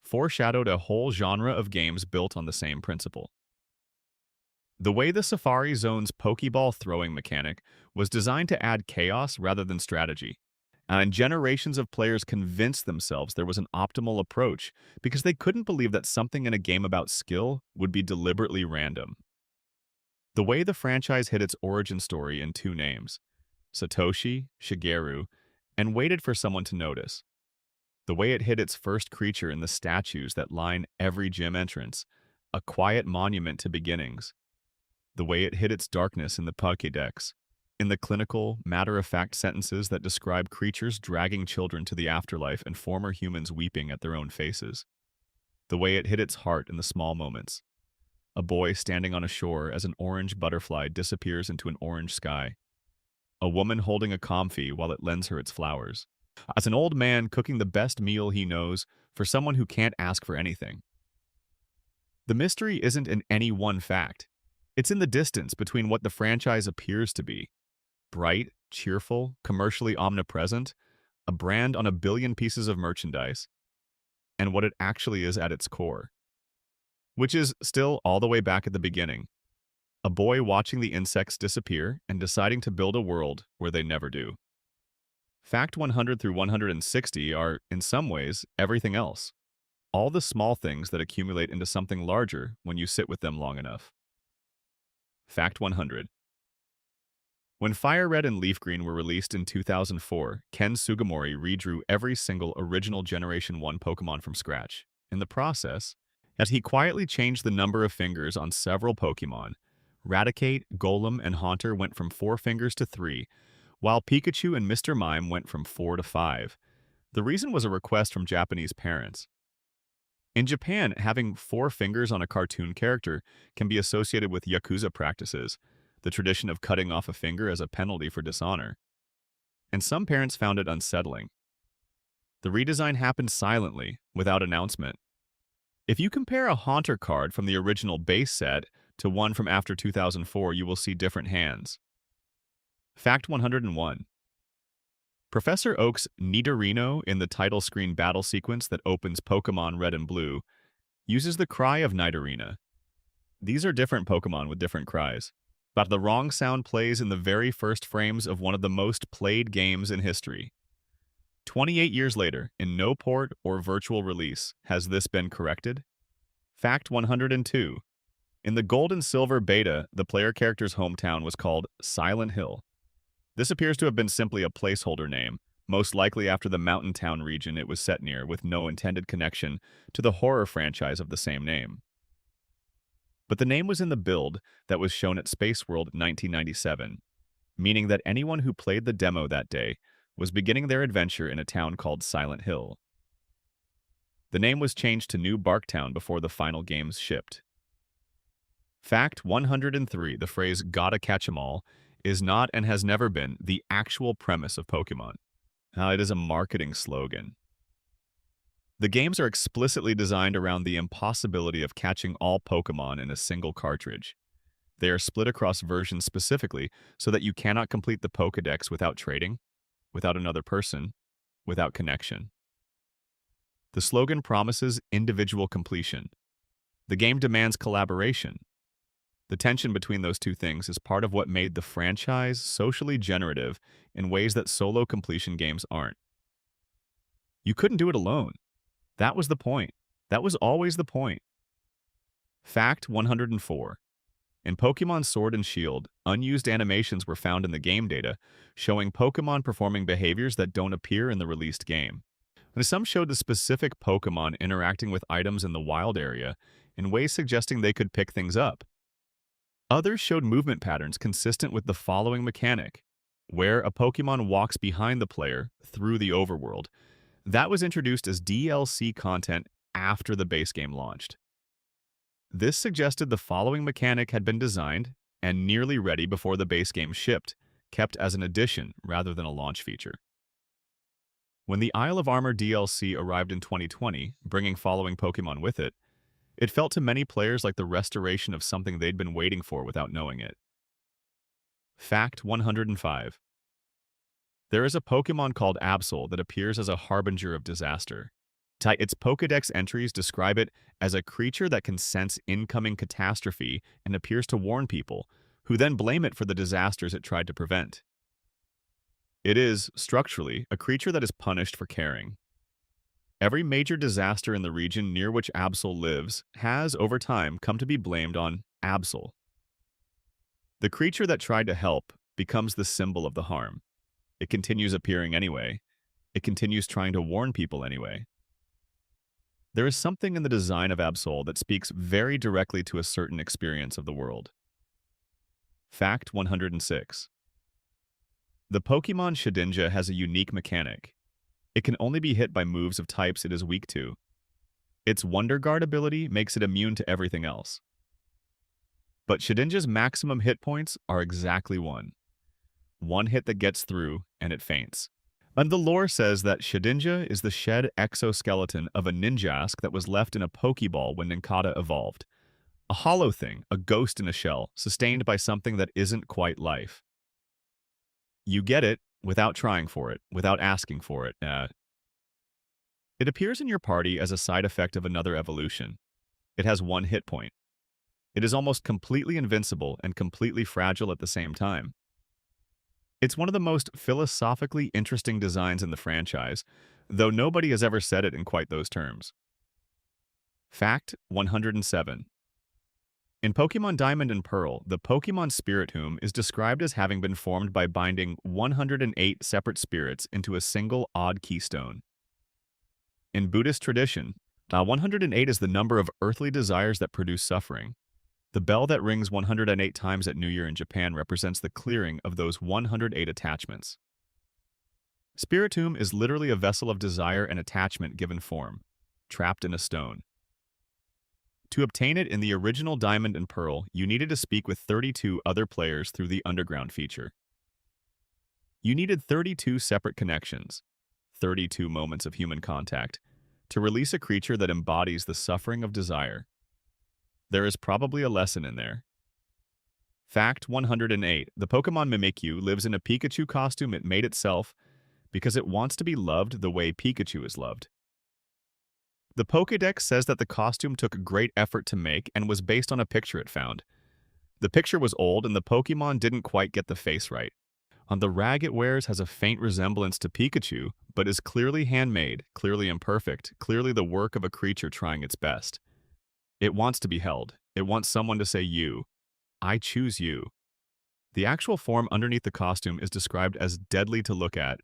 foreshadowed a whole genre of games built on the same principle. The way the Safari Zone's Pokeball throwing mechanic was designed to add chaos rather than strategy, and generations of players convinced themselves there was an optimal approach because they couldn't believe that something in a game about skill would be deliberately random. The way the franchise hid its origin story in two names, Satoshi, Shigeru, and waited for someone to notice. The way it hid its first creature in the statues that line every gym entrance, a quiet monument to beginnings. The way it hid its darkness in the Pokédex, in the clinical, matter-of-fact sentences that describe creatures dragging children to the afterlife and former humans weeping at their own faces. The way it hid its heart in the small moments. A boy standing on a shore as an orange butterfly disappears into an orange sky. A woman holding a comfy while it lends her its flowers. As an old man cooking the best meal he knows for someone who can't ask for anything. The mystery isn't in any one fact. It's in the distance between what the franchise appears to be. Bright, cheerful, commercially omnipresent, a brand on a billion pieces of merchandise, and what it actually is at its core. Which is still all the way back at the beginning. A boy watching the insects disappear and deciding to build a world where they never do. Fact 100 through 160 are, in some ways, everything else. All the small things that accumulate into something larger when you sit with them long enough. Fact 100. When Fire Red and Leaf Green were released in 2004, Ken Sugimori redrew every single original Generation 1 Pokémon from scratch. In the process, as he quietly changed the number of fingers on several Pokémon, Raticate, Golem, and Haunter went from 4 fingers to 3, while Pikachu and Mr. Mime went from 4 to 5. The reason was a request from Japanese parents. In Japan, having 4 fingers on a cartoon character can be associated with Yakuza practices, the tradition of cutting off a finger as a penalty for dishonor. And some parents found it unsettling. The redesign happened silently, without announcement. If you compare a Haunter card from the original base set to one from after 2004, you will see different hands. Fact 101. Professor Oak's Nidorino in the title screen battle sequence that opens Pokémon Red and Blue uses the cry of Nidorina. These are different Pokémon with different cries, but the wrong sound plays in the very first frames of one of the most played games in history. 28 years later, in no port or virtual release, has this been corrected? Fact 102. In the Gold and Silver beta, the player character's hometown was called Silent Hill. This appears to have been simply a placeholder name, most likely after the mountain town region it was set near, with no intended connection to the horror franchise of the same name. But the name was in the build that was shown at Space World 1997, meaning that anyone who played the demo that day was beginning their adventure in a town called Silent Hill. The name was changed to New Barktown before the final games shipped. Fact 103. The phrase "gotta catch 'em all" is not and has never been the actual premise of Pokémon. It is a marketing slogan. The games are explicitly designed around the impossibility of catching all Pokémon in a single cartridge. They are split across versions specifically so that you cannot complete the Pokédex without trading, without another person, without connection. The slogan promises individual completion. The game demands collaboration. The tension between those two things is part of what made the franchise socially generative in ways that solo completion games aren't. You couldn't do it alone. That was the point. That was always the point. Fact 104. In Pokémon Sword and Shield, unused animations were found in the game data, showing Pokémon performing behaviors that don't appear in the released game. And some showed the specific Pokémon interacting with items in the wild area in ways suggesting they could pick things up. Others showed movement patterns consistent with the following mechanic, where a Pokémon walks behind the player through the overworld. That was introduced as DLC content after the base game launched. This suggested the following mechanic had been designed and nearly ready before the base game shipped, kept as an addition rather than a launch feature. When the Isle of Armor DLC arrived in 2020, bringing following Pokémon with it, it felt to many players like the restoration of something they'd been waiting for without knowing it. Fact 105. There is a Pokémon called Absol that appears as a harbinger of disaster. Its Pokédex entries describe it as a creature that can sense incoming catastrophe and appears to warn people, who then blame it for the disasters it tried to prevent. It is, structurally, a creature that is punished for caring. Every major disaster in the region near which Absol lives has, over time, come to be blamed on Absol. The creature that tried to help becomes the symbol of the harm. It continues appearing anyway. It continues trying to warn people anyway. There is something in the design of Absol that speaks very directly to a certain experience of the world. Fact 106. The Pokémon Shedinja has a unique mechanic. It can only be hit by moves of types it is weak to. Its Wonder Guard ability makes it immune to everything else. But Shedinja's maximum hit points are exactly one. One hit that gets through, and it faints. And the lore says that Shedinja is the shed exoskeleton of a Ninjask that was left in a Pokeball when Nincada evolved. A hollow thing, a ghost in a shell, sustained by something that isn't quite life. You get it without trying for it, without asking for it. It appears in your party as a side effect of another evolution. It has one hit point. It is almost completely invincible and completely fragile at the same time. It's one of the most philosophically interesting designs in the franchise, though nobody has ever said it in quite those terms. Fact 107. In Pokémon Diamond and Pearl, the Pokémon Spiritomb is described as having been formed by binding 108 separate spirits into a single odd keystone. In Buddhist tradition, 108 is the number of earthly desires that produce suffering. The bell that rings 108 times at New Year in Japan represents the clearing of those 108 attachments. Spiritomb is literally a vessel of desire and attachment given form, trapped in a stone. To obtain it in the original Diamond and Pearl, you needed to speak with 32 other players through the Underground feature. You needed 32 separate connections, 32 moments of human contact, to release a creature that embodies the suffering of desire. There is probably a lesson in there. Fact 108. The Pokémon Mimikyu lives in a Pikachu costume it made itself because it wants to be loved the way Pikachu is loved. The Pokédex says that the costume took great effort to make and was based on a picture it found. The picture was old and the Pokémon didn't quite get the face right. The rag it wears has a faint resemblance to Pikachu, but is clearly handmade, clearly imperfect, clearly the work of a creature trying its best. It wants to be held. It wants someone to say you. I choose you. The actual form underneath the costume is described as deadly to look at.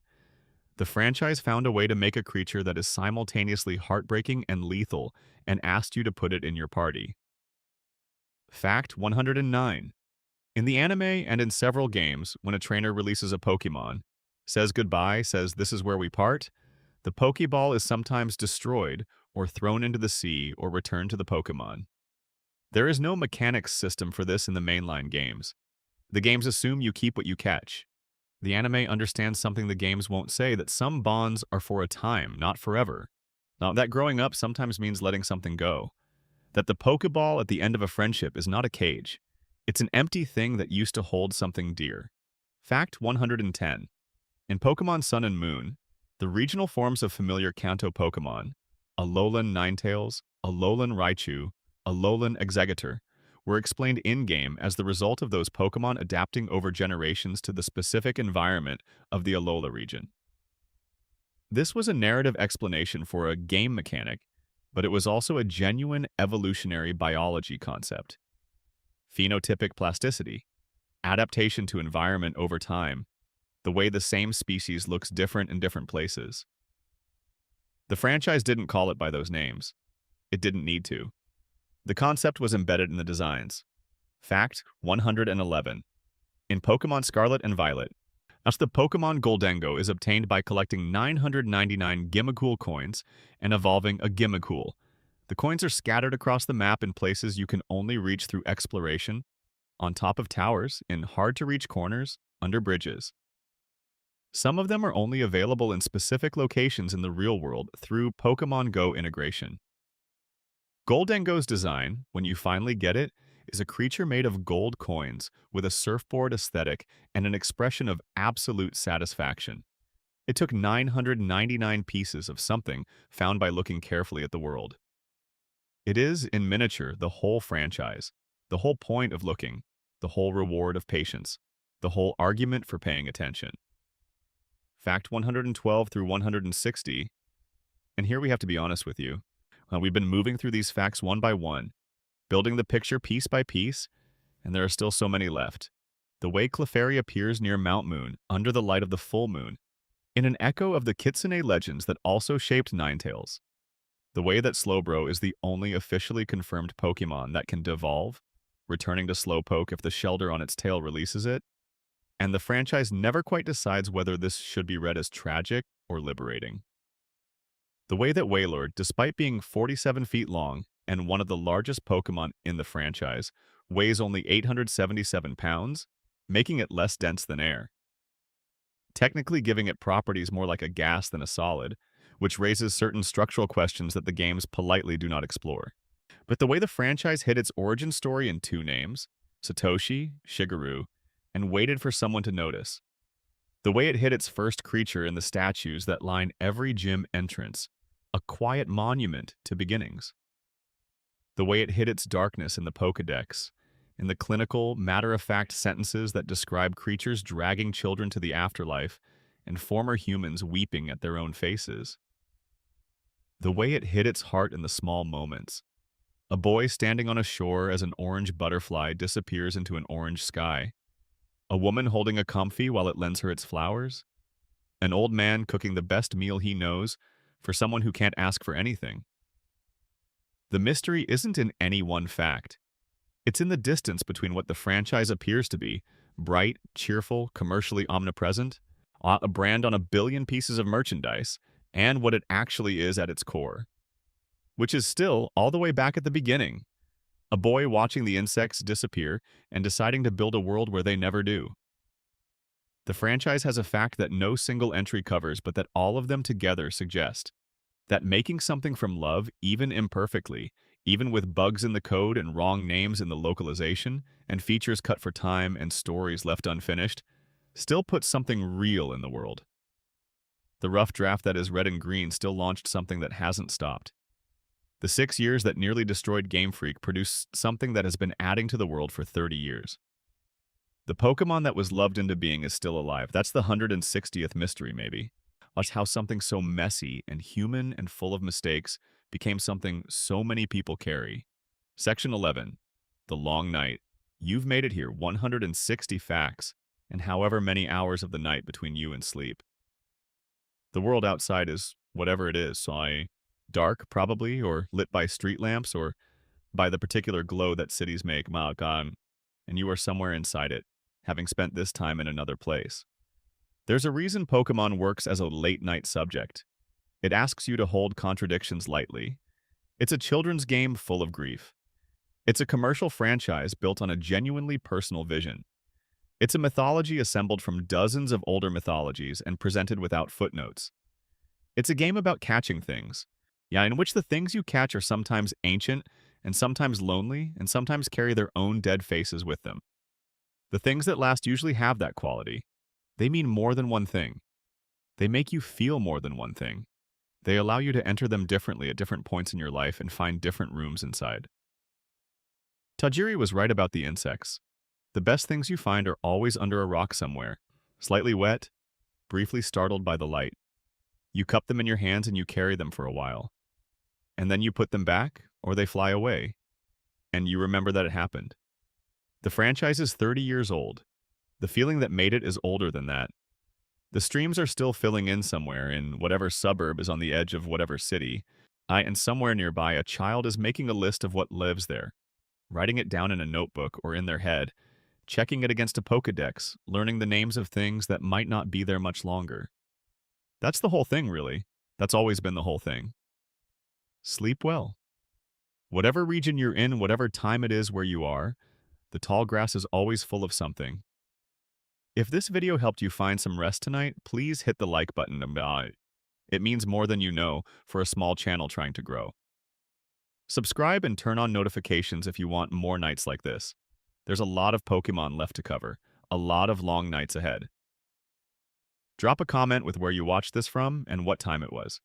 The franchise found a way to make a creature that is simultaneously heartbreaking and lethal and asked you to put it in your party. Fact 109. In the anime and in several games, when a trainer releases a Pokémon, says goodbye, says this is where we part, the Pokéball is sometimes destroyed or thrown into the sea or returned to the Pokémon. There is no mechanics system for this in the mainline games. The games assume you keep what you catch. The anime understands something the games won't say, that some bonds are for a time, not forever. Now, that growing up sometimes means letting something go. That the Pokéball at the end of a friendship is not a cage. It's an empty thing that used to hold something dear. Fact 110. In Pokémon Sun and Moon, the regional forms of familiar Kanto Pokémon, Alolan Ninetales, Alolan Raichu, Alolan Exeggutor, were explained in-game as the result of those Pokémon adapting over generations to the specific environment of the Alola region. This was a narrative explanation for a game mechanic, but it was also a genuine evolutionary biology concept. phenotypic plasticity, adaptation to environment over time, the way the same species looks different in different places. The franchise didn't call it by those names. It didn't need to. The concept was embedded in the designs. Fact 111. In Pokémon Scarlet and Violet, as the Pokémon Goldengo is obtained by collecting 999 Gimmighoul coins and evolving a Gimmighoul. The coins are scattered across the map in places you can only reach through exploration, on top of towers, in hard-to-reach corners, under bridges. Some of them are only available in specific locations in the real world through Pokémon Go integration. Goldengo's design, when you finally get it, is a creature made of gold coins with a surfboard aesthetic and an expression of absolute satisfaction. It took 999 pieces of something found by looking carefully at the world. It is, in miniature, the whole franchise, the whole point of looking, the whole reward of patience, the whole argument for paying attention. Fact 112 through 160, and here we have to be honest with you. We've been moving through these facts one by one, building the picture piece by piece, and there are still so many left. The way Clefairy appears near Mount Moon, under the light of the full moon, in an echo of the Kitsune legends that also shaped Ninetales. The way that Slowbro is the only officially confirmed Pokémon that can devolve, returning to Slowpoke if the Shelter on its tail releases it, and the franchise never quite decides whether this should be read as tragic or liberating. The way that Wailord, despite being 47 feet long and one of the largest Pokémon in the franchise, weighs only 877 pounds, making it less dense than air, technically giving it properties more like a gas than a solid, which raises certain structural questions that the games politely do not explore. But the way the franchise hid its origin story in two names, Satoshi, Shigeru, and waited for someone to notice. The way it hid its first creature in the statues that line every gym entrance, a quiet monument to beginnings. The way it hid its darkness in the Pokédex, in the clinical, matter-of-fact sentences that describe creatures dragging children to the afterlife and former humans weeping at their own faces. The way it hid its heart in the small moments. A boy standing on a shore as an orange butterfly disappears into an orange sky. A woman holding a comfy while it lends her its flowers. An old man cooking the best meal he knows for someone who can't ask for anything. The mystery isn't in any one fact. It's in the distance between what the franchise appears to be, bright, cheerful, commercially omnipresent, a brand on a billion pieces of merchandise, and what it actually is at its core. Which is still all the way back at the beginning. A boy watching the insects disappear and deciding to build a world where they never do. The franchise has a fact that no single entry covers, but that all of them together suggest that making something from love, even imperfectly, even with bugs in the code and wrong names in the localization, and features cut for time and stories left unfinished, still puts something real in the world. The rough draft that is red and green still launched something that hasn't stopped. The 6 years that nearly destroyed Game Freak produced something that has been adding to the world for 30 years. The Pokémon that was loved into being is still alive. That's the 160th mystery, maybe. Watch how something so messy and human and full of mistakes became something so many people carry. Section 11. The Long Night. You've made it here, 160 facts, and however many hours of the night between you and sleep. The world outside is whatever it is, dark, probably, or lit by street lamps, or by the particular glow that cities make, and you are somewhere inside it, having spent this time in another place. There's a reason Pokémon works as a late-night subject. It asks you to hold contradictions lightly. It's a children's game full of grief. It's a commercial franchise built on a genuinely personal vision. It's a mythology assembled from dozens of older mythologies and presented without footnotes. It's a game about catching things, in which the things you catch are sometimes ancient, and sometimes lonely, and sometimes carry their own dead faces with them. The things that last usually have that quality. They mean more than one thing. They make you feel more than one thing. They allow you to enter them differently at different points in your life and find different rooms inside. Tajiri was right about the insects. The best things you find are always under a rock somewhere, slightly wet, briefly startled by the light. You cup them in your hands and you carry them for a while. And then you put them back, or they fly away. And you remember that it happened. The franchise is 30 years old. The feeling that made it is older than that. The streams are still filling in somewhere in whatever suburb is on the edge of whatever city. And somewhere nearby, a child is making a list of what lives there, writing it down in a notebook or in their head, checking it against a Pokédex, learning the names of things that might not be there much longer. That's the whole thing, really. That's always been the whole thing. Sleep well. Whatever region you're in, whatever time it is where you are, the tall grass is always full of something. If this video helped you find some rest tonight, please hit the like button. It means more than you know for a small channel trying to grow. Subscribe and turn on notifications if you want more nights like this. There's a lot of Pokemon left to cover, a lot of long nights ahead. Drop a comment with where you watched this from and what time it was.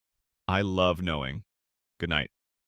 I love knowing. Good night.